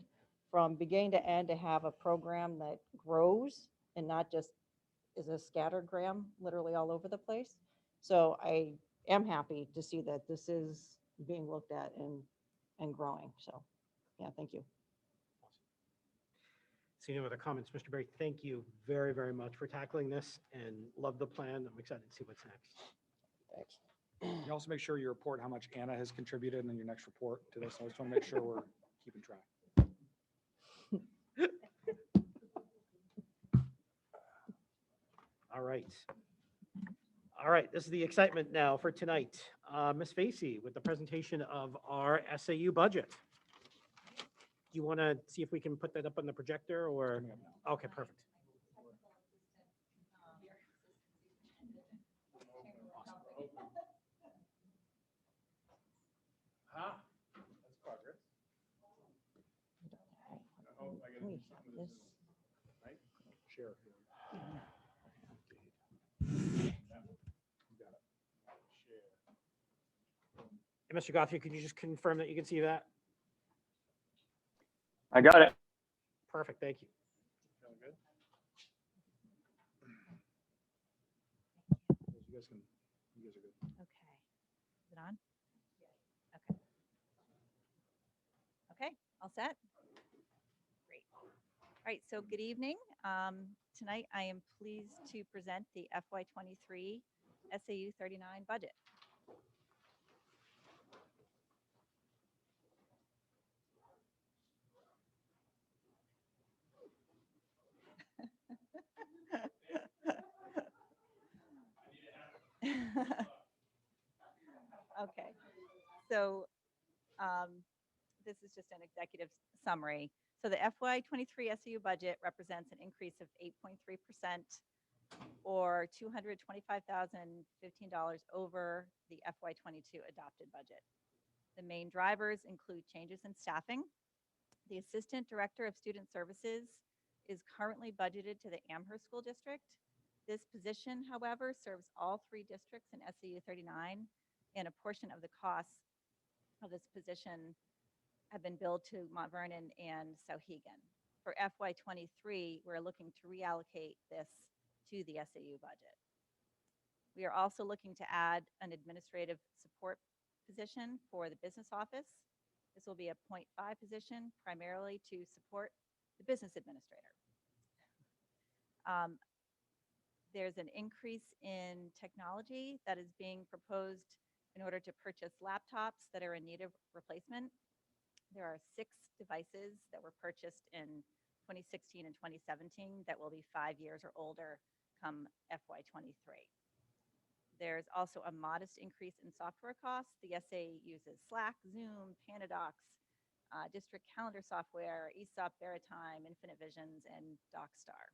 from beginning to end, to have a program that grows and not just is a scattergram literally all over the place. So I am happy to see that this is being looked at and growing. So yeah, thank you. Seeing no other comments, Mr. Berry, thank you very, very much for tackling this, and love the plan. I'm excited to see what's next. Thanks. You also make sure you report how much Anna has contributed in your next report to this. I just want to make sure we're keeping track. All right. All right, this is the excitement now for tonight. Ms. Facey with the presentation of our SAU budget. Do you want to see if we can put that up on the projector, or? Okay, perfect. That's progress. Share. And Mr. Gottlieb, could you just confirm that you can see that? I got it. Perfect, thank you. Feeling good? You guys are good. Okay. Is it on? Okay. Okay, all set? Great. All right, so good evening. Tonight I am pleased to present the FY23 SAU 39 budget. Okay, so this is just an executive summary. So the FY23 SAU budget represents an increase of 8.3% or $225,015 over the FY22 adopted budget. The main drivers include changes in staffing. The Assistant Director of Student Services is currently budgeted to the Amherst School District. This position, however, serves all 3 districts in SAU 39, and a portion of the costs of this position have been billed to Mount Vernon and Sauhegan. For FY23, we're looking to reallocate this to the SAU budget. We are also looking to add an administrative support position for the business office. This will be a .5 position, primarily to support the business administrator. There's an increase in technology that is being proposed in order to purchase laptops that are in need of replacement. There are 6 devices that were purchased in 2016 and 2017 that will be 5 years or older come FY23. There's also a modest increase in software costs. The SA uses Slack, Zoom, Panadocs, district calendar software, ESOP, Veritime, Infinite Visions, and DocStar.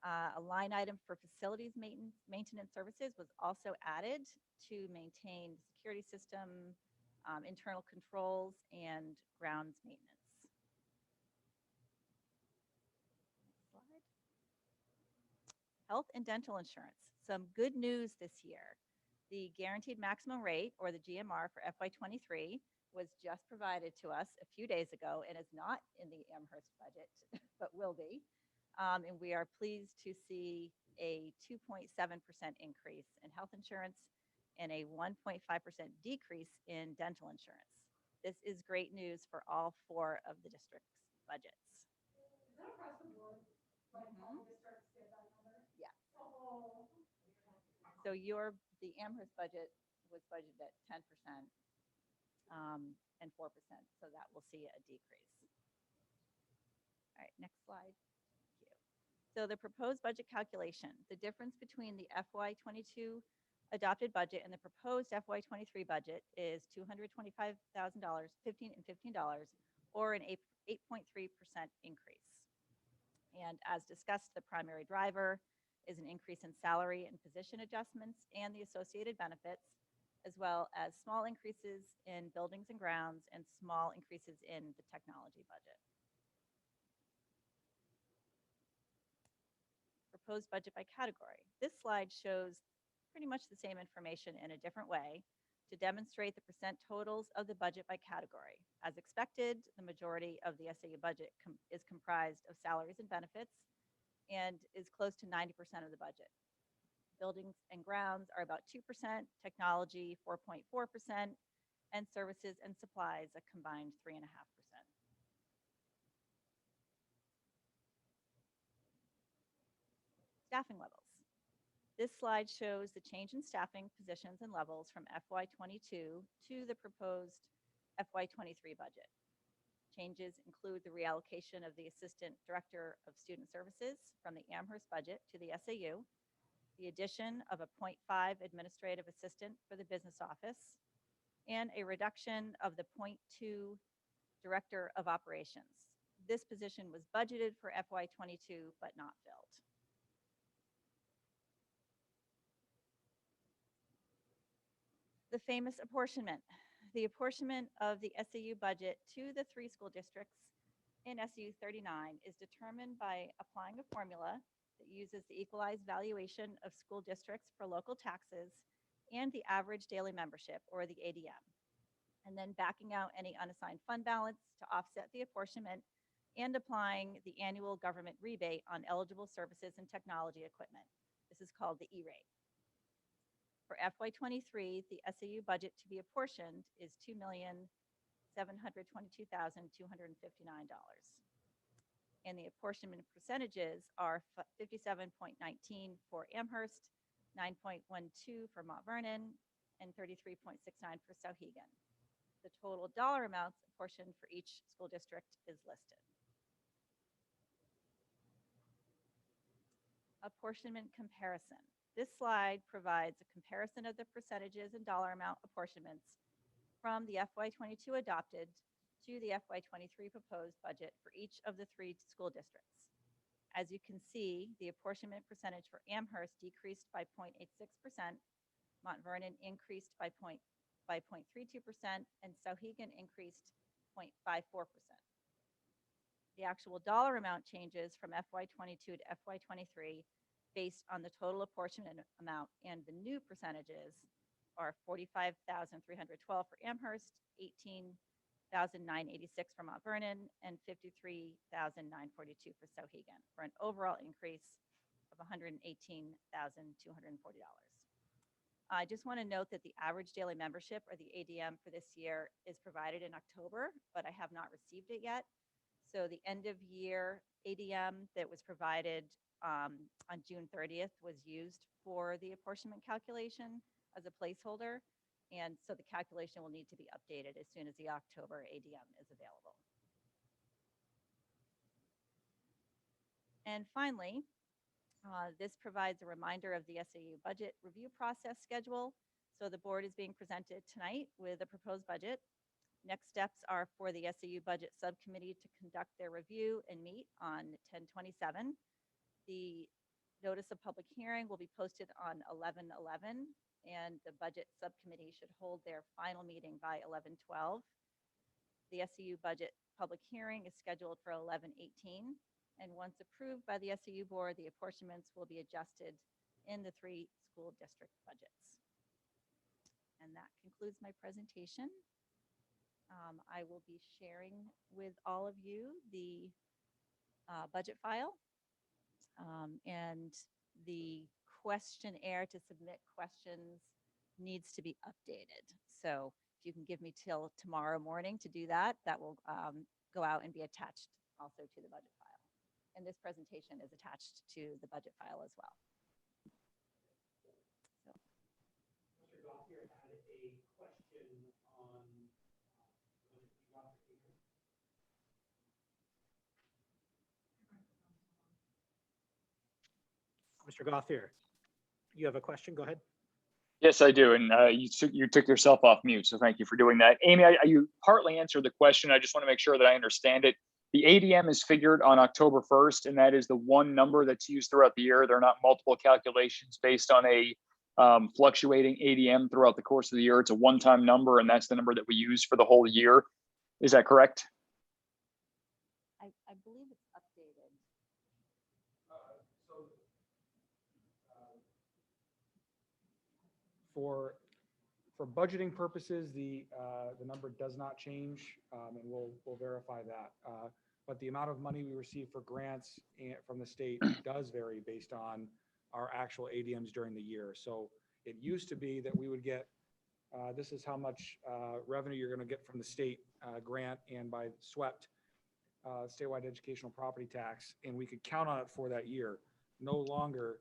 A line item for facilities maintenance services was also added to maintain the security system, internal controls, and grounds maintenance. Next slide. Health and dental insurance. Some good news this year. The guaranteed maximum rate, or the GMR, for FY23 was just provided to us a few days ago and is not in the Amherst budget, but will be. And we are pleased to see a 2.7% increase in health insurance and a 1.5% decrease in dental insurance. This is great news for all 4 of the district's budgets. Is that across the board? Like all districts get that number? Yeah. Oh. So the Amherst budget was budgeted at 10% and 4%, so that will see a decrease. All right, next slide. Thank you. So the proposed budget calculation, the difference between the FY22 adopted budget and the proposed FY23 budget is $225,000, $15 and $15, or an 8.3% increase. And as discussed, the primary driver is an increase in salary and position adjustments and the associated benefits, as well as small increases in buildings and grounds and small increases in the technology budget. Proposed budget by category. This slide shows pretty much the same information in a different way to demonstrate the percent totals of the budget by category. As expected, the majority of the SAU budget is comprised of salaries and benefits and is close to 90% of the budget. Buildings and grounds are about 2%, technology 4.4%, and services and supplies a combined 3.5%. Staffing levels. This slide shows the change in staffing positions and levels from FY22 to the proposed FY23 budget. Changes include the reallocation of the Assistant Director of Student Services from the Amherst budget to the SAU, the addition of a .5 administrative assistant for the business office, and a reduction of the .2 Director of Operations. This position was budgeted for FY22 but not filled. The famous apportionment. The apportionment of the SAU budget to the 3 school districts in SAU 39 is determined by applying a formula that uses the equalized valuation of school districts for local taxes and the average daily membership, or the ADM, and then backing out any unassigned fund balance to offset the apportionment and applying the annual government rebate on eligible services and technology equipment. This is called the E-rate. For FY23, the SAU budget to be apportioned is $2,722,259. And the apportionment percentages are 57.19 for Amherst, 9.12 for Mount Vernon, and 33.69 for Sauhegan. The total dollar amounts apportioned for each school district is listed. Apportionment comparison. This slide provides a comparison of the percentages and dollar amount apportionments from the FY22 adopted to the FY23 proposed budget for each of the 3 school districts. As you can see, the apportionment percentage for Amherst decreased by 0.86%, Mount Vernon increased by 0.32%, and Sauhegan increased 0.54%. The actual dollar amount changes from FY22 to FY23 based on the total apportionment amount, and the new percentages are $45,312 for Amherst, $18,986 for Mount Vernon, and $53,942 for Sauhegan, for an overall increase of $118,240. I just want to note that the average daily membership, or the ADM, for this year is provided in October, but I have not received it yet. So the end of year ADM that was provided on June 30th was used for the apportionment calculation as a placeholder. And so the calculation will need to be updated as soon as the October ADM is available. And finally, this provides a reminder of the SAU budget review process schedule. So the board is being presented tonight with a proposed budget. Next steps are for the SAU budget subcommittee to conduct their review and meet on 10/27. The notice of public hearing will be posted on 11/11, and the budget subcommittee should hold their final meeting by 11/12. The SAU budget public hearing is scheduled for 11/18, and once approved by the SAU board, the apportionments will be adjusted in the 3 school district budgets. And that concludes my presentation. I will be sharing with all of you the budget file and the questionnaire to submit questions needs to be updated. So if you can give me till tomorrow morning to do that, that will go out and be attached also to the budget file. And this presentation is attached to the budget file as well. So. Mr. Gothier had a question on Mr. Gothier, you have a question? Go ahead. Yes, I do. And you took yourself off mute, so thank you for doing that. Amy, you partly answered the question. I just want to make sure that I understand it. The ADM is figured on October 1st, and that is the one number that's used throughout the year. There are not multiple calculations based on a fluctuating ADM throughout the course of the year. It's a one-time number, and that's the number that we use for the whole year. Is that correct? I believe it's updated. For budgeting purposes, the number does not change, and we'll verify that. But the amount of money we receive for grants from the state does vary based on our actual ADMs during the year. So it used to be that we would get, this is how much revenue you're going to get from the state grant and by SWEPT, statewide educational property tax, and we could count on it for that year. No longer.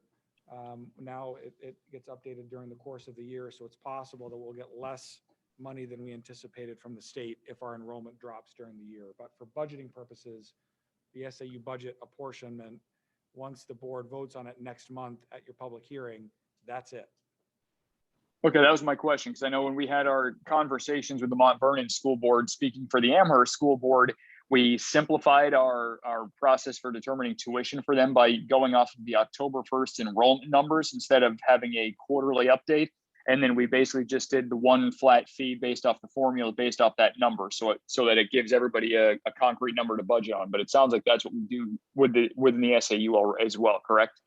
Now it gets updated during the course of the year, so it's possible that we'll get less money than we anticipated from the state if our enrollment drops during the year. But for budgeting purposes, the SAU budget apportionment, once the board votes on it next month at your public hearing, that's it. Okay, that was my question, because I know when we had our conversations with the Mount Vernon School Board, speaking for the Amherst School Board, we simplified our process for determining tuition for them by going off of the October 1st enrollment numbers instead of having a quarterly update. And then we basically just did the one flat fee based off the formula, based off that number, so that it gives everybody a concrete number to budget on. But it sounds like that's what we do within the SAU as well, correct?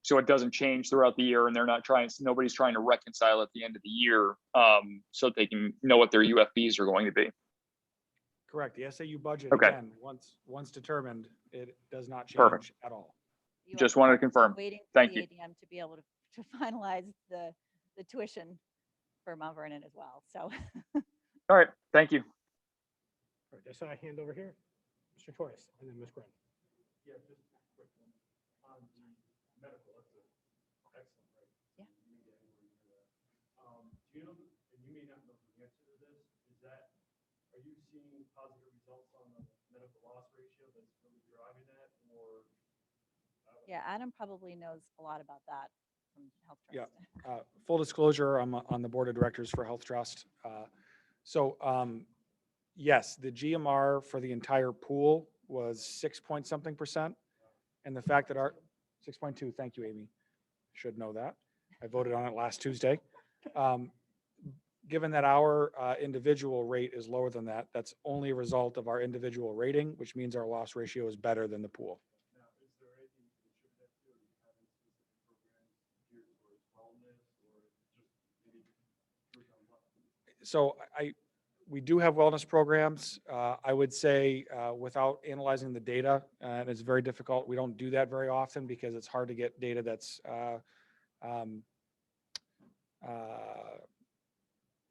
So it doesn't change throughout the year, and nobody's trying to reconcile at the end of the year so that they can know what their UFBs are going to be. Correct. The SAU budget, okay. Again, once determined, it does not change Perfect. At all. Just wanted to confirm. Waiting for Thank the you. ADM to be able to finalize the tuition for Mount Vernon as well. So. All right. Thank you. All right, I saw a hand over here. Mr. Torres, and then Ms. Grant. Yeah, just a quick one. On the medical, that's excellent, right? Yeah. Do you know, and you may not know the answer to this, are you seeing positive results on the medical loss ratio that's really driving that, or? Yeah, Adam probably knows a lot about that. from Health Yeah. Trust. Full disclosure, I'm on the board of directors for Health Trust. Yes, the GMR for the entire pool was 6 point something %. And the fact that our 6.2, thank you, Amy. Should know that. I voted on it last Tuesday. Given that our individual rate is lower than that, that's only a result of our individual rating, which means our loss ratio is better than the pool. So we do have wellness programs. I would say without analyzing the data, and it's very difficult. We don't do that very often because it's hard to get data that's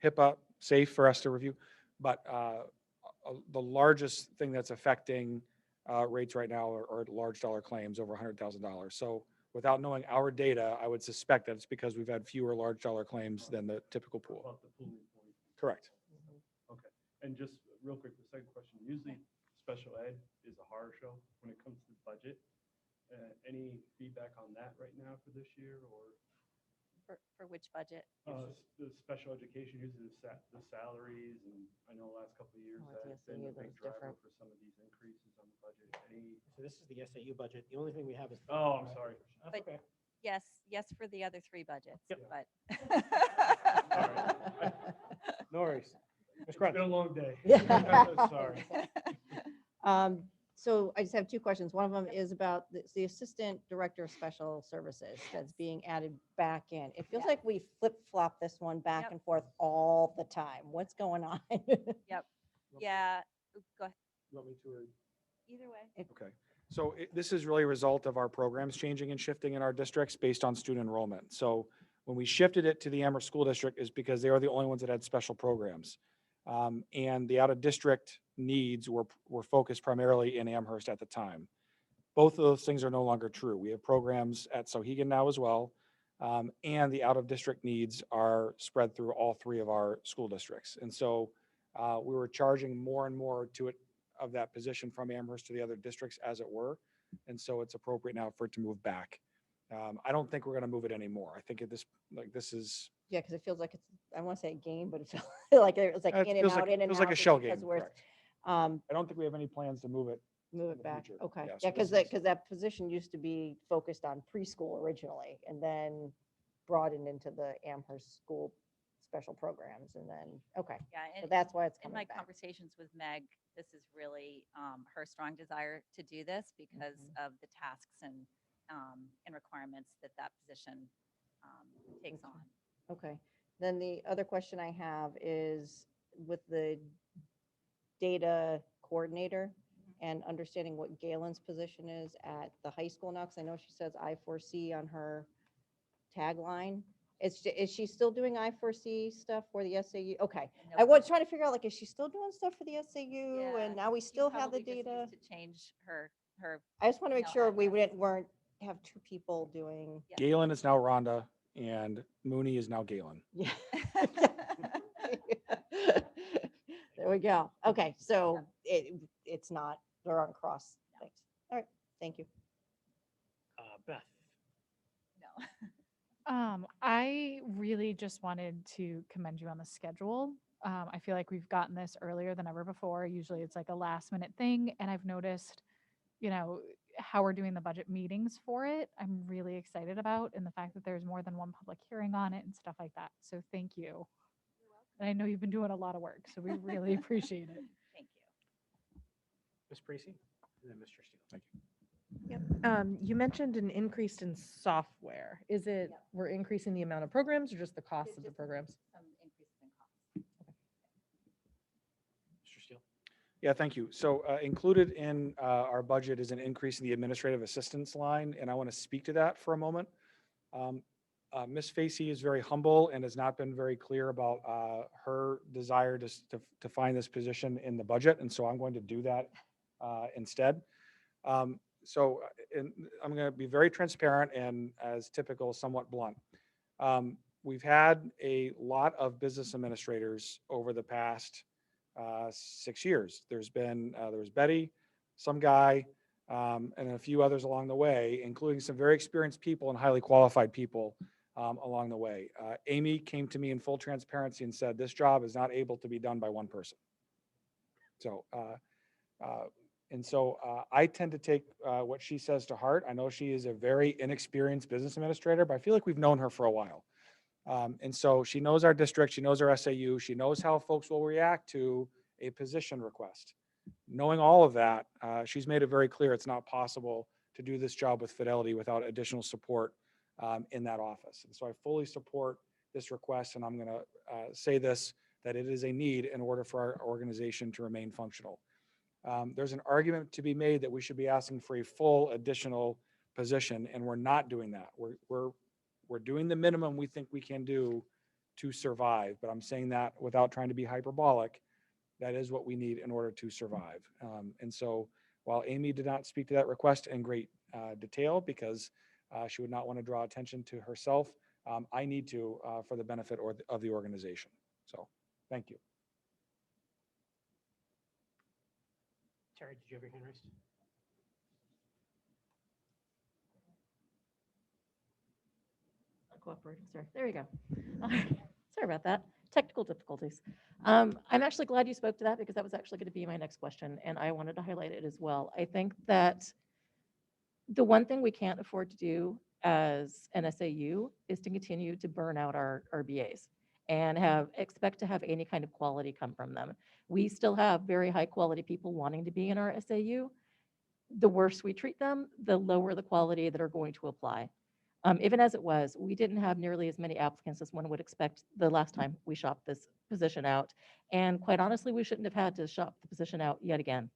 HIPAA safe for us to review. But the largest thing that's affecting rates right now are large dollar claims over $100,000. So without knowing our data, I would suspect that it's because we've had fewer large dollar claims than the typical pool. About the pool point. Correct. Okay. And just real quick, the second question. Usually special ed is a horror show when it comes to the budget. Any feedback on that right now for this year, or? For which budget? The special education, usually the salaries, and I know the last couple of years that's been a big driver for some of these increases on the budget. So this is the SAU budget. The only thing we have is. Oh, I'm sorry. That's But okay. yes, for the other 3 budgets, but. No worries. It's been a long day. Sorry. So I just have 2 questions. One of them is about the Assistant Director of Special Services that's being added back in. It feels like we flip-flop this one back and forth all the time. What's going on? Yep. Yeah. Go ahead. You want me to? Either way. Okay. So this is really a result of our programs changing and shifting in our districts based on student enrollment. So when we shifted it to the Amherst School District is because they are the only ones that had special programs. And the out-of-district needs were focused primarily in Amherst at the time. Both of those things are no longer true. We have programs at Sohegan now as well, and the out-of-district needs are spread through all 3 of our school districts. And so we were charging more and more to it of that position from Amherst to the other districts, as it were. And so it's appropriate now for it to move back. I don't think we're going to move it anymore. I think this is. Yeah, because it feels like it's, I want to say a game, but it feels like it's like in and feels out, like, in and feels out. like a shell because game. we're, Correct. I don't think we have any plans to move it. Move in it the back. future. Okay. Yeah, Yeah, so because this is- that position used to be focused on preschool originally, and then broadened into the Amherst school special programs, and then, okay. Yeah, So and that's why it's in coming my back. conversations with Meg, this is really her strong desire to do this because of the tasks and requirements that position takes on. Okay. Then the other question I have is with the data coordinator and understanding what Galen's position is at the high school now, because I know she says I4C on her tagline. Is she still doing I4C stuff for the SAU? Okay. I was trying to figure out, like, is she still doing stuff for the SAU? And now we still have the Probably just data? needs to change her. I just want to make email sure we address. weren't have 2 people doing. Galen is now Rhonda, and Mooney is now Galen. Yeah. There we go. Okay, so it's not, they're on cross things. All right, thank you. Beth. No. I really just wanted to commend you on the schedule. I feel like we've gotten this earlier than ever before. Usually it's like a last minute thing. And I've noticed, how we're doing the budget meetings for it. I'm really excited about, and the fact that there's more than one public hearing on it and stuff like that. So thank you. And I know you've been doing a lot of work, so we really appreciate it. Thank you. Ms. Parisi, and then Mr. Steele. Thank you. Yep. You mentioned an increase in software. Is it, we're increasing the amount of programs or just the cost of the programs? Some increases in costs. Mr. Steele. Yeah, thank you. So included in our budget is an increase in the administrative assistance line, and I want to speak to that for a moment. Ms. Facey is very humble and has not been very clear about her desire to find this position in the budget, and so I'm going to do that instead. I'm going to be very transparent and, as typical, somewhat blunt. We've had a lot of business administrators over the past 6 years. There was Betty, some guy, and a few others along the way, including some very experienced people and highly qualified people along the way. Amy came to me in full transparency and said, this job is not able to be done by one person. So, I tend to take what she says to heart. I know she is a very inexperienced business administrator, but I feel like we've known her for a while. And so she knows our district, she knows our SAU, she knows how folks will react to a position request. Knowing all of that, she's made it very clear it's not possible to do this job with fidelity without additional support in that office. And so I fully support this request, and I'm going to say this, that it is a need in order for our organization to remain functional. There's an argument to be made that we should be asking for a full additional position, and we're not doing that. We're doing the minimum we think we can do to survive, but I'm saying that without trying to be hyperbolic. That is what we need in order to survive. And so while Amy did not speak to that request in great detail because she would not want to draw attention to herself, I need to for the benefit of the organization. So thank you. Terry, did you have your hand raised? Cooperating, sorry. There you go. Sorry about that. Technical difficulties. I'm actually glad you spoke to that because that was actually going to be my next question, and I wanted to highlight it as well. I think that the one thing we can't afford to do as an SAU is to continue to burn out our BAs and expect to have any kind of quality come from them. We still have very high quality people wanting to be in our SAU. The worse we treat them, the lower the quality that are going to apply. Even as it was, we didn't have nearly as many applicants as one would expect the last time we shopped this position out. And quite honestly, we shouldn't have had to shop the position out yet again.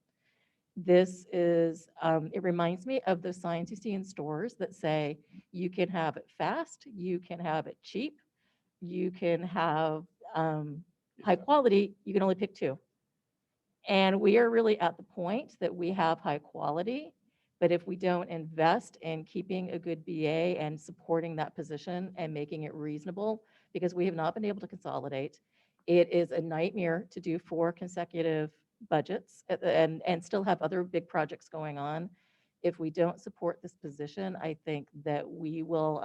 This is, it reminds me of those signs you see in stores that say, you can have it fast, you can have it cheap, you can have high quality, you can only pick two. And we are really at the point that we have high quality, but if we don't invest in keeping a good BA and supporting that position and making it reasonable, because we have not been able to consolidate, it is a nightmare to do 4 consecutive budgets and still have other big projects going on. If we don't support this position, I think that we will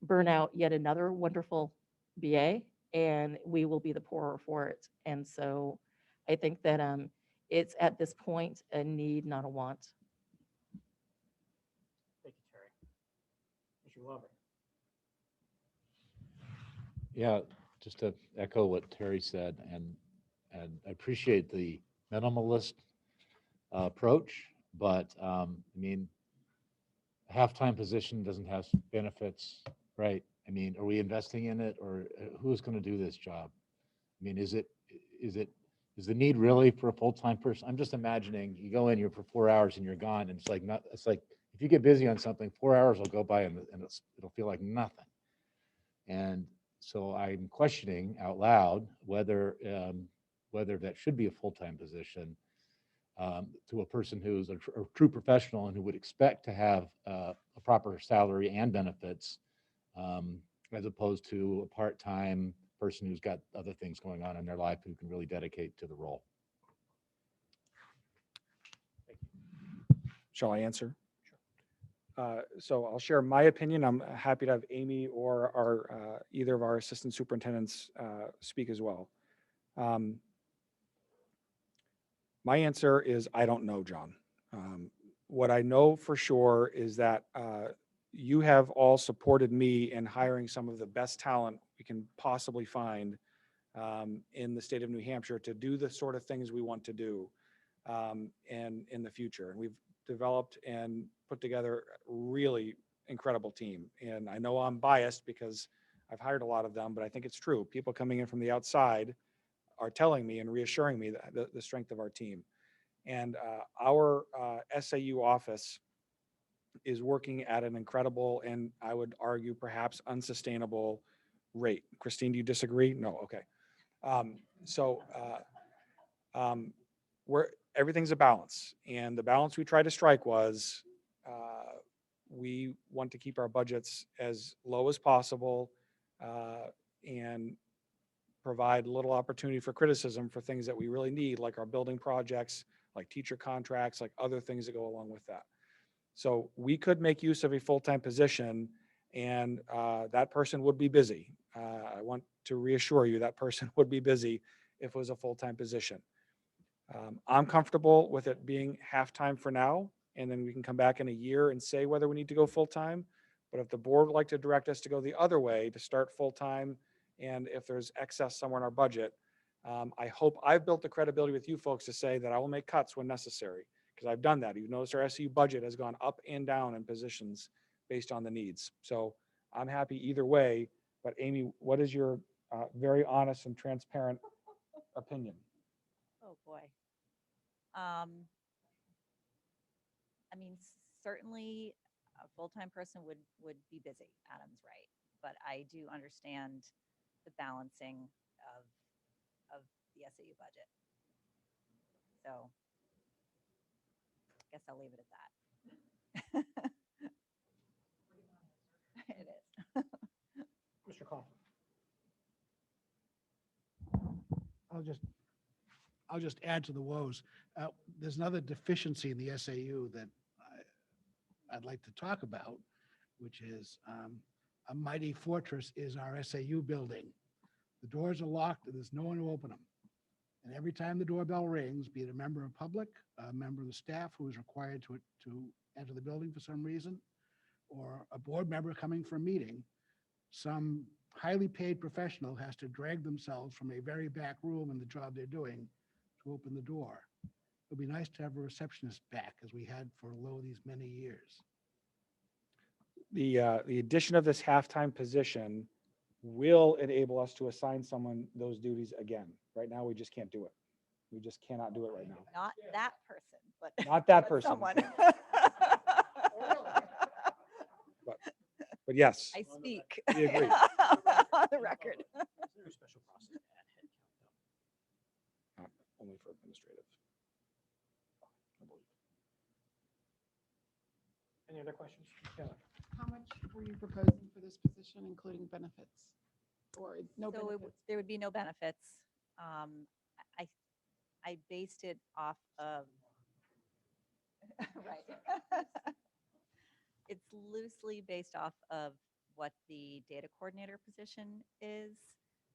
burn out yet another wonderful BA, and we will be the poorer for it. And so I think that it's at this point a need, not a want. Thank you, Terry. Mr. Glover. Yeah, just to echo what Terry said, and I appreciate the minimalist approach, but I mean, a half-time position doesn't have benefits, right? I mean, are we investing in it, or who's going to do this job? I mean, is the need really for a full-time person? I'm just imagining you go in here for 4 hours and you're gone, and it's like if you get busy on something, 4 hours will go by and it'll feel like nothing. And so I'm questioning out loud whether that should be a full-time position to a person who's a true professional and who would expect to have a proper salary and benefits, as opposed to a part-time person who's got other things going on in their life who can really dedicate to the role. Shall I answer? Sure. So I'll share my opinion. I'm happy to have Amy or either of our assistant superintendents speak as well. My answer is I don't know, John. What I know for sure is that you have all supported me in hiring some of the best talent we can possibly find in the state of New Hampshire to do the sort of things we want to do and in the future. And we've developed and put together a really incredible team. And I know I'm biased because I've hired a lot of them, but I think it's true. People coming in from the outside are telling me and reassuring me that the strength of our team. And our SAU office is working at an incredible and I would argue perhaps unsustainable rate. Christine, do you disagree? No, okay. Everything's a balance, and the balance we tried to strike was we want to keep our budgets as low as possible and provide little opportunity for criticism for things that we really need, like our building projects, like teacher contracts, like other things that go along with that. So we could make use of a full-time position And that person would be busy. I want to reassure you that person would be busy if it was a full-time position. I'm comfortable with it being half-time for now, and then we can come back in a year and say whether we need to go full-time. But if the board would like to direct us to go the other way, to start full-time, and if there's excess somewhere in our budget, I hope I've built the credibility with you folks to say that I will make cuts when necessary, because I've done that. You've noticed our SAU budget has gone up and down in positions based on the needs. So I'm happy either way. But Amy, what is your very honest and transparent opinion? Oh, boy. I mean, certainly a full-time person would be busy. Adam's right. But I do understand the balancing of the SAU budget. So I guess I'll leave it at that. It is. Mr. Coughlin. I'll just add to the woes. There's another deficiency in the SAU that I'd like to talk about, which is a mighty fortress is our SAU building. The doors are locked and there's no one to open them. And every time the doorbell rings, be it a member of public, a member of the staff who is required to enter the building for some reason, or a board member coming for a meeting, some highly paid professional has to drag themselves from a very back room in the job they're doing to open the door. It'd be nice to have a receptionist back, as we had for these many years. The addition of this halftime position will enable us to assign someone those duties again. Right now, we just can't do it. We just cannot do it right now. Not that person, but Not that but person. someone. But yes. I speak. We agree. On the record. Special process to add headcount, though. Only for administrative. I believe. Any other questions? How much were you proposing for this position, including benefits? Or no So benefits? there would be no benefits. I based it off of, right. It's loosely based off of what the data coordinator position is,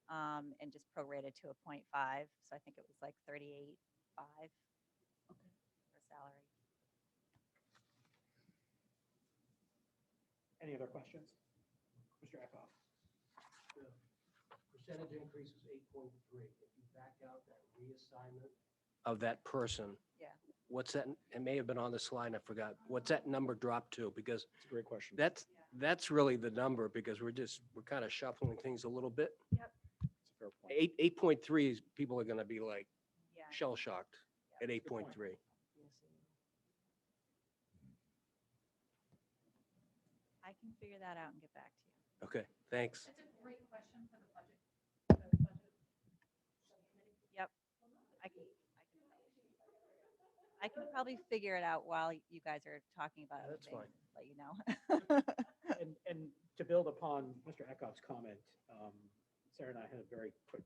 and just prorated to a 0.5. So I think it was like 38.5 for salary. Any other questions? Mr. Eckhoff. The percentage increase is 8.3. If you back out that reassignment of that person, Yeah. what's that? It may have been on the slide. I forgot. What's that number drop to? Because It's a great question. that's really the number, because we're kind of shuffling things a little bit. Yep. It's a fair point. 8.3 is people are going to be like Yeah. shell shocked at 8.3. I can figure that out and get back to you. Okay, thanks. It's a great question for the budget. Yep. I can probably figure it out while you guys are talking about Yeah, it. that's fine. Let you know. And to build upon Mr. Eckhoff's comment, Sarah and I had a very quick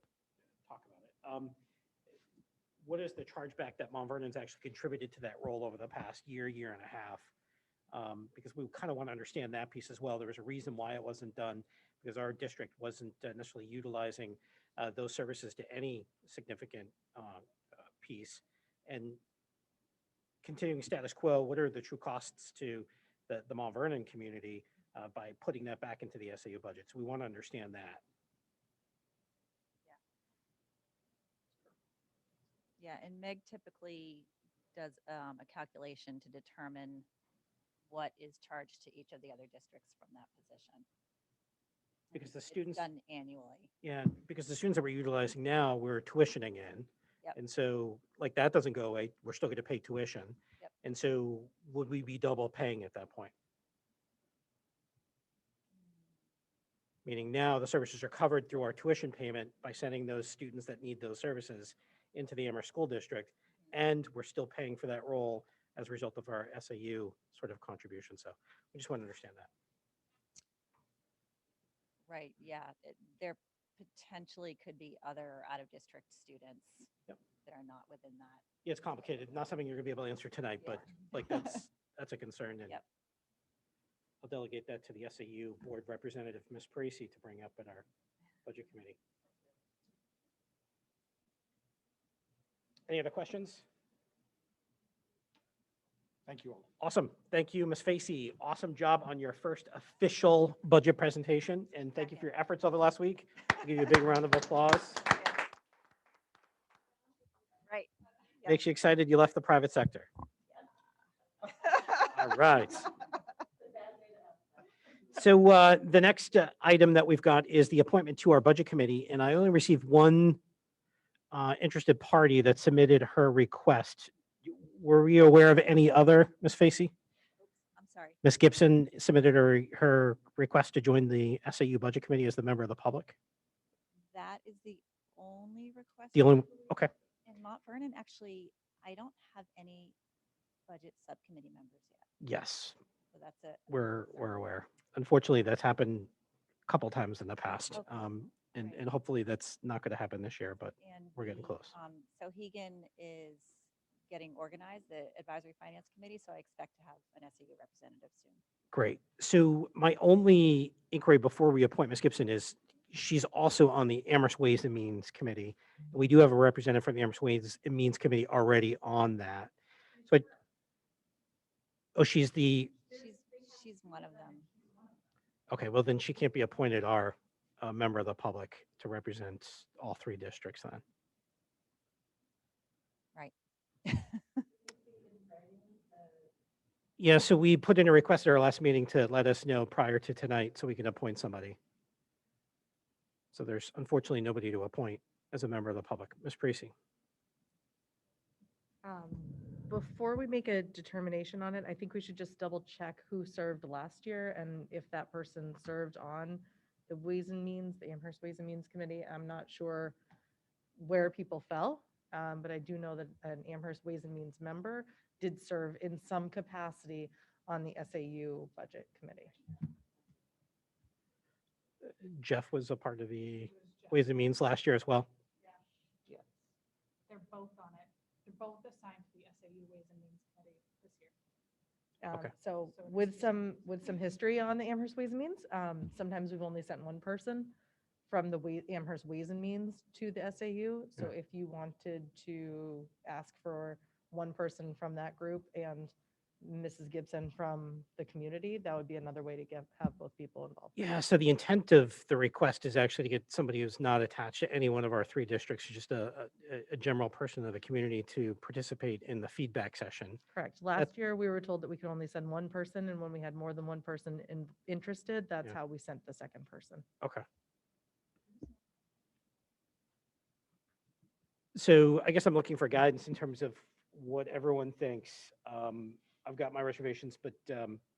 talk about it. What is the chargeback that Mount Vernon's actually contributed to that role over the past year and a half? Because we kind of want to understand that piece as well. There was a reason why it wasn't done, because our district wasn't necessarily utilizing those services to any significant piece. And continuing status quo, what are the true costs to the Mount Vernon community by putting that back into the SAU budget? So we want to understand that. Yeah, and Meg typically does a calculation to determine what is charged to each of the other districts from that position. Because the It's students, done annually. yeah, because the students that we're utilizing now, we're tuitioning in. Yep. And so like that doesn't go away. We're still going to pay tuition. Yep. And so would we be double paying at that point? Meaning now the services are covered through our tuition payment by sending those students that need those services into the Amherst School District, and we're still paying for that role as a result of our SAU sort of contribution. So we just want to understand that. Right, yeah. There potentially could be other out-of-district students Yep. that are not within that. Yeah, it's complicated. Not something you're going to be able to answer tonight, but like that's a concern. And Yep. I'll delegate that to the SAU board representative, Ms. Parisi, to bring up at our budget committee. Any other questions? Thank you all. Awesome. Thank you, Ms. Facey. Awesome job on your first official budget presentation, and thank you for your efforts over the last week. I'll give you a big round of applause. Right. Makes you excited you left the private sector. All right. So the next item that we've got is the appointment to our budget committee, and I only received one interested party that submitted her request. Were we aware of any other, Ms. Facey? I'm sorry. Ms. Gibson submitted her request to join the SAU Budget Committee as the member of the public. That is the only request. The only, okay, In Mount Vernon, actually, I don't have any budget subcommittee members yet. yes, So that's it. we're aware. Unfortunately, that's happened a couple times in the past. Okay. And hopefully that's not going to happen this year, but And we're getting close. Sohegan is getting organized, the Advisory Finance Committee, so I expect to have an SAU representative soon. Great. So my only inquiry before we appoint Ms. Gibson is she's also on the Amherst Ways and Means Committee. We do have a representative from the Amherst Ways and Means Committee already on that. So, oh, she's She's one of them. okay, well then she can't be appointed our member of the public to represent all three districts then. Right. Yeah, so we put in a request at our last meeting to let us know prior to tonight so we can appoint somebody. So there's unfortunately nobody to appoint as a member of the public. Ms. Parisi. Before we make a determination on it, I think we should just double check who served last year and if that person served on the Ways and Means, the Amherst Ways and Means Committee. I'm not sure where people fell, but I do know that an Amherst Ways and Means member did serve in some capacity on the SAU Budget Committee. Jeff was a part of the Ways and Means last year as well. They're both on it. They're both assigned to the SAU Ways and Means Committee this year. Okay. So with some history on the Amherst Ways and Means, sometimes we've only sent one person from the Amherst Ways and Means to the SAU. So if you wanted to ask for one person from that group and Mrs. Gibson from the community, that would be another way to have both people involved. Yeah, so the intent of the request is actually to get somebody who's not attached to any one of our three districts, just a general person of the community to participate in the feedback session. Correct. Last year, we were told that we could only send one person, and when we had more than one person interested, that's how we sent the second person. Okay. So I guess I'm looking for guidance in terms of what everyone thinks. I've got my reservations, but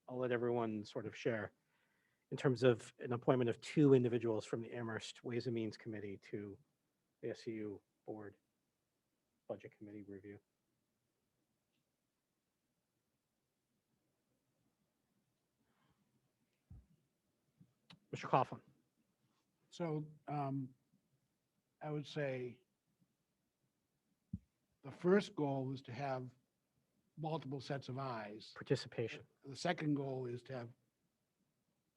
I'll let everyone sort of share in terms of an appointment of two individuals from the Amherst Ways and Means Committee to the SAU Board Budget Committee review. Mr. Coughlin. So I would say the first goal is to have multiple sets of eyes. Participation. The second goal is to have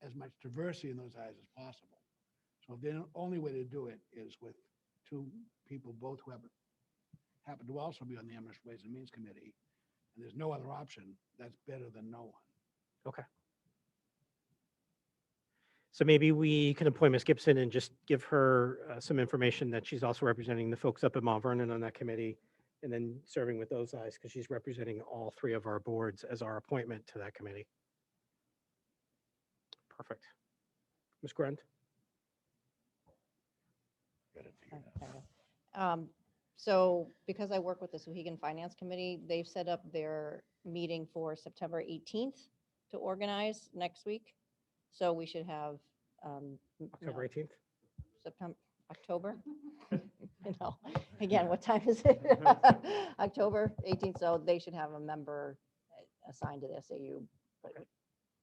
as much diversity in those eyes as possible. So the only way to do it is with two people, both who happen to also be on the Amherst Ways and Means Committee, and there's no other option, that's better than no one. Okay. So maybe we can appoint Ms. Gibson and just give her some information that she's also representing the folks up at Mount Vernon on that committee, and then serving with those eyes because she's representing all three of our boards as our appointment to that committee. Perfect. Ms. Grund? So because I work with the Sohegan Finance Committee, they've set up their meeting for September 18th to organize next week. So we should have October 18th? October. Again, what time is it? October 18th. So they should have a member assigned to the SAU, but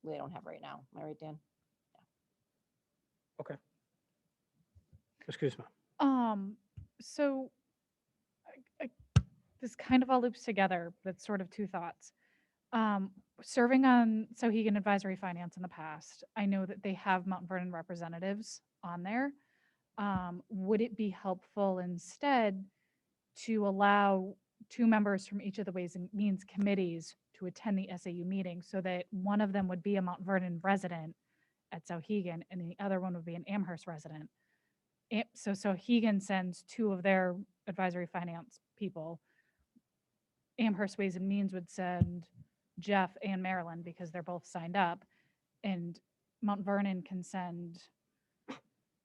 they don't have right now. Am I right, Dan? Okay. Ms. Kuzma. So this kind of all loops together, but it's sort of two thoughts. serving on Sohegan Advisory Finance in the past, I know that they have Mount Vernon representatives on there. Would it be helpful instead to allow 2 members from each of the Ways and Means committees to attend the SAU meeting so that one of them would be a Mount Vernon resident at Sohegan and the other one would be an Amherst resident? So Sohegan sends 2 of their advisory finance people. Amherst Ways and Means would send Jeff and Marilyn because they're both signed up, and Mount Vernon can send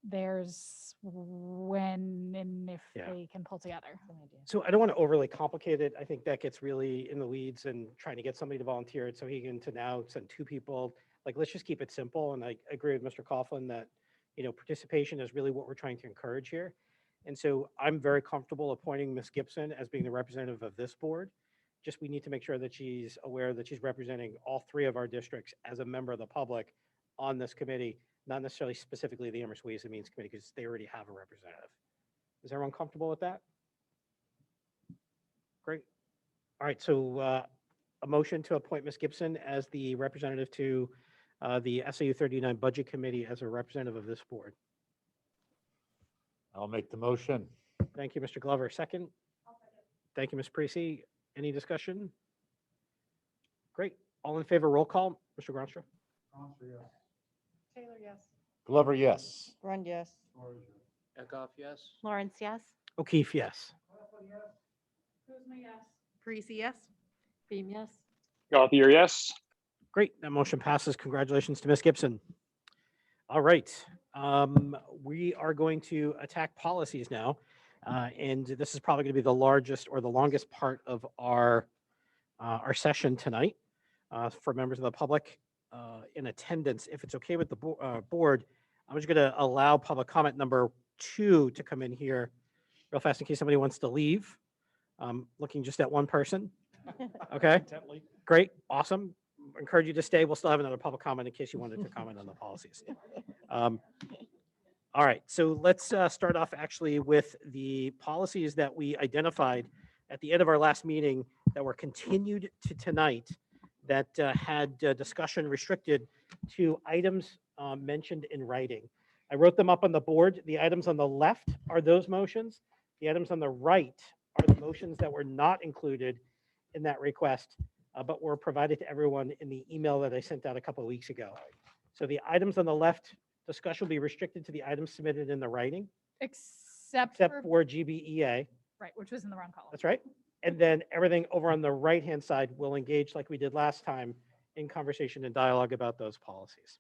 theirs when and if Yeah. they can pull together. So I don't want to overly complicate it. I think that gets really in the weeds and trying to get somebody to volunteer. So he can to now send 2 people. Like, let's just keep it simple. And I agree with Mr. Coughlin that, participation is really what we're trying to encourage here. And so I'm very comfortable appointing Ms. Gibson as being the representative of this board. Just we need to make sure that she's aware that she's representing all 3 of our districts as a member of the public on this committee, not necessarily specifically the Amherst Ways and Means Committee, because they already have a representative. Is everyone comfortable with that? Great. All right, so a motion to appoint Ms. Gibson as the representative to the SAU 39 Budget Committee as a representative of this board. I'll make the motion. Thank you, Mr. Glover. Second? Thank you, Ms. Parisi. Any discussion? Great. All in favor, roll call. Mr. Gronstra? Taylor, yes. Glover, yes. Grund, yes. Eckhoff, yes. Lawrence, yes. O'Keefe, yes. Kuzma, yes. Parisi, yes. Beam, yes. Gothier, yes. Great. That motion passes. Congratulations to Ms. Gibson. All right. We are going to attack policies now. And this is probably going to be the largest or the longest part of our session tonight for members of the public in attendance. If it's okay with the board, I'm just going to allow public comment number 2 to come in here real fast in case somebody wants to leave. Looking just at one person. Okay. Intently. Great. Awesome. Encourage you to stay. We'll still have another public comment in case you wanted to comment on the policies. All right. So let's start off actually with the policies that we identified at the end of our last meeting that were continued to tonight that had discussion restricted to items mentioned in writing. I wrote them up on the board. The items on the left are those motions. The items on the right are the motions that were not included in that request, but were provided to everyone in the email that I sent out a couple of weeks ago. So the items on the left, discussion will be restricted to the items submitted in the writing, Except for GBEA. right, which was in the wrong column. That's right. And then everything over on the right-hand side will engage like we did last time in conversation and dialogue about those policies.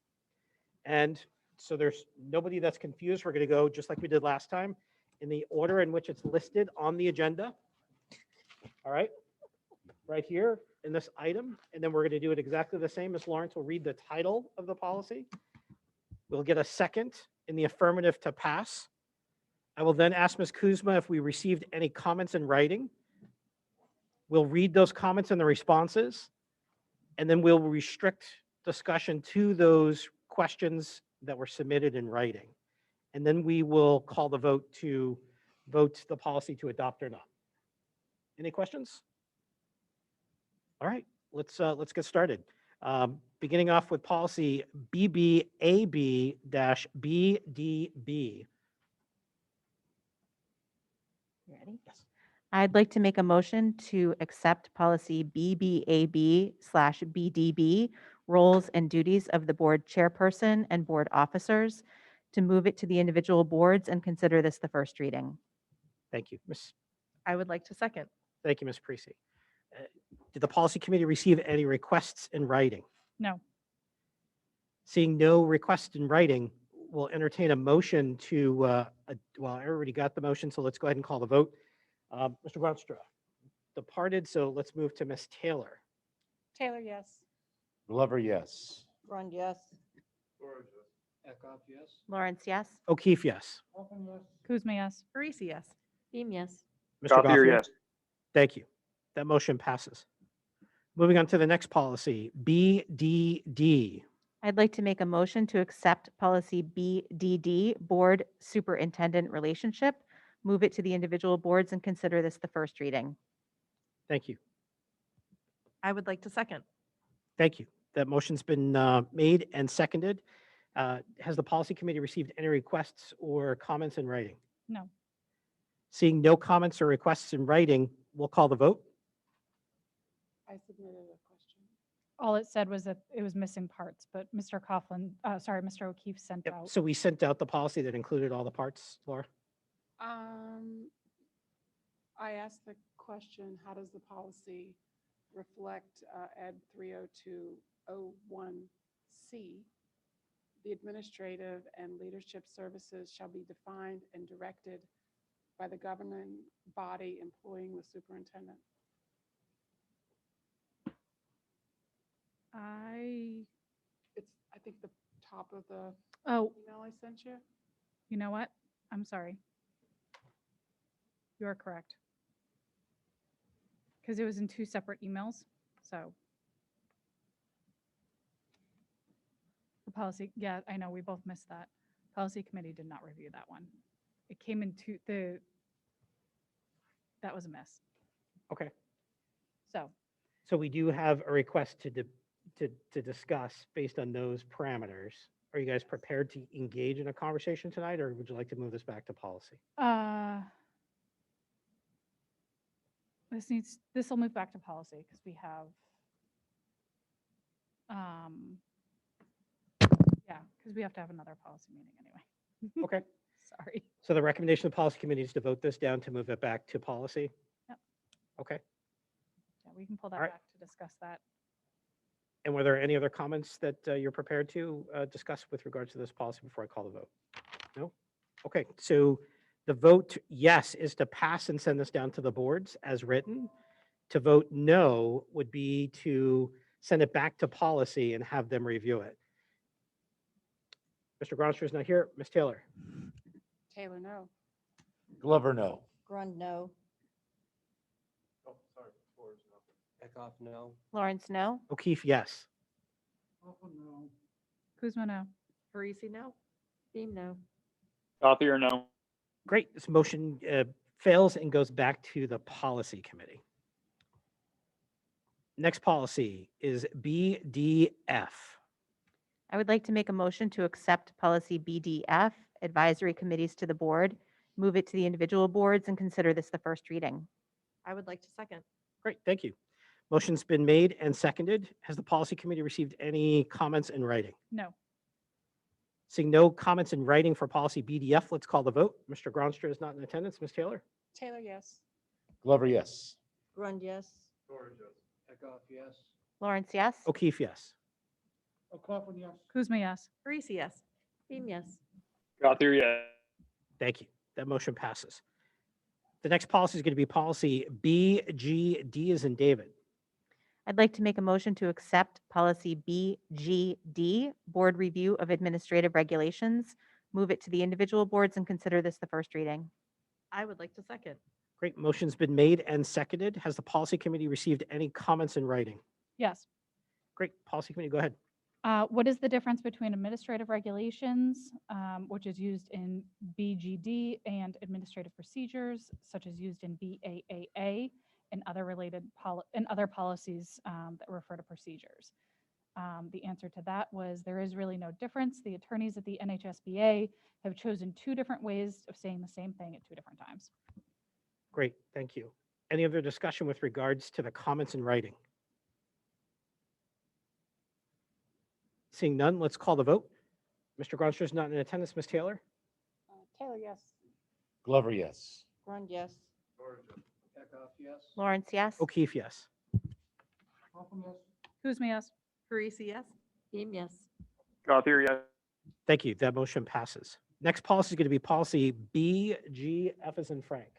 And so there's nobody that's confused. We're going to go just like we did last time in the order in which it's listed on the agenda. All right. Right here in this item. And then we're going to do it exactly the same. Ms. Lawrence will read the title of the policy. We'll get a second in the affirmative to pass. I will then ask Ms. Kuzma if we received any comments in writing. We'll read those comments and the responses, and then we'll restrict discussion to those questions that were submitted in writing. And then we will call the vote to vote the policy to adopt or not. Any questions? All right, let's get started. Beginning off with policy BBAB-BDB. You ready? Yes. I'd like to make a motion to accept policy BBAB/BDB, roles and duties of the board chairperson and board officers, to move it to the individual boards and consider this the first reading. Thank you, Ms. I would like to second. Thank you, Ms. Parisi. Did the policy committee receive any requests in writing? No. Seeing no requests in writing, we'll entertain a motion to, well, I already got the motion, so let's go ahead and call the vote. Mr. Gronstra departed, so let's move to Ms. Taylor. Taylor, yes. Glover, yes. Grund, yes. Eckhoff, yes. Lawrence, yes. O'Keefe, yes. Kuzma, yes. Parisi, yes. Beam, yes. Mr. Gothier, Gothier? yes. Thank you. That motion passes. Moving on to the next policy, BDD. I'd like to make a motion to accept policy BDD, board superintendent relationship, move it to the individual boards and consider this the first reading. Thank you. I would like to second. Thank you. That motion's been made and seconded. Has the policy committee received any requests or comments in writing? No. Seeing no comments or requests in writing, we'll call the vote. I submitted a question. All it said was that it was missing parts, but Mr. Coughlin, Mr. O'Keefe sent out. So we sent out the policy that included all the parts, Laura? I asked the question, how does the policy reflect Ed 30201C? The administrative and leadership services shall be defined and directed by the governing body employing the superintendent. I think the top of the email I sent you. You know what? I'm sorry. You're correct. Because it was in two separate emails, so. The policy, yeah, I know, we both missed that. Policy committee did not review that one. It came into that was a miss. Okay. So, So we do have a request to discuss based on those parameters. Are you guys prepared to engage in a conversation tonight, or would you like to move this back to policy? this will move back to policy because we have, yeah, because we have to have another policy meeting anyway. Okay. Sorry. So the recommendation of the policy committee is to vote this down to move it back to policy? Yep. Okay. Yeah, we can pull that All right. back to discuss that. And were there any other comments that you're prepared to discuss with regards to this policy before I call the vote? No? Okay, so the vote yes is to pass and send this down to the boards as written. To vote no would be to send it back to policy and have them review it. Mr. Gronster is not here. Ms. Taylor? Taylor, no. Glover, no. Grund, no. Oh, sorry. Eckhoff, no. Lawrence, no. O'Keefe, yes. Kuzma, no. Parisi, no. Beam, no. Gothier, no. Great. This motion fails and goes back to the policy committee. Next policy is BDF. I would like to make a motion to accept policy BDF, advisory committees to the board, move it to the individual boards, and consider this the first reading. I would like to second. Great, thank you. Motion's been made and seconded. Has the policy committee received any comments in writing? No. Seeing no comments in writing for policy BDF, let's call the vote. Mr. Gronster is not in attendance. Ms. Taylor? Taylor, yes. Glover, yes. Grund, yes. Eckhoff, yes. Lawrence, yes. O'Keefe, yes. O'Coughlin, yes. Kuzma, yes. Parisi, yes. Beam, yes. Gothier, yes. Thank you. That motion passes. The next policy is going to be policy BGD as in David. I'd like to make a motion to accept policy BGD, board review of administrative regulations, move it to the individual boards, and consider this the first reading. I would like to second. Great, motion's been made and seconded. Has the policy committee received any comments in writing? Yes. Great, policy committee, go ahead. What is the difference between administrative regulations, which is used in BGD, and administrative procedures, such as used in BAAA and other related other policies that refer to procedures? The answer to that was there is really no difference. The attorneys at the NHSBA have chosen two different ways of saying the same thing at two different times. Great, thank you. Any other discussion with regards to the comments in writing? Seeing none, let's call the vote. Mr. Gronster is not in attendance. Ms. Taylor? Taylor, yes. Glover, yes. Grund, yes. Eckhoff, yes. Lawrence, yes. O'Keefe, yes. Kuzma, yes. Parisi, yes. Beam, yes. Gothier, yes. Thank you. That motion passes. Next policy is going to be policy BGF as in Frank.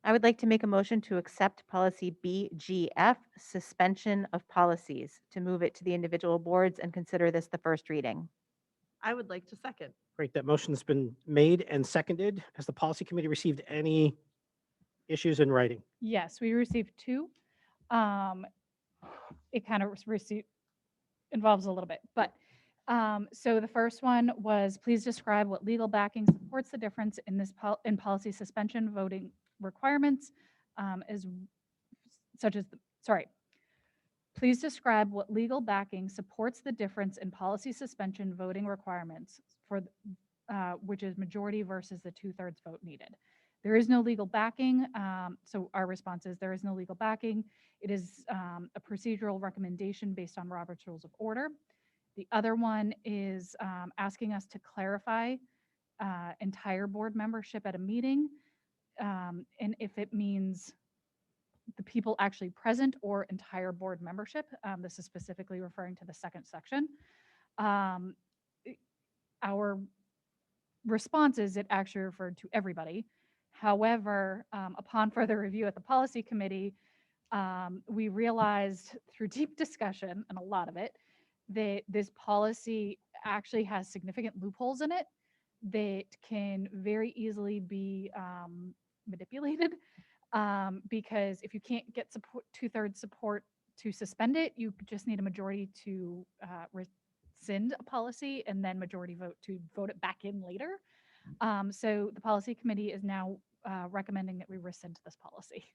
I would like to make a motion to accept policy BGF, suspension of policies, to move it to the individual boards and consider this the first reading. I would like to second. Great, that motion's been made and seconded. Has the policy committee received any issues in writing? Yes, we received two. It kind of involves a little bit, but so the first one was, please describe what legal backing supports the difference in this in policy suspension voting requirements, such as Please describe what legal backing supports the difference in policy suspension voting requirements for, which is majority versus the 2/3 vote needed. There is no legal backing. So our response is there is no legal backing. It is a procedural recommendation based on Robert's Rules of Order. The other one is asking us to clarify entire board membership at a meeting. And if it means the people actually present or entire board membership, this is specifically referring to the second section. Our response is it actually referred to everybody. However, upon further review at the policy committee, we realized through deep discussion, and a lot of it, that this policy actually has significant loopholes in it that can very easily be manipulated. Because if you can't get support, 2/3 support to suspend it, you just need a majority to rescind a policy and then majority vote to vote it back in later. So the policy committee is now recommending that we rescind this policy.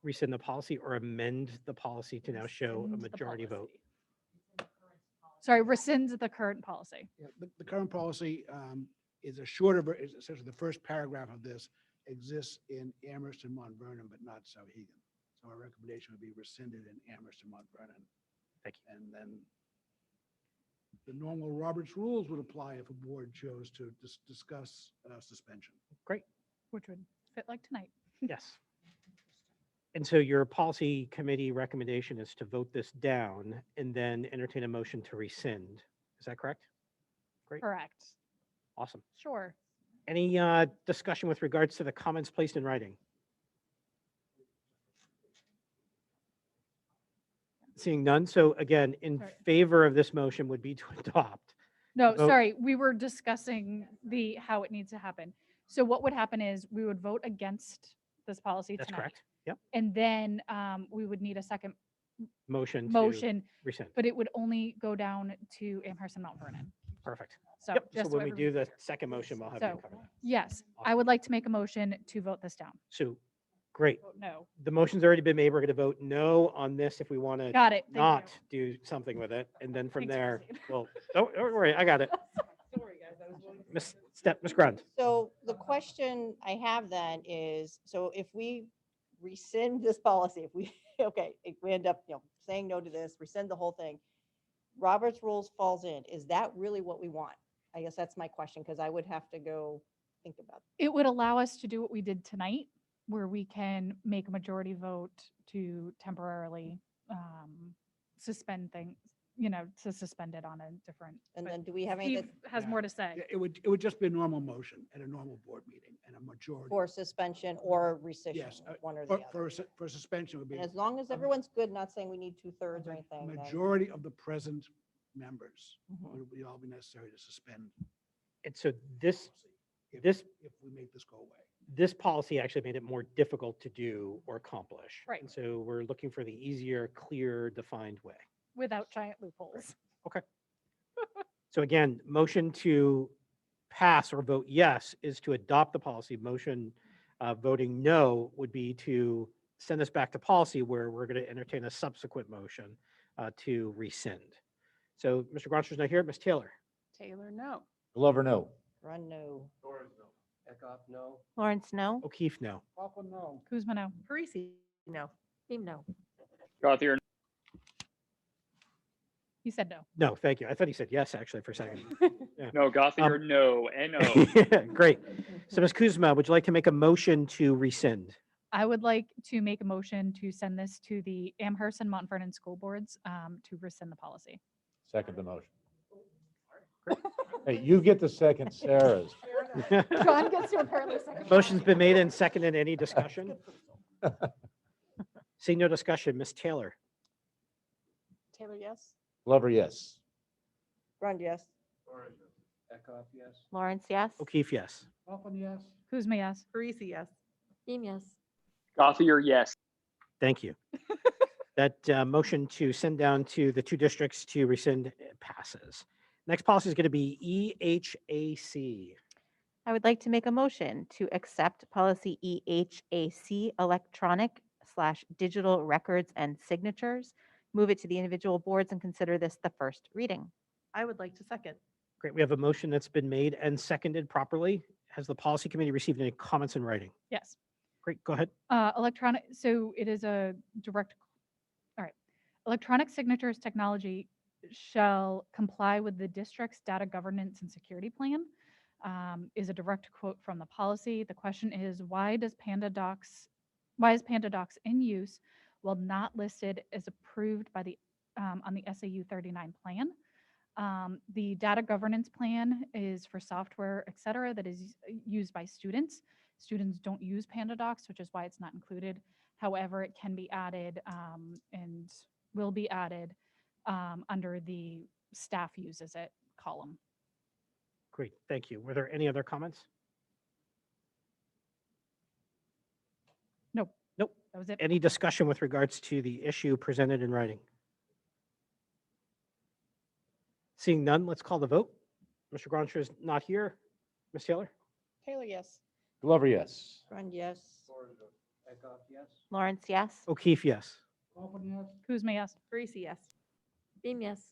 Rescind the policy or amend the policy to now show a Rescind the majority vote. Sorry, rescind the current policy. Yeah, the current policy is a shorter, is essentially the first paragraph of this exists in Amherst and Mount Vernon, but not Sauhegan. So our recommendation would be rescinded in Amherst and Mount Vernon. Thank you. And then the normal Robert's rules would apply if a board chose to discuss suspension. Great. Which would fit like tonight. Yes. And so your policy committee recommendation is to vote this down and then entertain a motion to rescind. Is that correct? Great. Correct. Awesome. Sure. Any discussion with regards to the comments placed in writing? Seeing none. So again, in Sorry. favor of this motion would be to adopt. No, Vote- sorry, we were discussing how it needs to happen. So what would happen is we would vote against this policy That's tonight. correct. Yep. And then we would need a second Motion. To motion, rescind. but it would only go down to Amherst and Mount Vernon. Perfect. So Yep. just So so when we do everybody- the second motion, we'll have you So, cover that. yes, I would like to make a motion to vote this down. So great. Vote no. The motion's already been made. We're going to vote no on this if we want to Got it. Thank not do something with it. And then from Thanks, there, Christine. well, don't worry, I got it. Miss Grund. So the question I have then is, so if we rescind this policy, if we, okay, if we end up, saying no to this, rescind the whole thing, Robert's rules falls in, is that really what we want? I guess that's my question, because I would have to go think about it. It would allow us to do what we did tonight, where we can make a majority vote to temporarily suspend things, to suspend it on a different. And but then do we have Steve anything has more to say. Yeah, it would just be a normal motion at a normal board meeting and a majority. for suspension or rescission, Yes, one or the other? for suspension would be And as long as everyone's good, not saying we need 2/3 or anything, then- majority of the present members Mhm. would be all be necessary to suspend. And so this If, This- if we make this go away. this policy actually made it more difficult to do or accomplish. Right. And so we're looking for the easier, clear, defined way. Without giant loopholes. Okay. So again, motion to pass or vote yes is to adopt the policy. Motion voting no would be to send this back to policy, where we're going to entertain a subsequent motion to rescind. So Mr. Gronster's not here. Ms. Taylor. Taylor, no. Glover, no. Run no. Eckhoff, no. Lawrence, no. O'Keefe, no. Coughlin, no. Kuzma, no. Parisi, no. Beam, no. Gothier, He said no. No, thank you. I thought he said yes, actually, for a second. no. Gothier, no. No. Great. So Ms. Kuzma, would you like to make a motion to rescind? I would like to make a motion to send this to the Amherst and Mount Vernon school boards to rescind the policy. Second the motion. Hey, you get the second, Sarah's. John gets to apparently second. Motion's been made and seconded. Any discussion? Seeing no discussion, Ms. Taylor. Taylor, yes? Glover, yes. Run, yes? Eckhoff, yes. Lawrence, yes. O'Keefe, yes. Coughlin, yes. Kuzma, yes. Parisi, yes. Beam, yes. Gothier, yes. Thank you. That motion to send down to the two districts to rescind passes. Next policy is going to be EHAC. I would like to make a motion to accept policy EHAC, electronic/digital records and signatures, move it to the individual boards, and consider this the first reading. I would like to second. Great. We have a motion that's been made and seconded properly. Has the policy committee received any comments in writing? Yes. Great. Go ahead. Electronic, so it is a direct, all right. Electronic signatures technology shall comply with the district's data governance and security plan, is a direct quote from the policy. The question is, why is PandaDocs in use while not listed as approved by the, on the SAU 39 plan? The data governance plan is for software, et cetera, that is used by students. Students don't use PandaDocs, which is why it's not included. However, it can be added and will be added under the staff uses it column. Great. Thank you. Were there any other comments? Nope. Nope. That was it. Any discussion with regards to the issue presented in writing? Seeing none, let's call the vote. Mr. Groncher is not here. Ms. Taylor? Taylor, yes. Glover, yes. Grund, yes. Lawrence, yes. O'Keefe, yes. Kuzma, yes. Parisi, yes. Beam, yes.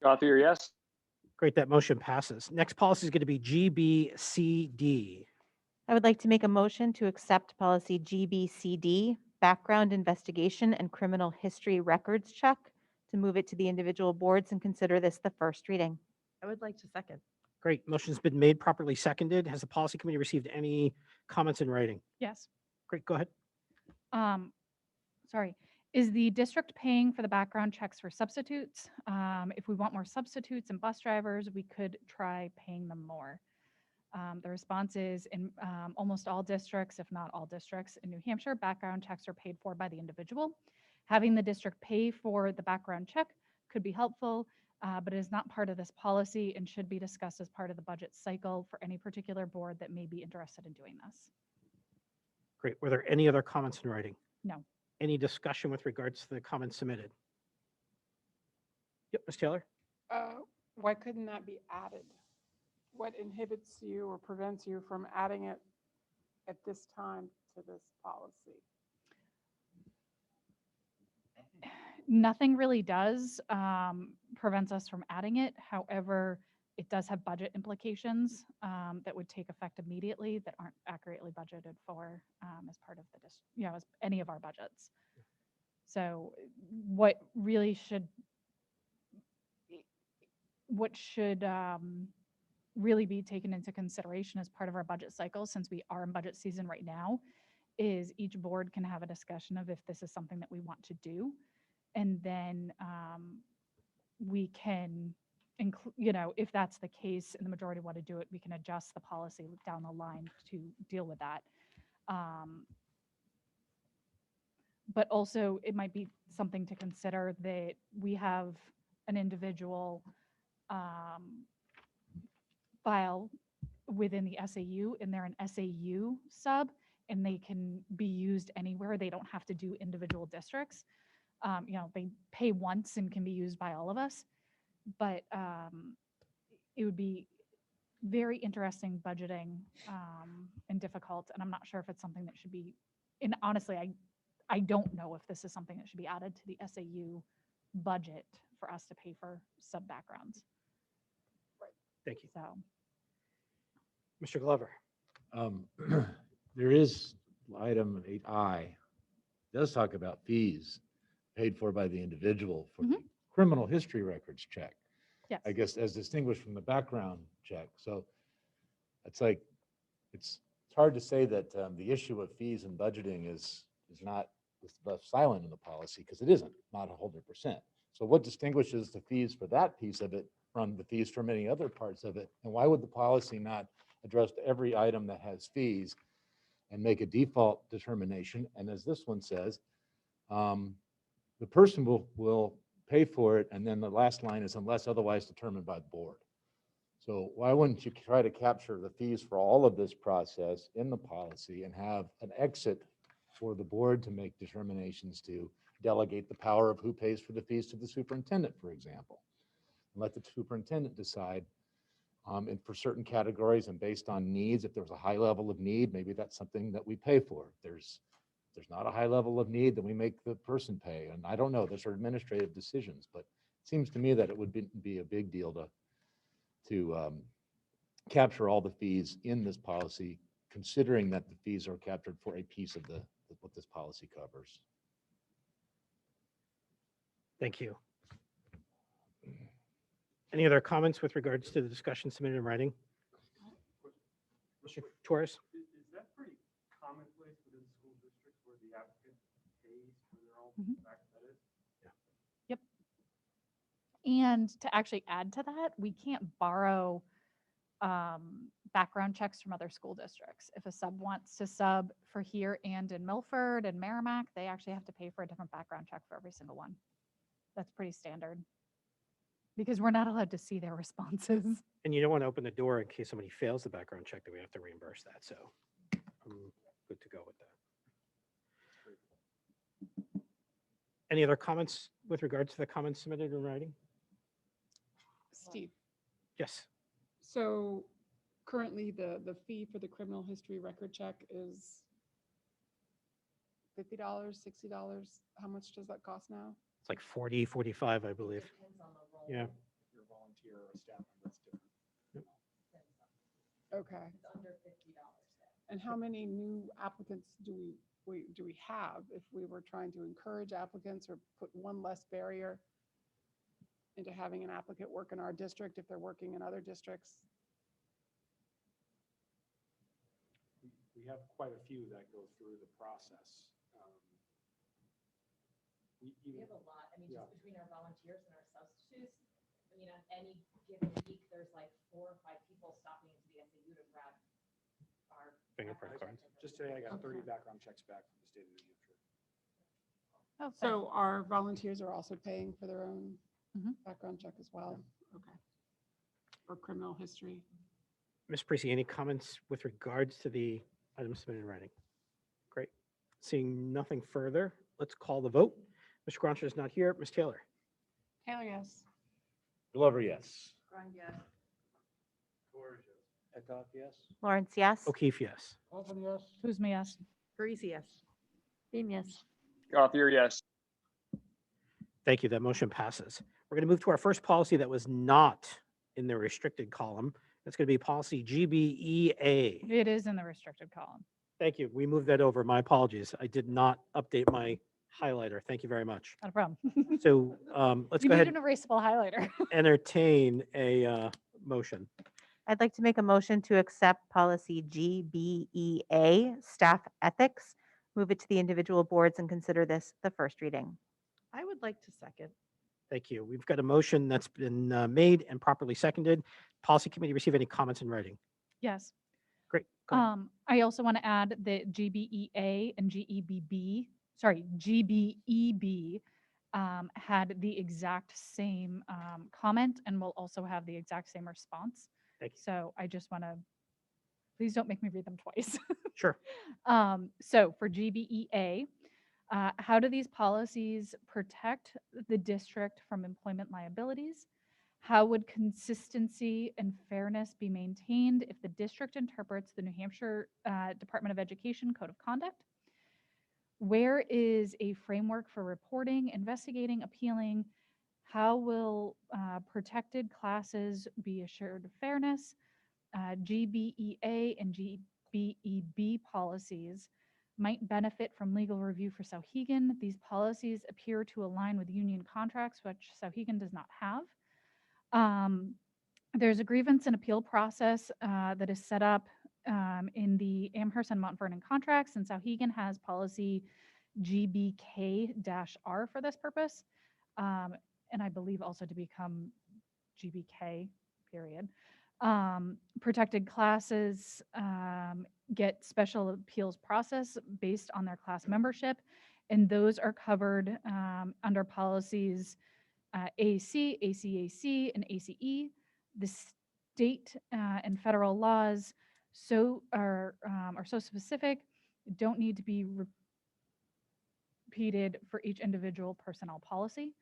Gothier, yes. Great, that motion passes. Next policy is going to be GBCD. I would like to make a motion to accept policy GBCD, background investigation and criminal history records check, to move it to the individual boards and consider this the first reading. I would like to second. Great, motion's been made, properly seconded. Has the policy committee received any comments in writing? Yes. Great, go ahead. Sorry. Is the district paying for the background checks for substitutes? If we want more substitutes and bus drivers, we could try paying them more. The response is in almost all districts, if not all districts in New Hampshire, background checks are paid for by the individual. Having the district pay for the background check could be helpful, but it is not part of this policy and should be discussed as part of the budget cycle for any particular board that may be interested in doing this. Great, were there any other comments in writing? No. Any discussion with regards to the comments submitted? Yep, Ms. Taylor? Why couldn't that be added? What inhibits you or prevents you from adding it at this time to this policy? Nothing really does prevents us from adding it. However, it does have budget implications that would take effect immediately that aren't accurately budgeted for as part of the, as any of our budgets. So what should really be taken into consideration as part of our budget cycle, since we are in budget season right now, is each board can have a discussion of if this is something that we want to do. And then we can if that's the case and the majority want to do it, we can adjust the policy down the line to deal with that. But also it might be something to consider that we have an individual file within the SAU, and they're an SAU sub, and they can be used anywhere. They don't have to do individual districts. They pay once and can be used by all of us. But it would be very interesting budgeting and difficult. And I'm not sure if it's something that should be, and honestly, I don't know if this is something that should be added to the SAU budget for us to pay for sub backgrounds. Thank you. So, Mr. Glover? There is item 8I, does talk about fees paid for by the individual for the criminal history records check. Yes. I guess as distinguished from the background check. So it's like, it's hard to say that the issue of fees and budgeting is not left silent in the policy, because it isn't, not 100%. So what distinguishes the fees for that piece of it from the fees for many other parts of it? And why would the policy not address every item that has fees and make a default determination? And as this one says, the person will pay for it, and then the last line is unless otherwise determined by the board. So why wouldn't you try to capture the fees for all of this process in the policy and have an exit for the board to make determinations to delegate the power of who pays for the fees to the superintendent, for example, and let the superintendent decide and for certain categories and based on needs. If there's a high level of need, maybe that's something that we pay for. If there's there's not a high level of need, then we make the person pay. And I don't know, those are administrative decisions, but it seems to me that it would be a big deal to capture all the fees in this policy, considering that the fees are captured for a piece of what this policy covers. Thank you. Any other comments with regards to the discussion submitted in writing? Mr. Torres? Is that pretty commonplace within school districts where the applicant pays for their own back credit? Yep. And to actually add to that, we can't borrow background checks from other school districts. If a sub wants to sub for here and in Milford and Merrimack, they actually have to pay for a different background check for every single one. That's pretty standard because we're not allowed to see their responses. And you don't want to open the door in case somebody fails the background check that we have to reimburse that. So I'm good to go with that. Any other comments with regards to the comments submitted in writing? Steve, Yes. so currently the fee for the criminal history record check is $50, $60. How much does that cost now? It's like 40, 45, I believe. Yeah. If you're a volunteer or a staff member, it's different. Okay. It's under $50. And how many new applicants do we have if we were trying to encourage applicants or put one less barrier into having an applicant work in our district if they're working in other districts? We have quite a few that go through the process. We have a lot. I mean, Yeah. just between our volunteers and our substitutes, I mean, on any given week, there's like 4 or 5 people stopping into the SAU to grab our Fingerprint background cards. check. Just today, I got 30 background checks back from the state of New Hampshire. Oh, So our volunteers are also paying for their own Mhm. background check as well? Okay. For criminal history? Ms. Parisi, any comments with regards to the items submitted in writing? Great. Seeing nothing further, let's call the vote. Mr. Groncher is not here. Ms. Taylor? Taylor, yes. Glover, yes. Grind, yes. Eckhoff, yes? Lawrence, yes. O'Keefe, yes. Open, yes? Kuzma, yes. Parisi, yes. Beam, yes. Gothier, yes. Thank you. That motion passes. We're going to move to our first policy that was not in the restricted column. That's going to be policy GBEA. It is in the restricted column. Thank you. We moved that over. My apologies. I did not update my highlighter. Thank you very much. Not a problem. So let's You go need ahead an erasable highlighter. and entertain a motion. I'd like to make a motion to accept policy GBEA, staff ethics, move it to the individual boards and consider this the first reading. I would like to second. Thank you. We've got a motion that's been made and properly seconded. Policy committee receive any comments in writing? Yes. Great. Go ahead. I also want to add that GBEA and GBEB had the exact same comment and will also have the exact same response. Thank you. So I just want to, please don't make me read them twice. Sure. So for GBEA, how do these policies protect the district from employment liabilities? How would consistency and fairness be maintained if the district interprets the New Hampshire Department of Education Code of Conduct? Where is a framework for reporting, investigating, appealing? How will protected classes be assured of fairness? GBEA and GBEB policies might benefit from legal review for Sauhegan. These policies appear to align with union contracts, which Sauhegan does not have. There's a grievance and appeal process that is set up in the Amherst and Mount Vernon contracts, and Sauhegan has policy GBK-R for this purpose, and I believe also to become GBK, period. Protected classes get special appeals process based on their class membership, and those are covered under policies AC, ACAC, and ACE. The state and federal laws are so specific, don't need to be repeated for each individual personnel policy.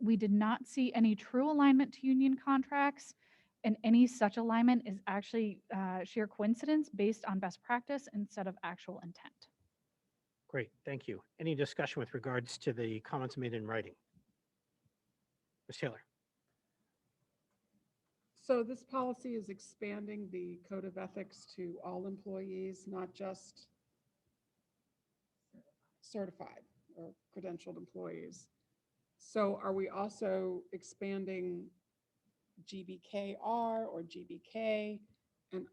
We did not see any true alignment to union contracts And any such alignment is actually sheer coincidence based on best practice instead of actual intent. Great, thank you. Any discussion with regards to the comments made in writing? Ms. Taylor? So this policy is expanding the code of ethics to all employees, not just certified or credentialed employees. So are we also expanding GBKR or GBK and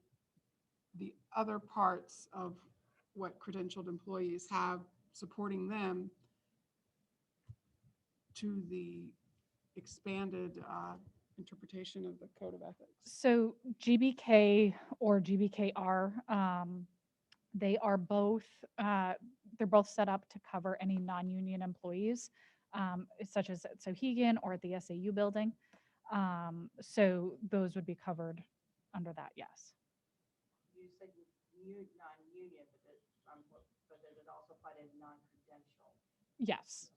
the other parts of what credentialed employees have supporting them to the expanded interpretation of the code of ethics? So GBK or GBKR, they are both they're both set up to cover any non-union employees, such as at Sohegan or at the SAU building. So those would be covered under that, yes. You said non-union, but does it also apply to non-credential? Yes.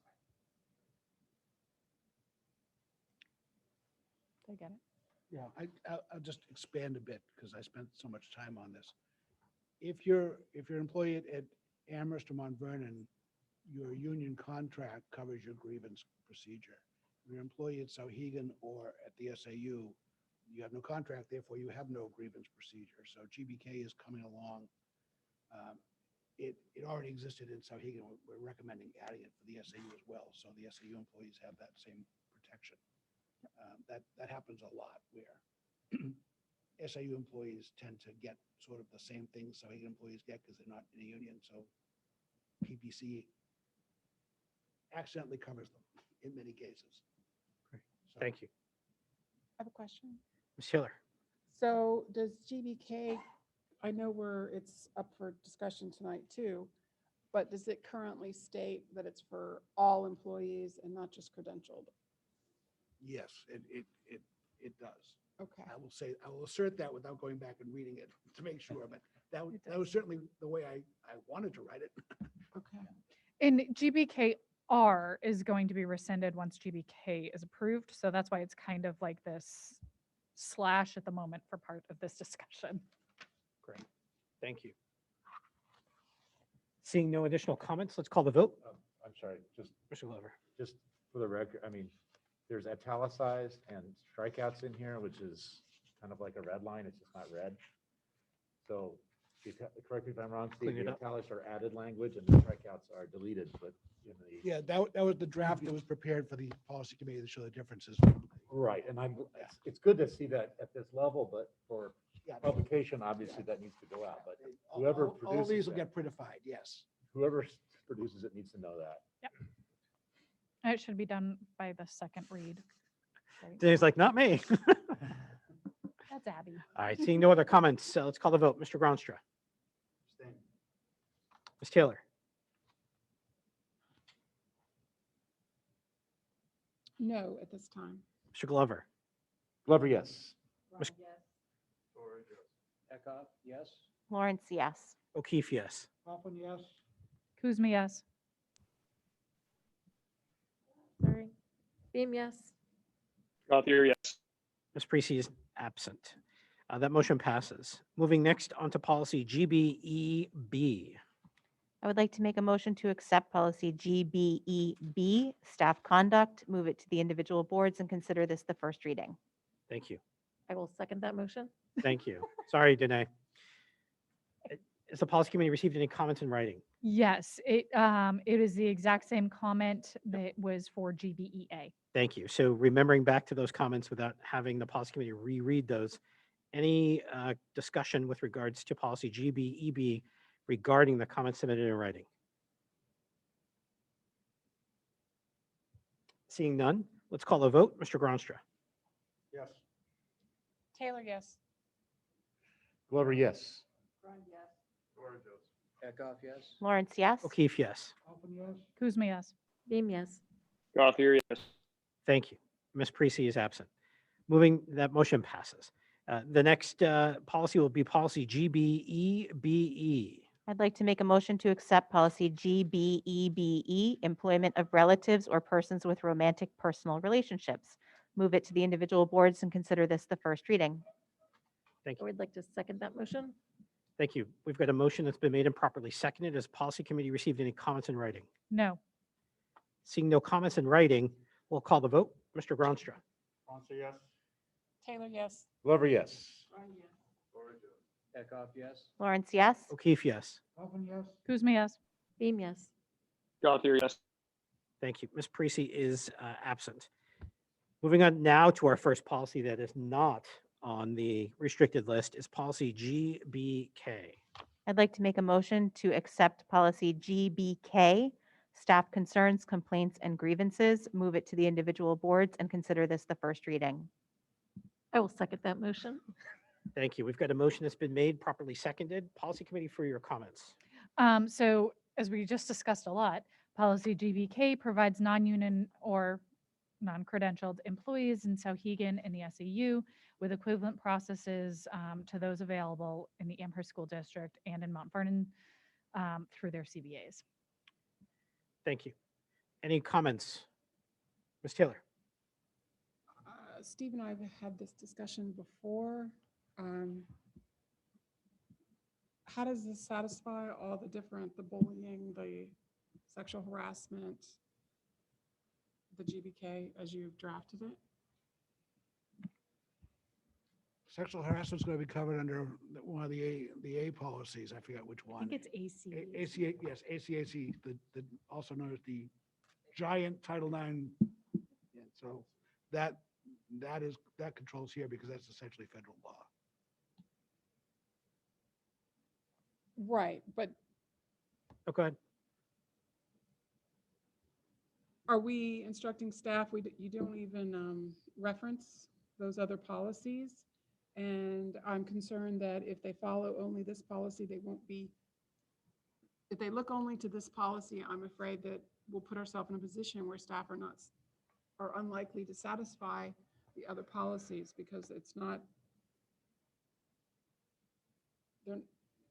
Did I get it? Yeah, I'll just expand a bit because I spent so much time on this. If you're an employee at Amherst or Mount Vernon, your union contract covers your grievance procedure. If you're an employee at Sohegan or at the SAU, you have no contract, therefore you have no grievance procedure. So GBK is coming along. It already existed in Sohegan. We're recommending adding it for the SAU as well. So the SAU employees have that same protection. That happens a lot where SAU employees tend to get sort of the same things Sohegan employees get because they're not in a union. So PPC accidentally covers them in many cases. Great. Thank you. I have a question. Ms. Taylor? So does GBK, I know it's up for discussion tonight too, but does it currently state that it's for all employees and not just credentialed? Yes, it does. Okay. I will assert that without going back and reading it to make sure, but that was certainly the way I wanted to write it. Okay. And GBKR is going to be rescinded once GBK is approved. So that's why it's kind of like this slash at the moment for part of this discussion. Great, thank you. Seeing no additional comments, let's call the vote. I'm sorry, Mr. Glover. just for the record, I mean, there's italicized and strikeouts in here, which is kind of like a red line. It's just not red. So correct me if I'm wrong, Steve, Clean it the up. italics are added language and the strikeouts are deleted, but in the. Yeah, that was the draft that was prepared for the policy committee to show the differences. Right, and it's good to see that at this level, but for Yeah. publication, obviously that needs to go out, but whoever All these produces will that, get prettified, yes. whoever produces it needs to know that. And it should be done by the second read. Right? Dave's like, not me. That's Abby. All right, seeing no other comments, so let's call the vote. Mr. Gronstra. Ms. Taylor. No, at this time. Mr. Glover. Glover, yes. Ms. Eckhoff, yes. Lawrence, yes. O'Keefe, yes. Hoffman, yes. Kuzma, yes. Sorry. Beam, yes. Gothier, yes. Ms. Parisi is absent. That motion passes. Moving next on to policy GBEB. I would like to make a motion to accept policy GBEB, staff conduct, move it to the individual boards and consider this the first reading. Thank you. I will second that motion. Thank you. Sorry, Danae. Has the policy committee received any comments in writing? Yes, it is the exact same comment that was for GBEA. Thank you. So remembering back to those comments without having the policy committee reread those, any discussion with regards to policy GBEB regarding the comments submitted in writing? Seeing none, let's call a vote. Mr. Gronstra. Yes. Taylor, yes. Glover, yes. Eckhoff, yes. Lawrence, yes. O'Keefe, yes. Hoffman, yes. Kuzma, yes. Beam, yes. Gothier, yes. Thank you. Ms. Parisi is absent. Moving, that motion passes. The next policy will be policy GBEBE. I'd like to make a motion to accept policy GBEBE, employment of relatives or persons with romantic personal relationships. move it to the individual boards, and consider this the first reading. Thank I you. would like to second that motion. Thank you. We've got a motion that's been made and properly seconded. Has policy committee received any comments in writing? No. Seeing no comments in writing, we'll call the vote. Mr. Gronstra. Sponsor, yes. Taylor, yes. Glover, yes. Eckhoff, yes. Lawrence, yes. O'Keefe, yes. Hoffman, yes. Kuzma, yes. Beam, yes. Gothier, yes. Thank you. Ms. Parisi is absent. Moving on now to our first policy that is not on the restricted list is policy GBK. I'd like to make a motion to accept policy GBK, staff concerns, complaints, and grievances, move it to the individual boards, and consider this the first reading. I will second that motion. Thank you. We've got a motion that's been made, properly seconded. Policy committee for your comments. So as we just discussed a lot, policy GBK provides non-union or non-credentialed employees in Sauhegan and the SAU with equivalent processes to those available in the Amherst School District and in Mount Vernon through their CBAs. Thank you. Any comments? Ms. Taylor? Steve and I have had this discussion before. How does this satisfy all the different, the bullying, the sexual harassment, the GBK as you've drafted it? Sexual harassment is going to be covered under one of the A policies. I forget which I one. think it's AC. ACA, yes, ACAC, the also known as the giant Title IX. Yeah, so that controls here because that's essentially federal law. Right, but Oh, go ahead. are we instructing staff? You don't even reference those other policies. And I'm concerned that if they follow only this policy, they won't be, if they look only to this policy, I'm afraid that we'll put ourselves in a position where staff are unlikely to satisfy the other policies because it's not,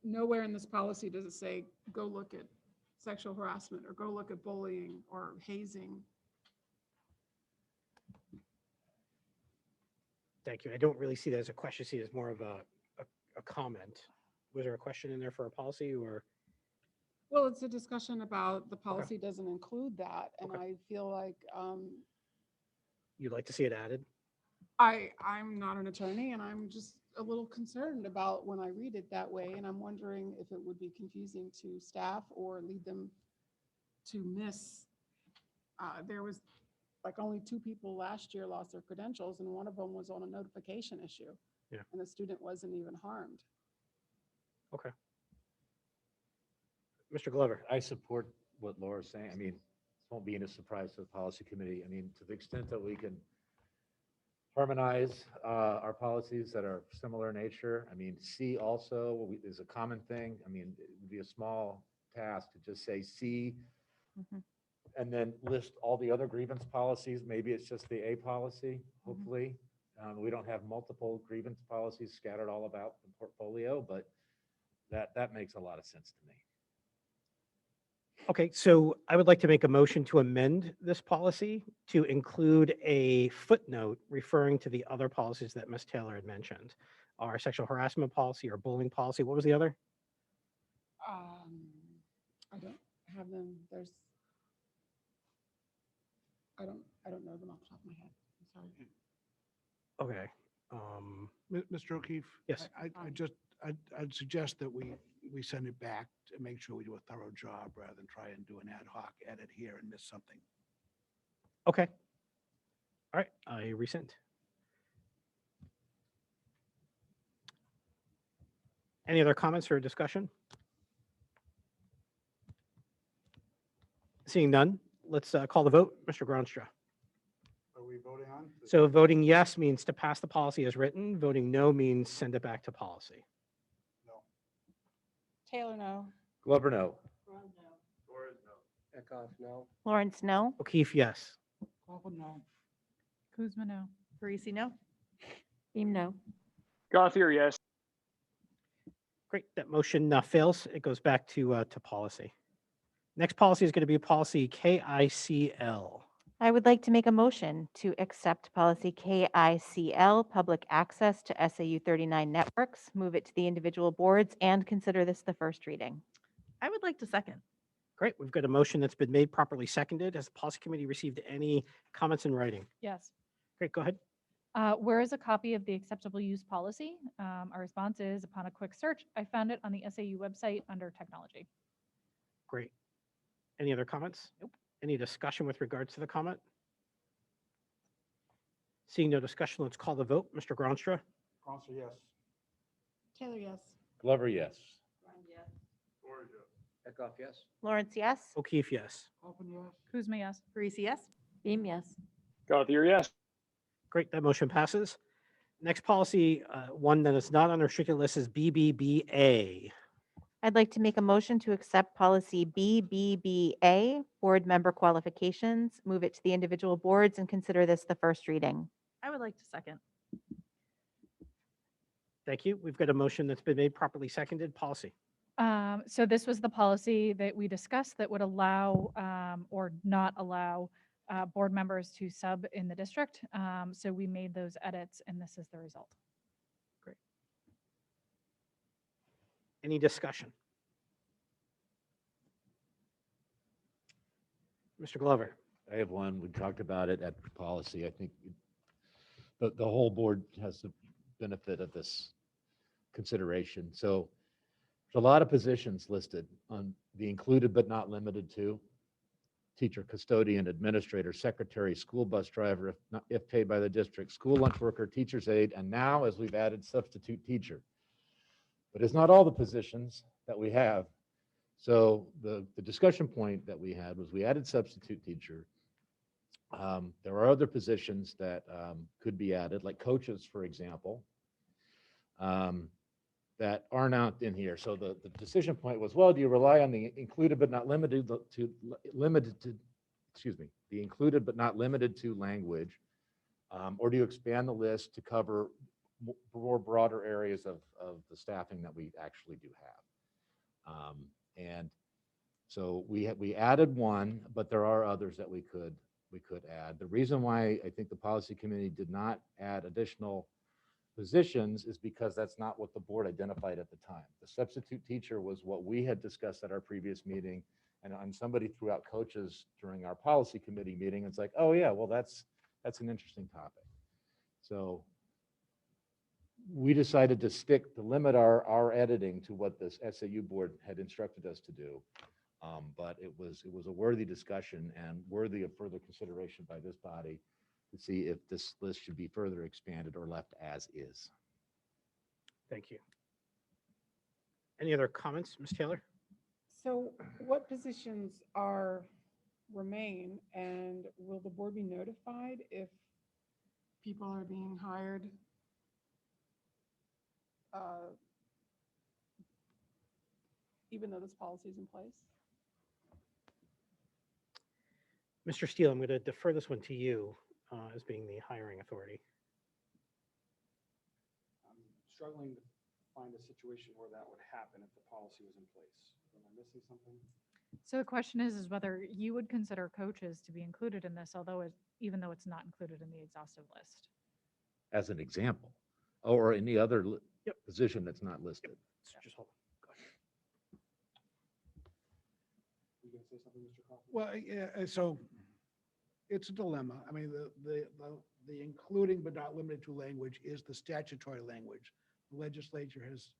nowhere in this policy does it say, go look at sexual harassment or go look at bullying or hazing. Thank you. I don't really see that as a question. I see it as more of a comment. Was there a question in there for a policy or? Well, it's a discussion about the policy doesn't include that. And I feel like You'd like to see it added? I'm not an attorney and I'm just a little concerned about when I read it that way. And I'm wondering if it would be confusing to staff or lead them to miss. There was like only 2 people last year lost their credentials and one of them was on a notification issue. Yeah. And the student wasn't even harmed. Okay. Mr. Glover? I support what Laura's saying. I mean, this won't be any surprise to the policy committee. I mean, to the extent that we can harmonize our policies that are similar in nature. I mean, C also is a common thing. I mean, it would be a small task to just say C and then list all the other grievance policies. Maybe it's just the A policy, hopefully. We don't have multiple grievance policies scattered all about the portfolio, but that makes a lot of sense to me. Okay, so I would like to make a motion to amend this policy to include a footnote referring to the other policies that Ms. Taylor had mentioned. Our sexual harassment policy, our bullying policy. What was the other? I don't have them. I don't know them off the top of my head. I'm sorry. Okay. Mr. O'Keefe? Yes. I'd suggest that we send it back to make sure we do a thorough job rather than try and do an ad hoc edit here and miss something. Okay. All right, I rescind. Any other comments or discussion? Seeing none, let's call the vote. Mr. Gronstra. Are we voting on? So voting yes means to pass the policy as written. Voting no means send it back to policy. Taylor, no. Glover, no. Eckhoff, no. Lawrence, no. O'Keefe, yes. Hoffman, no. Kuzma, no. Parisi, no. Beam, no. Gothier, yes. Great, that motion fails. It goes back to policy. Next policy is going to be policy KICL. I would like to make a motion to accept policy KICL, public access to SAU 39 networks, move it to the individual boards, and consider this the first reading. I would like to second. Great. We've got a motion that's been made, properly seconded. Has the policy committee received any comments in writing? Yes. Great. Go ahead. Where is a copy of the acceptable use policy? Our response is, upon a quick search, I found it on the SAU website under technology. Great. Any other comments? Nope. Any discussion with regards to the comment? Seeing no discussion, let's call the vote. Mr. Gronstra? Counselor, yes. Taylor, yes. Glover, yes. Eckhoff, yes. Lawrence, yes. O'Keefe, yes. Open, yes. Kuzma, yes. Parisi, yes. Beam, yes. Gothier, yes. Great. That motion passes. Next policy, one that is not on the restricted list, is BBBA. I'd like to make a motion to accept policy BBBA, board member qualifications, move it to the individual boards, and consider this the first reading. I would like to second. Thank you. We've got a motion that's been made, properly seconded. Policy. So this was the policy that we discussed that would allow or not allow board members to sub in the district. So we made those edits and this is the result. Great. Any discussion? Mr. Glover? I have one. We talked about it at policy. I think the whole board has the benefit of this consideration. So there's a lot of positions listed on the included but not limited to teacher, custodian, administrator, secretary, school bus driver, if paid by the district, school lunch worker, teacher's aide, and now, as we've added, substitute teacher. But it's not all the positions that we have. So the discussion point that we had was we added substitute teacher. There are other positions that could be added, like coaches, for example, that are not in here. So the decision point was, well, do you rely on the included but not limited to the included but not limited to language, or do you expand the list to cover more broader areas of the staffing that we actually do have? And so we added one, but there are others that we could add. The reason why I think the policy committee did not add additional positions is because that's not what the board identified at the time. The substitute teacher was what we had discussed at our previous meeting, and somebody threw out coaches during our policy committee meeting. It's like, oh yeah, well that's an interesting topic. So we decided to limit our editing to what this SAU board had instructed us to do. But it was a worthy discussion and worthy of further consideration by this body to see if this list should be further expanded or left as is. Thank you. Any other comments, Ms. Taylor? So what positions remain, and will the board be notified if people are being hired even though this policy is in place? Mr. Steele, I'm going to defer this one to you as being the hiring authority. I'm struggling to find a situation where that would happen if the policy was in place. Am I missing something? So the question is whether you would consider coaches to be included in this, even though it's not included in the exhaustive list. As an example, or any other position that's not listed. Just hold on. You gonna say something, Mr. Kaufman? Well, yeah, so it's a dilemma. I mean, the including but not limited to language is the statutory language. The legislature has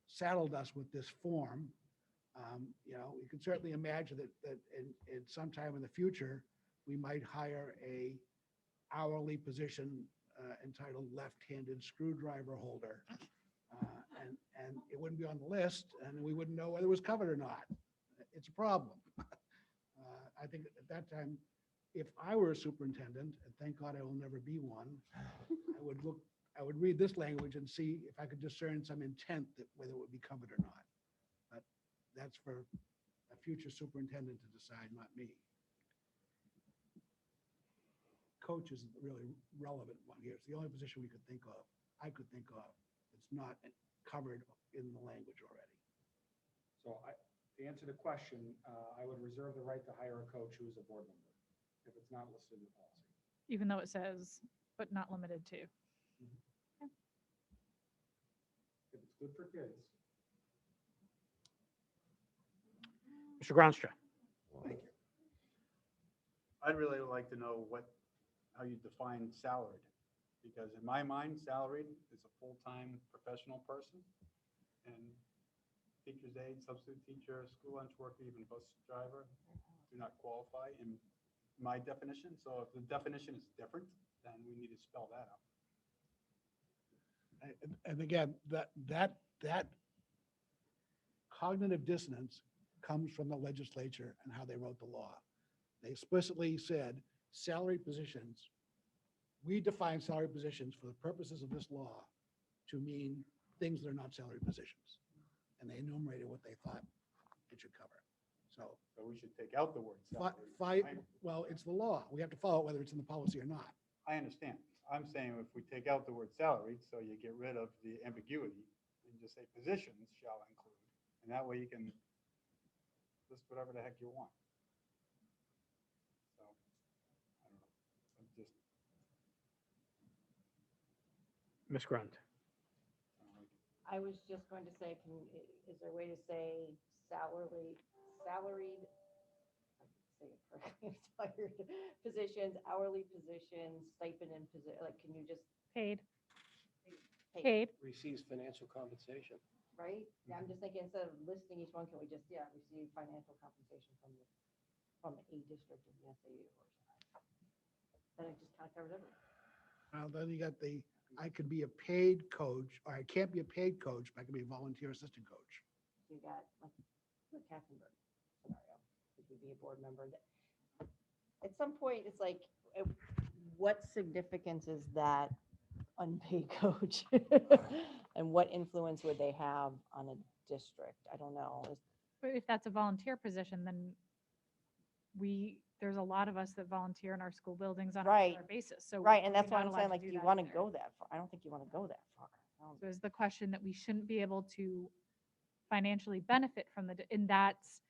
saddled us with this form. You know, you can certainly imagine that in sometime in the future, we might hire a hourly position entitled left-handed screwdriver holder. And it wouldn't be on the list and we wouldn't know whether it was covered or not. It's a problem. I think at that time, if I were a superintendent, and thank God I will never be one, I would read this language and see if I could discern some intent that whether it would be covered or not. But that's for a future superintendent to decide, not me. Coach is the really relevant one here. It's the only position I could think of, that's not covered in the language already. So to answer the question, I would reserve the right to hire a coach who is a board member. if it's not listed in the policy. even though it says, but not limited to. If it's good for kids. Mr. Gronstra. Thank you. I'd really like to know how you define salaried, because in my mind, salaried is a full-time professional person, and teacher's aide, substitute teacher, school lunch worker, even bus driver do not qualify in my definition. So if the definition is different, then we need to spell that out. And again, that cognitive dissonance comes from the legislature and how they wrote the law. They explicitly said salary positions. We define salary positions for the purposes of this law to mean things that are not salary positions. And they enumerated what they thought it should cover. So we should take out the word salary. well, it's the law. We have to follow it whether it's in the policy or not. I understand. I'm saying if we take out the word salaried, so you get rid of the ambiguity and just say positions shall include, and that way you can list whatever the heck you want. So, I don't know. I'm just, Ms. Grund. I was just going to say, is there a way to say salaried, I can say it correctly, I'm tired, positions, hourly positions, stipend and like, can you just? Paid. Paid. Receives financial compensation. Right? Yeah, I'm just thinking, instead of listing each one, can we just, receive financial compensation from a district in the SAU or something? Then it just kind of covers everything. Well, then you got I could be a paid coach, or I can't be a paid coach, but I can be a volunteer assistant coach. You got like the Katzenberg scenario, if you be a board member. At some point, it's like, what significance is that unpaid coach? And what influence would they have on a district? I don't know. But if that's a volunteer position, then there's a lot of us that volunteer in our school buildings on a Right. regular basis. So Right, and we're that's why not I'm allowed saying, to like, do do you that want to either. go that far? I don't think you want to go that far. So is the question that we shouldn't be able to financially benefit from and that's,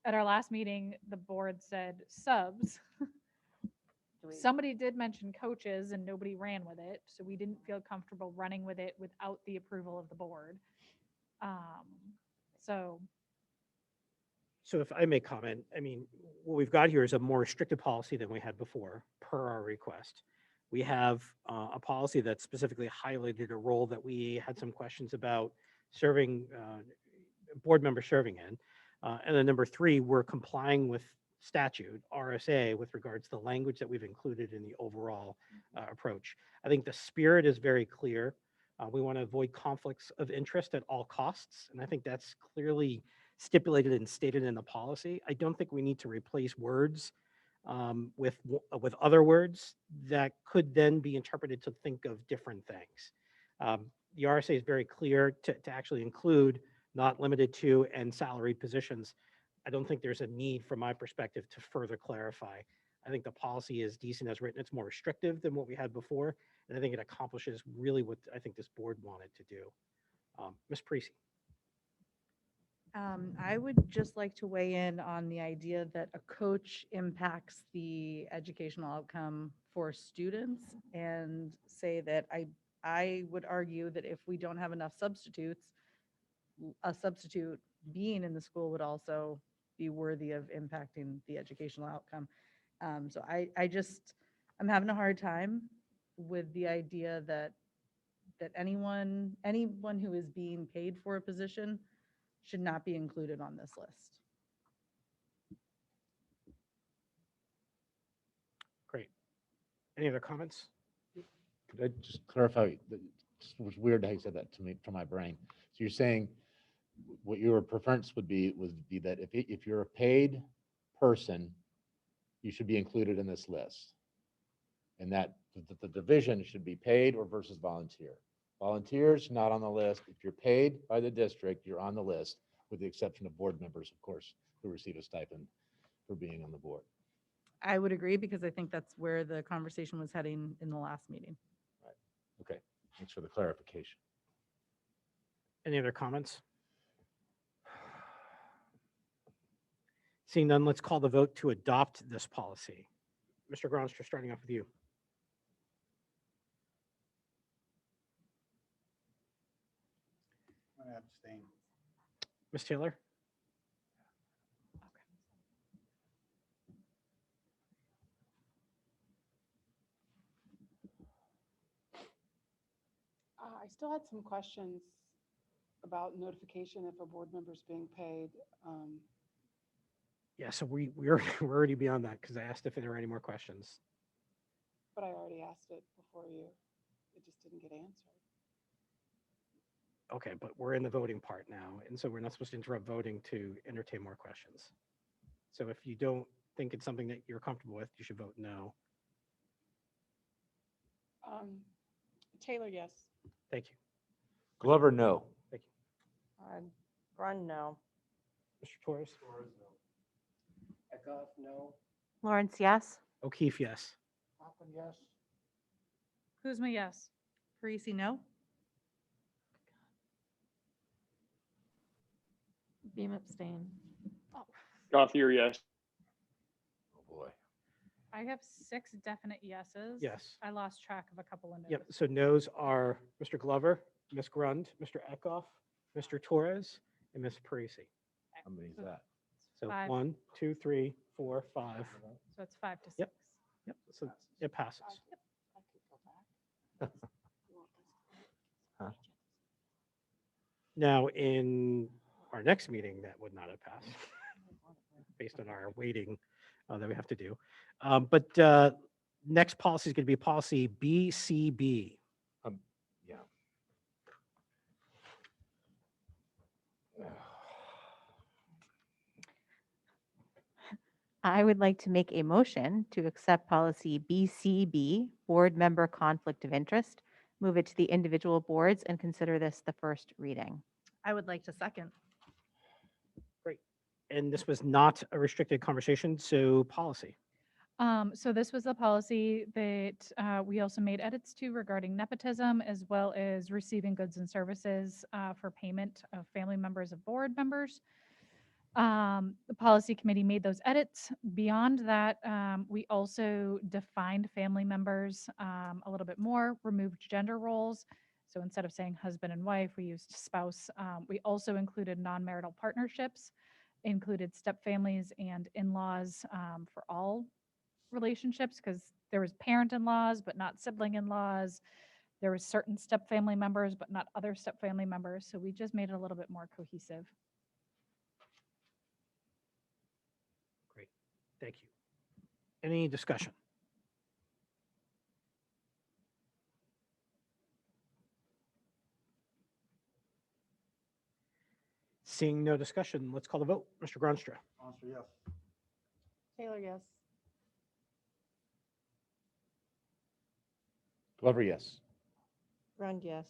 at our last meeting, the board said subs. Somebody did mention coaches and nobody ran with it, so we didn't feel comfortable running with it without the approval of the board. So So if I may comment, I mean, what we've got here is a more restricted policy than we had before, per our request. We have a policy that specifically highlighted a role that we had some questions about serving, board member serving in. And then number 3, we're complying with statute, RSA, with regards to the language that we've included in the overall approach. I think the spirit is very clear. We want to avoid conflicts of interest at all costs. And I think that's clearly stipulated and stated in the policy. I don't think we need to replace words with other words that could then be interpreted to think of different things. The RSA is very clear to actually include not limited to and salaried positions. I don't think there's a need from my perspective to further clarify. I think the policy is decent as written. It's more restrictive than what we had before. And I think it accomplishes really what I think this board wanted to do. Ms. Parisi. I would just like to weigh in on the idea that a coach impacts the educational outcome for students and say that I would argue that if we don't have enough substitutes, a substitute being in the school would also be worthy of impacting the educational outcome. So I'm having a hard time with the idea that anyone who is being paid for a position should not be included on this list. Great. Any other comments? Could I just clarify? It was weird how you said that to me from my brain. So you're saying what your preference would be that if you're a paid person, you should be included in this list, and that the division should be paid or versus volunteer. Volunteers not on the list. If you're paid by the district, you're on the list, with the exception of board members, of course, who receive a stipend for being on the board. I would agree, because I think that's where the conversation was heading in the last meeting. Right. Okay. Thanks for the clarification. Any other comments? Seeing none, let's call the vote to adopt this policy. Mr. Gronstra, starting off with you. I'm gonna abstain. Ms. Taylor? I still had some questions about notification if a board member's being paid. Yeah, so we're already beyond that because I asked if there were any more questions. But I already asked it before you. It just didn't get answered. Okay, but we're in the voting part now, and so we're not supposed to interrupt voting to entertain more questions. So if you don't think it's something that you're comfortable with, you should vote no. Taylor, yes. Thank you. Glover, no. Thank Grund, no. you. Mr. Torres? Eckhoff, no. Lawrence, yes. O'Keefe, yes. Hoffman, yes. Kuzma, yes. Parisi, no. Beam abstain. Gothier, yes. Oh, boy. I have 6 definite yeses. Yes. I lost track of a couple of no's. Yep, so no's are Mr. Glover, Ms. Grund, Mr. Eckhoff, Mr. Torres, and Ms. Parisi. How many is that? So 5. 1, 2, 3, 4, 5. So it's 5 to 6. Yep. Yep, so it passes. I could go back. Now, in our next meeting, that would not have passed based on our waiting that we have to do. But next policy is going to be policy BCB. Yeah. I would like to make a motion to accept policy BCB, board member conflict of interest, move it to the individual boards and consider this the first reading. I would like to second. Great. And this was not a restricted conversation, so policy. So this was a policy that we also made edits to regarding nepotism, as well as receiving goods and services for payment of family members of board members. The policy committee made those edits. Beyond that, we also defined family members a little bit more, removed gender roles. So instead of saying husband and wife, we used spouse. We also included non-marital partnerships, included step families and in-laws for all relationships, because there was parent-in-laws, but not sibling-in-laws. There was certain step family members, but not other step family members. So we just made it a little bit more cohesive. Great. Thank you. Any discussion? Seeing no discussion, let's call the vote. Mr. Gronstra. Monster, yes. Taylor, yes. Glover, yes. Grund, yes.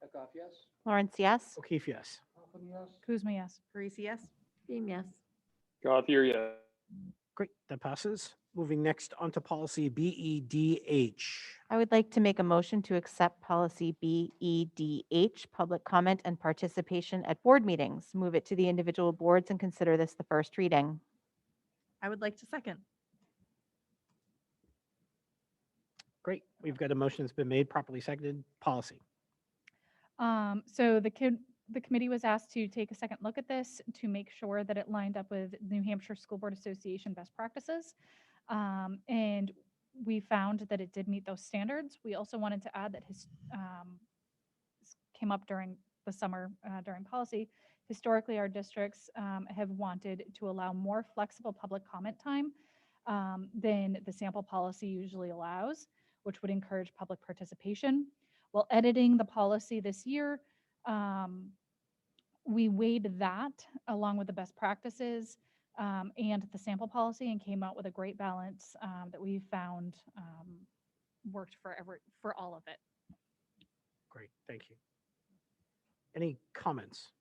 Eckhoff, yes. Lawrence, yes. O'Keefe, yes. Hoffman, yes. Kuzma, yes. Parisi, yes. Beam, yes. Gothier, yes. Great, that passes. Moving next on to policy BEDH. I would like to make a motion to accept policy BEDH, public comment and participation at board meetings, move it to the individual boards and consider this the first reading. I would like to second. Great, we've got a motion that's been made, properly seconded. Policy. So the committee was asked to take a second look at this to make sure that it lined up with New Hampshire School Board Association best practices. And we found that it did meet those standards. We also wanted to add that this came up during the summer during policy. Historically, our districts have wanted to allow more flexible public comment time than the sample policy usually allows, which would encourage public participation. While editing the policy this year, we weighed that along with the best practices and the sample policy and came out with a great balance that we found worked for all of it. Great, thank you. Any comments?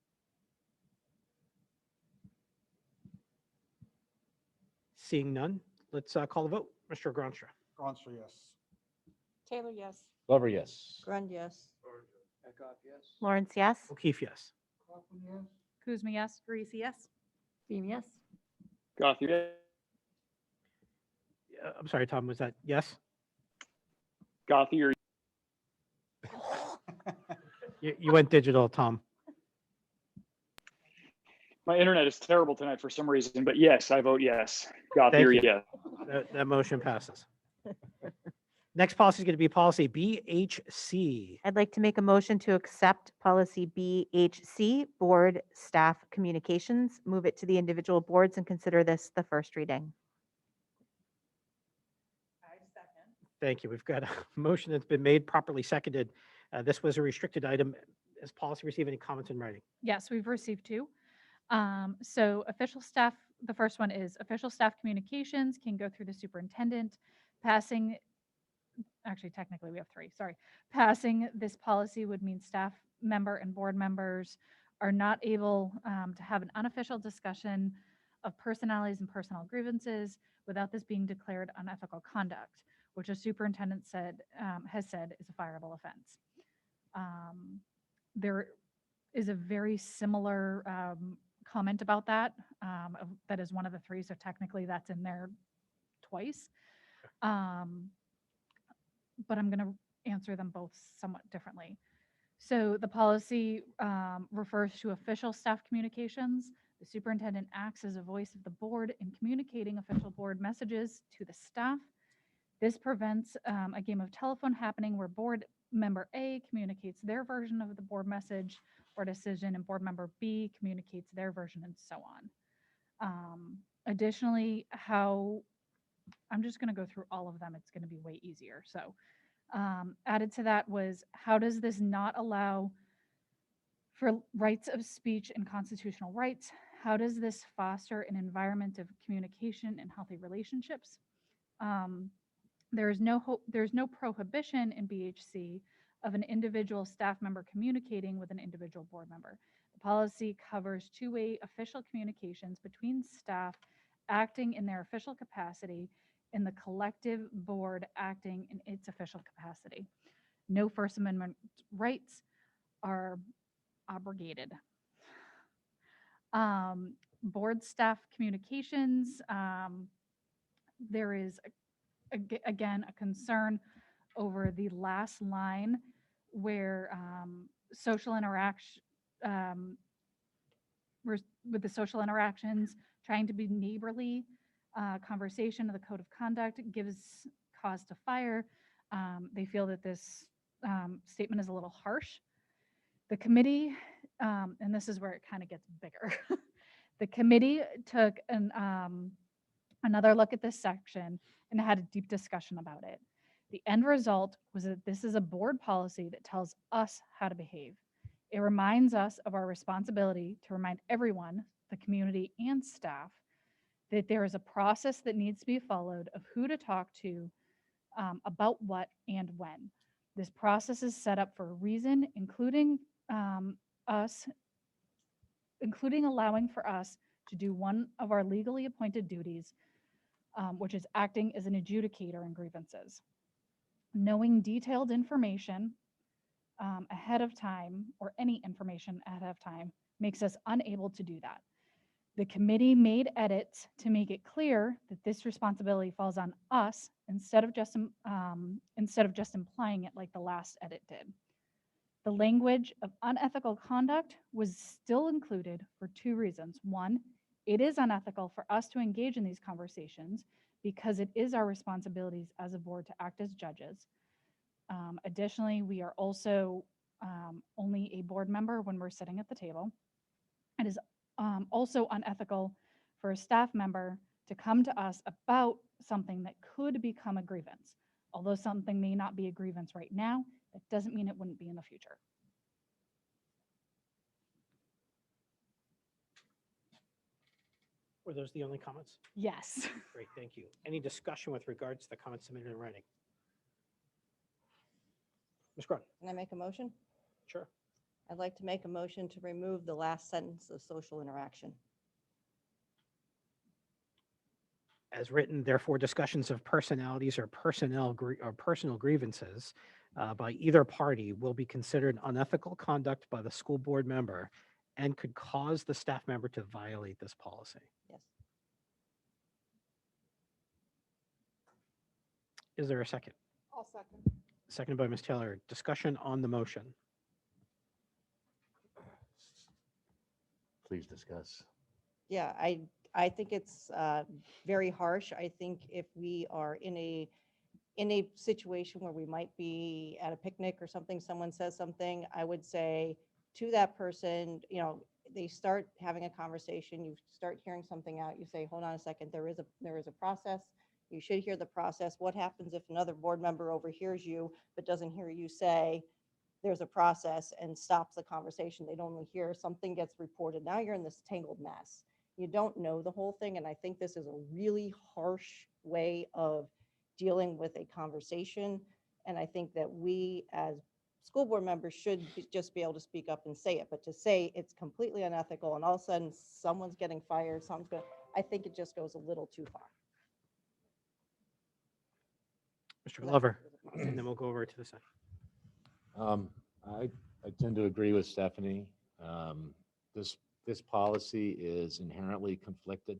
Seeing none, let's call the vote. Mr. Gronstra. Monster, yes. Taylor, yes. Glover, yes. Grund, yes. Eckhoff, yes. Lawrence, yes. O'Keefe, yes. Hoffman, yes. Kuzma, yes. Parisi, yes. Beam, yes. Gothier, I'm sorry, Tom, was that yes? Gothier, You went digital, Tom. my internet is terrible tonight for some reason, but yes, I vote yes. Thank Gothier, you. yes. That motion passes. Next policy is going to be policy BHC. I'd like to make a motion to accept policy BHC, board staff communications, move it to the individual boards and consider this the first reading. Thank you. We've got a motion that's been made, properly seconded. This was a restricted item. Has policy received any comments in writing? Yes, we've received two. So official staff, the first one is official staff communications can go through the superintendent. Passing, actually technically we have three, sorry. Passing this policy would mean staff member and board members are not able to have an unofficial discussion of personalities and personal grievances without this being declared unethical conduct, which a superintendent has said is a fireable offense. There is a very similar comment about that. That is one of the three, so technically that's in there twice. But I'm going to answer them both somewhat differently. So the policy refers to official staff communications. The superintendent acts as a voice of the board in communicating official board messages to the staff. This prevents a game of telephone happening where board member A communicates their version of the board message or decision and board member B communicates their version and so on. Additionally, I'm just going to go through all of them. It's going to be way easier. So added to that was, how does this not allow for rights of speech and constitutional rights? How does this foster an environment of communication and healthy relationships? There's no prohibition in BHC of an individual staff member communicating with an individual board member. The policy covers two-way official communications between staff acting in their official capacity and the collective board acting in its official capacity. No First Amendment rights are abrogated. Board staff communications, there is again a concern over the last line where social interaction with the social interactions, trying to be neighborly conversation of the code of conduct gives cause to fire. They feel that this statement is a little harsh. The committee, and this is where it kind of gets bigger. The committee took another look at this section and had a deep discussion about it. The end result was that this is a board policy that tells us how to behave. It reminds us of our responsibility to remind everyone, the community and staff, that there is a process that needs to be followed of who to talk to about what and when. This process is set up for a reason, including allowing for us to do one of our legally appointed duties, which is acting as an adjudicator in grievances. Knowing detailed information ahead of time, or any information ahead of time, makes us unable to do that. The committee made edits to make it clear that this responsibility falls on us instead of just implying it like the last edit did. The language of unethical conduct was still included for two reasons. One, it is unethical for us to engage in these conversations because it is our responsibilities as a board to act as judges. Additionally, we are also only a board member when we're sitting at the table. It is also unethical for a staff member to come to us about something that could become a grievance. Although something may not be a grievance right now, that doesn't mean it wouldn't be in the future. Were those the only comments? Yes. Great, thank you. Any discussion with regards to the comments submitted in writing? Ms. Cron? Can I make a motion? Sure. I'd like to make a motion to remove the last sentence of social interaction. As written, therefore, discussions of personalities or personal grievances by either party will be considered unethical conduct by the school board member and could cause the staff member to violate this policy. Yes. Is there a second? I'll second. Seconded by Ms. Taylor. Discussion on the motion. Please discuss. Yeah, I think it's very harsh. I think if we are in a situation where we might be at a picnic or something, someone says something, I would say to that person, you know, they start having a conversation, you start hearing something out, you say, hold on a second, there is a process. You should hear the process. What happens if another board member overhears you but doesn't hear you say there's a process and stops the conversation? They don't only hear something gets reported. Now you're in this tangled mess. You don't know the whole thing. And I think this is a really harsh way of dealing with a conversation. And I think that we as school board members should just be able to speak up and say it. But to say it's completely unethical and all of a sudden someone's getting fired, I think it just goes a little too far. Mr. Glover, and then we'll go over to the side. I tend to agree with Stephanie. This policy is inherently conflicted.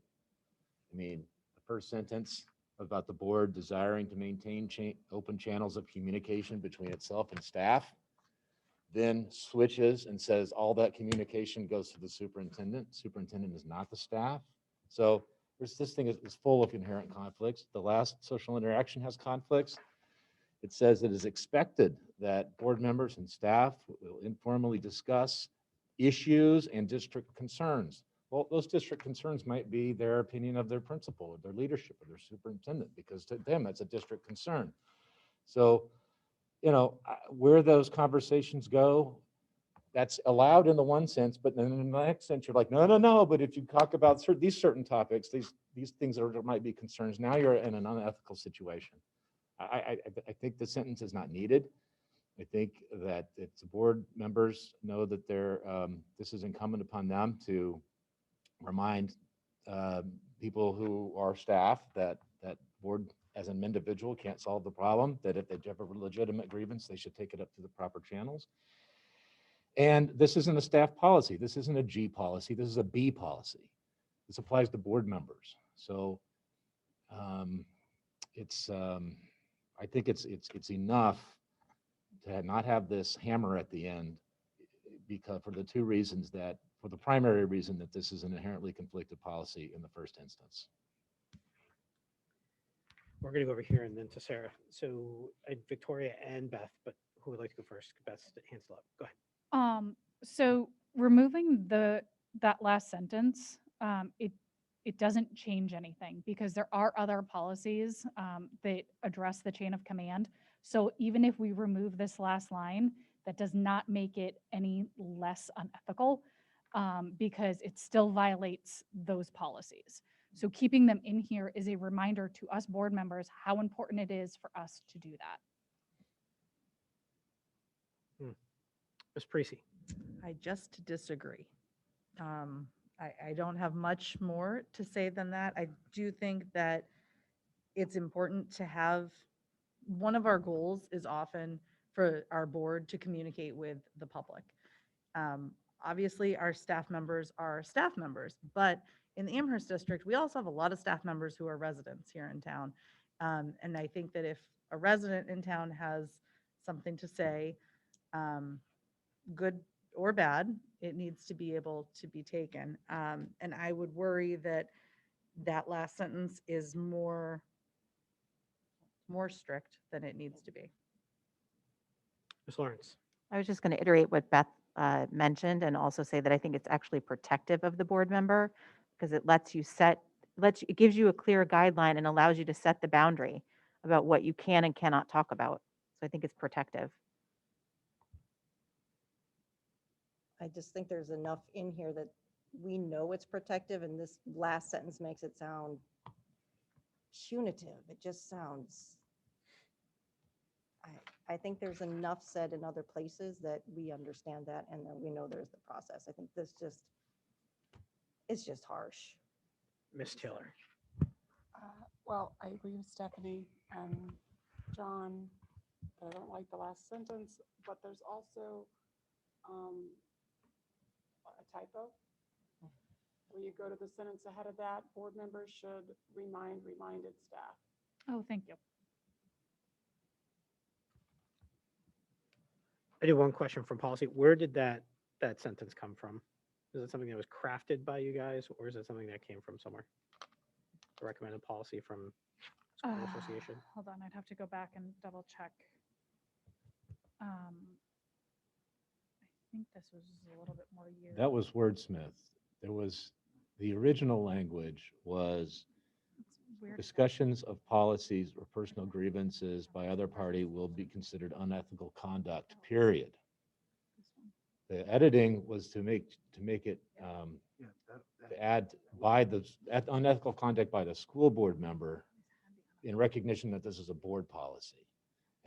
I mean, the first sentence about the board desiring to maintain open channels of communication between itself and staff, then switches and says all that communication goes to the superintendent. Superintendent is not the staff. So this thing is full of inherent conflicts. The last social interaction has conflicts. It says it is expected that board members and staff will informally discuss issues and district concerns. Well, those district concerns might be their opinion of their principal or their leadership or their superintendent, because to them, it's a district concern. So, you know, where those conversations go, that's allowed in the one sense, but then in the next sense, you're like, no, but if you talk about these certain topics, these things that might be concerns, now you're in an unethical situation. I think the sentence is not needed. I think that it's board members know that this is incumbent upon them to remind people who are staff that board as an individual can't solve the problem, that if they have a legitimate grievance, they should take it up to the proper channels. And this isn't a staff policy. This isn't a G policy. This is a B policy. This applies to board members. So I think it's enough to not have this hammer at the end, because for the for the primary reason that this is an inherently conflicted policy in the first instance. We're going to go over here and then to Sarah. So Victoria and Beth, but who would like to go first? Beth's hands up. Go ahead. So removing that last sentence, it doesn't change anything because there are other policies that address the chain of command. So even if we remove this last line, that does not make it any less unethical because it still violates those policies. So keeping them in here is a reminder to us board members how important it is for us to do that. Ms. Parisi. I just disagree. I don't have much more to say than that. I do think that it's important to have, one of our goals is often for our board to communicate with the public. Obviously, our staff members are staff members, but in the Amherst district, we also have a lot of staff members who are residents here in town. And I think that if a resident in town has something to say, good or bad, it needs to be able to be taken. And I would worry that that last sentence is more strict than it needs to be. Ms. Lawrence. I was just going to iterate what Beth mentioned and also say that I think it's actually protective of the board member because it it gives you a clear guideline and allows you to set the boundary about what you can and cannot talk about. So I think it's protective. I just think there's enough in here that we know it's protective, and this last sentence makes it sound punitive. It just sounds, I think there's enough said in other places that we understand that and that we know there's the process. I think it's just harsh. Ms. Taylor. Well, I agree with Stephanie and John, that I don't like the last sentence, but there's also a typo. When you go to the sentence ahead of that, board members should reminded staff. Oh, thank you. I do one question from policy. Where did that sentence come from? Is it something that was crafted by you guys, or is it something that came from somewhere? A recommended policy from school association? Hold on, I'd have to go back and double check. I think this was a little bit more years. That was wordsmith. There was, the original language was weird. discussions of policies or personal grievances by other party will be considered unethical conduct, period. The editing was to make it, to add by the, unethical conduct by the school board member in recognition that this is a board policy.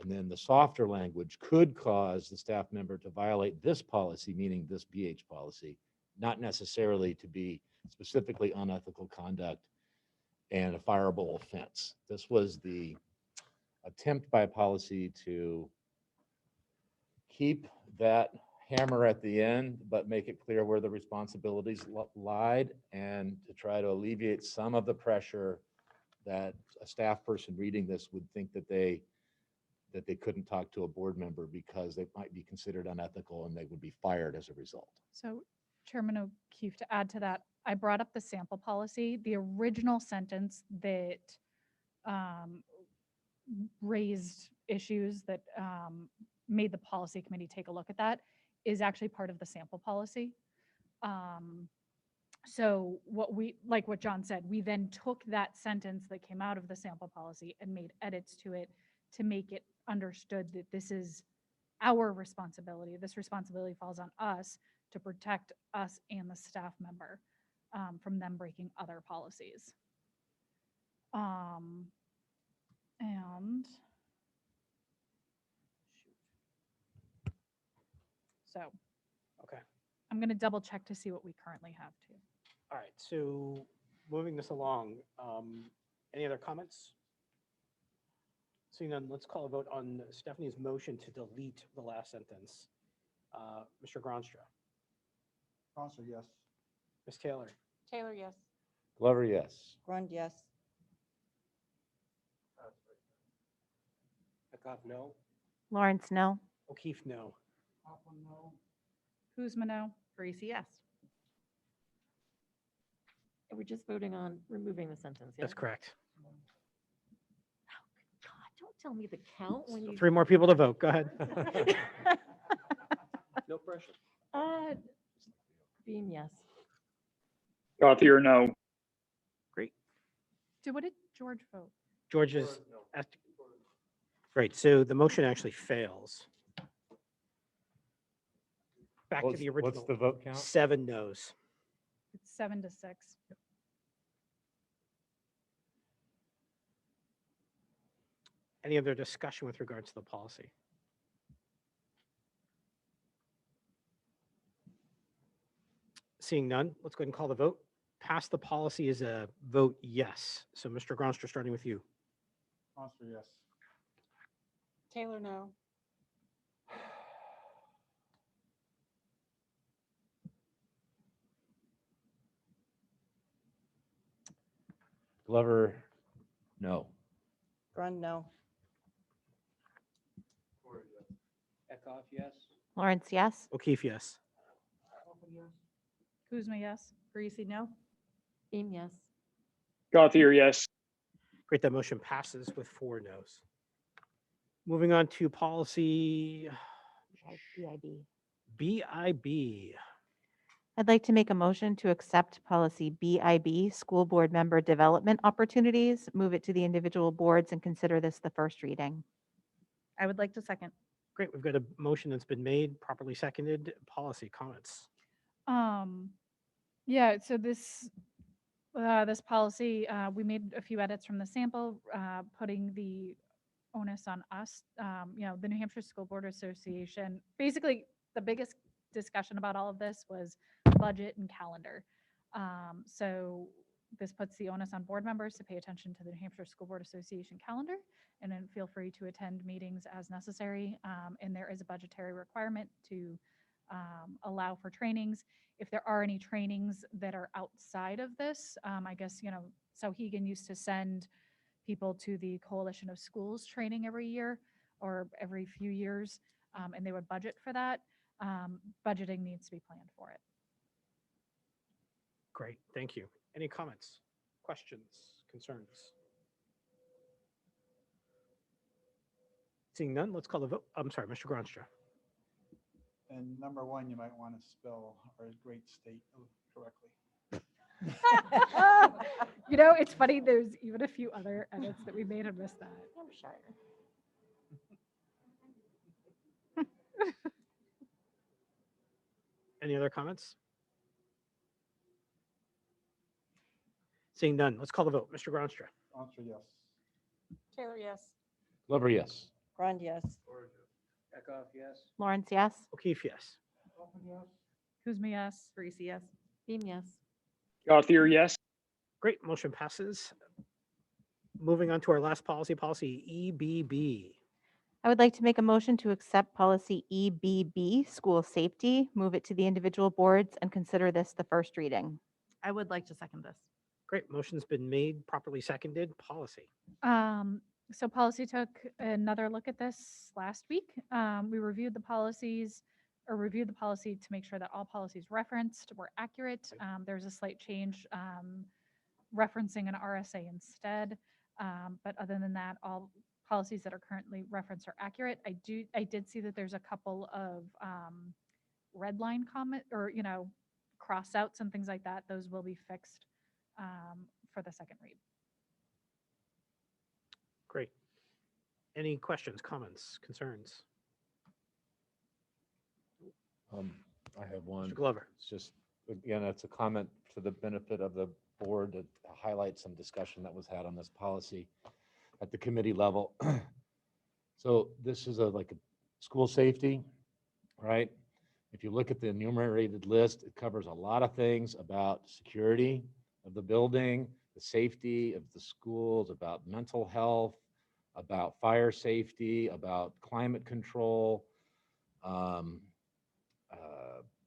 And then the softer language could cause the staff member to violate this policy, meaning this BH policy, not necessarily to be specifically unethical conduct and a fireable offense. This was the attempt by policy to keep that hammer at the end, but make it clear where the responsibilities lied, and to try to alleviate some of the pressure that a staff person reading this would think that they couldn't talk to a board member because they might be considered unethical and they would be fired as a result. So Chairman O'Keefe, to add to that, I brought up the sample policy. The original sentence that raised issues that made the policy committee take a look at that is actually part of the sample policy. So like what John said, we then took that sentence that came out of the sample policy and made edits to it to make it understood that this is our responsibility. This responsibility falls on us to protect us and the staff member from them breaking other policies. And so, Okay. I'm going to double check to see what we currently have too. All right, so moving this along, any other comments? Seeing none, let's call a vote on Stephanie's motion to delete the last sentence. Mr. Gronstra, Counselor, yes. Ms. Taylor, Taylor, yes. Glover, yes. Grund, yes. Eckhoff, no. Lawrence, no. O'Keefe, no. Hoffman, no. Kuzma, no. Parisi, yes. And we're just voting on removing the sentence, yeah? That's correct. God, don't tell me the count when you. 3 more people to vote. Go ahead. No pressure. Beam, yes. Gothier, no. What did George vote? George is asked. Great, so the motion actually fails. Back to the original. What's the vote count? 7 noes. It's 7-6. Any other discussion with regards to the policy? Seeing none, let's go ahead and call the vote. Pass the policy is a vote yes. So Mr. Gronstra, starting with you. Counselor, yes. Taylor, no. Glover, no. Grund, no. Eckhoff, yes. Lawrence, yes. O'Keefe, yes. Hoffman, yes. Kuzma, yes. Parisi, no. Beam, yes. Gothier, yes. Great, that motion passes with 4 noes. Moving on to policy BIB. BIB. I'd like to make a motion to accept policy BIB, school board member development opportunities, move it to the individual boards and consider this the first reading. I would like to second. Great, we've got a motion that's been made, properly seconded. Policy comments. Yeah, so this policy, we made a few edits from the sample, putting the onus on us. The New Hampshire School Board Association, basically the biggest discussion about all of this was budget and calendar. So this puts the onus on board members to pay attention to the New Hampshire School Board Association calendar, and then feel free to attend meetings as necessary. And there is a budgetary requirement to allow for trainings. If there are any trainings that are outside of this, I guess, Sauhegan used to send people to the Coalition of Schools training every year or every few years. and they would budget for that. Budgeting needs to be planned for it. Great, thank you. Any comments, questions, concerns? Seeing none, let's call the vote. I'm sorry, Mr. Gronstra. And number one, you might want to spell our great state correctly. You know, it's funny, there's even a few other edits that we made and missed that. Hampshire. Any other comments? Seeing none, let's call the vote. Mr. Gronstra. Answer yes. Taylor, yes. Glover, yes. Grund, yes. Eckhoff, yes. Lawrence, yes. O'Keefe, yes. Kuzma, yes. Parisi, yes. Beam, yes. Gothier, yes. Great, motion passes. Moving on to our last policy, policy EBB. I would like to make a motion to accept policy EBB, school safety, move it to the individual boards, and consider this the first reading. I would like to second this. Great, motion's been made, properly seconded. Policy. So policy took another look at this last week. We reviewed the policies or reviewed the policy to make sure that all policies referenced were accurate. There's a slight change referencing an RSA instead. But other than that, all policies that are currently referenced are accurate. I did see that there's a couple of red line comment or, cross outs and things like that. Those will be fixed for the second read. Great. Any questions, comments, concerns? I have one. Mr. Glover. It's just, again, it's a comment to the benefit of the board to highlight some discussion that was had on this policy at the committee level. So this is like a school safety, right? If you look at the enumerated list, it covers a lot of things about security of the building, the safety of the schools, about mental health, about fire safety, about climate control,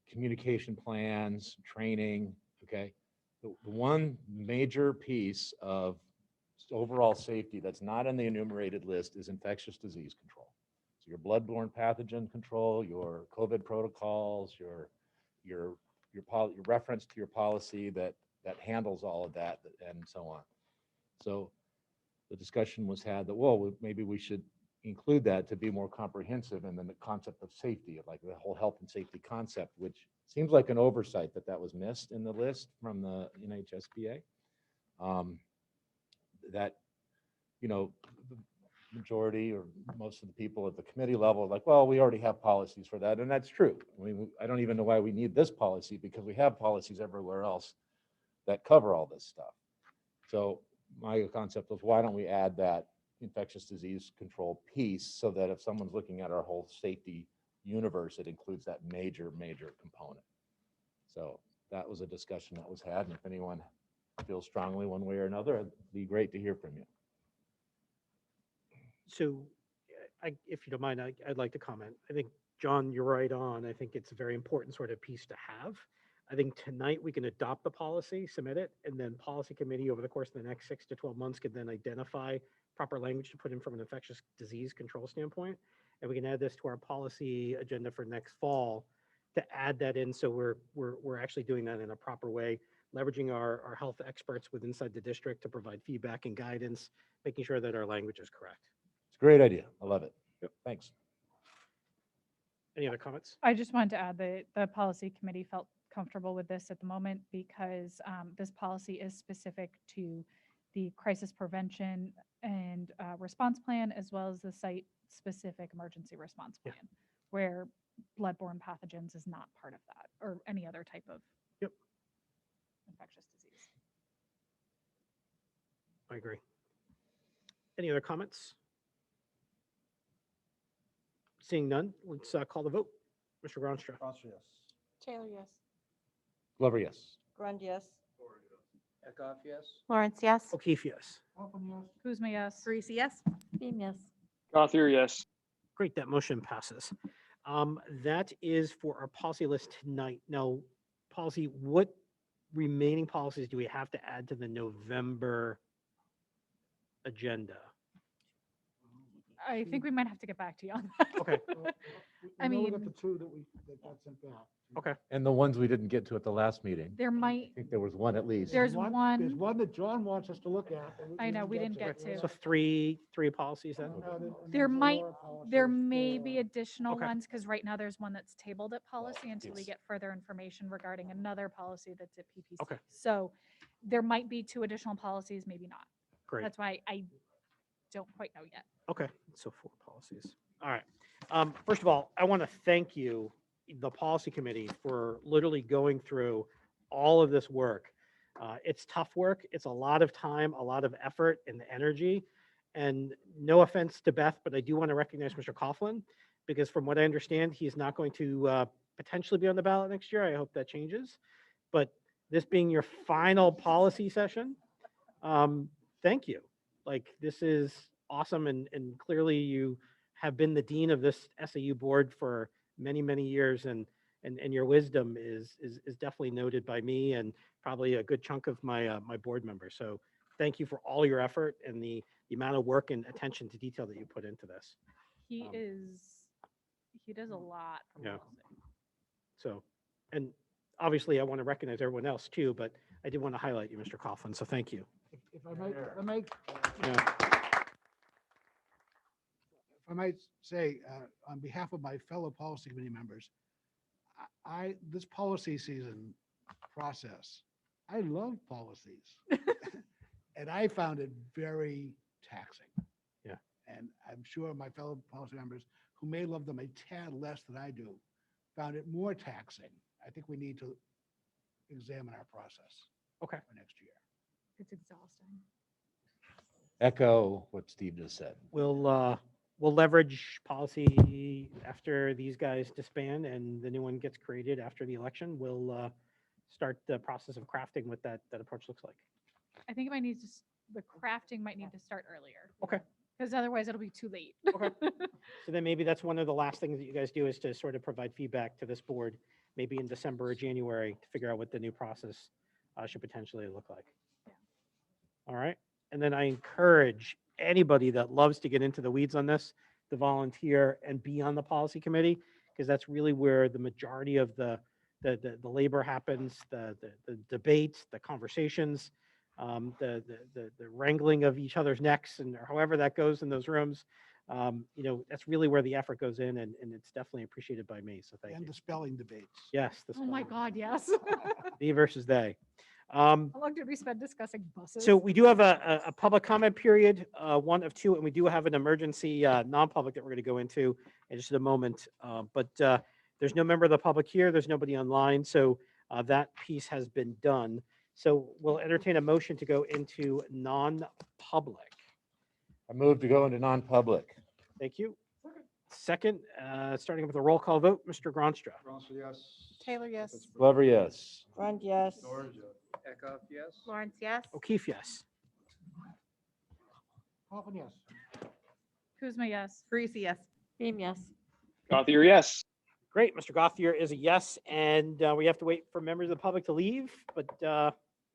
communication plans, training, okay? The one major piece of overall safety that's not in the enumerated list is infectious disease control. So your bloodborne pathogen control, your COVID protocols, your reference to your policy that handles all of that and so on. So the discussion was had that, well, maybe we should include that to be more comprehensive, and then the concept of safety, like the whole health and safety concept, which seems like an oversight that was missed in the list from the NHSBA. That, the majority or most of the people at the committee level are like, well, we already have policies for that, and that's true. I mean, I don't even know why we need this policy, because we have policies everywhere else that cover all this stuff. So my concept was, why don't we add that infectious disease control piece so that if someone's looking at our whole safety universe, it includes that major component. So that was a discussion that was had, and if anyone feels strongly one way or another, it'd be great to hear from you. So if you don't mind, I'd like to comment. I think, John, you're right on. I think it's a very important sort of piece to have. I think tonight we can adopt the policy, submit it, and then policy committee over the course of the next 6 to 12 months can then identify proper language to put in from an infectious disease control standpoint. And we can add this to our policy agenda for next fall to add that in. So we're actually doing that in a proper way, leveraging our health experts with inside the district to provide feedback and guidance, making sure that our language is correct. It's a great idea. I love it. Yep. Thanks. Any other comments? I just wanted to add that the policy committee felt comfortable with this at the moment because this policy is specific to the crisis prevention and response plan, as well as the site-specific emergency response plan, where bloodborne pathogens is not part of that, or any other type of infectious disease. I agree. Any other comments? Seeing none, let's call the vote. Mr. Gronstra. Answer yes. Taylor, yes. Glover, yes. Grund, yes. Eckhoff, yes. Lawrence, yes. O'Keefe, yes. Kuzma, yes. Parisi, yes. Beam, yes. Gothier, yes. Great, that motion passes. That is for our policy list tonight. Now, policy, what remaining policies do we have to add to the November agenda? I think we might have to get back to you on that. Okay. I We know we got mean, the two that got sent back. Okay. And the ones we didn't get to at the last meeting. there I might, think there was one at least. there's There's one, one that John wants us to look at. that I know, we didn't get to. So three policies then? And There there's a might, lower policy there may be for- additional Okay. ones, because right now there's one that's tabled at policy until we yes. get further information regarding another policy that's at PPC. Okay. So there might be 2 additional policies, maybe not. Great. That's why I don't quite know yet. Okay, so 4 policies. All right. First of all, I want to thank you, the policy committee, for literally going through all of this work. It's tough work. It's a lot of time, a lot of effort and energy. And no offense to Beth, but I do want to recognize Mr. Coughlin, because from what I understand, he's not going to potentially be on the ballot next year. I hope that changes. But this being your final policy session, thank you. Like, this is awesome. And clearly you have been the dean of this SAU board for many, many years. And your wisdom is definitely noted by me and probably a good chunk of my my board members. So thank you for all your effort and the amount of work and attention to detail that you put into this. He Um, he does a lot for Yeah. policy. So, and obviously I want to recognize everyone else too, but I did want to highlight you, Mr. Coughlin. So thank you. If I might, Yeah. if I might say, on behalf of my fellow policy committee members, this policy season process, I love policies. And I found it very taxing. Yeah. And I'm sure my fellow policy members, who may love them a tad less than I do, found it more taxing. I think we need to examine our process. Okay. For next year. It's exhausting. Echo what Steve just said. We'll leverage policy after these guys disband and the new one gets created after the election. We'll start the process of crafting what that approach looks like. I think it might need to, the crafting might need to start earlier. Okay. Because otherwise it'll be too late. Okay. So then maybe that's one of the last things that you guys do is to sort of provide feedback to this board, maybe in December or January, to figure out what the new process should potentially look like. Yeah. All right. And then I encourage anybody that loves to get into the weeds on this to volunteer and be on the policy committee, because that's really where the majority of the labor happens, the debates, the conversations, the wrangling of each other's necks, and however that goes in those rooms. That's really where the effort goes in, and it's definitely appreciated by me. So thank And you. the spelling debates. Yes. The Oh my spelling. God, yes. Me versus they. How long did we spend discussing buses? So we do have a public comment period, 1 of 2, and we do have an emergency non-public that we're going to go into in just a moment. But there's no member of the public here. There's nobody online. So that piece has been done. So we'll entertain a motion to go into non-public. I moved to go into non-public. Thank you. Second, starting with a roll call vote, Mr. Gronstra. Yes. Taylor, yes. Glover, yes. Grund, yes. Eckhoff, yes. Lawrence, yes. O'Keefe, yes. Coughlin, yes. Kuzma, yes. Parisi, yes. Beam, yes. Gothier, yes. Great. Mr. Gothier is a yes, and we have to wait for members of the public to leave, but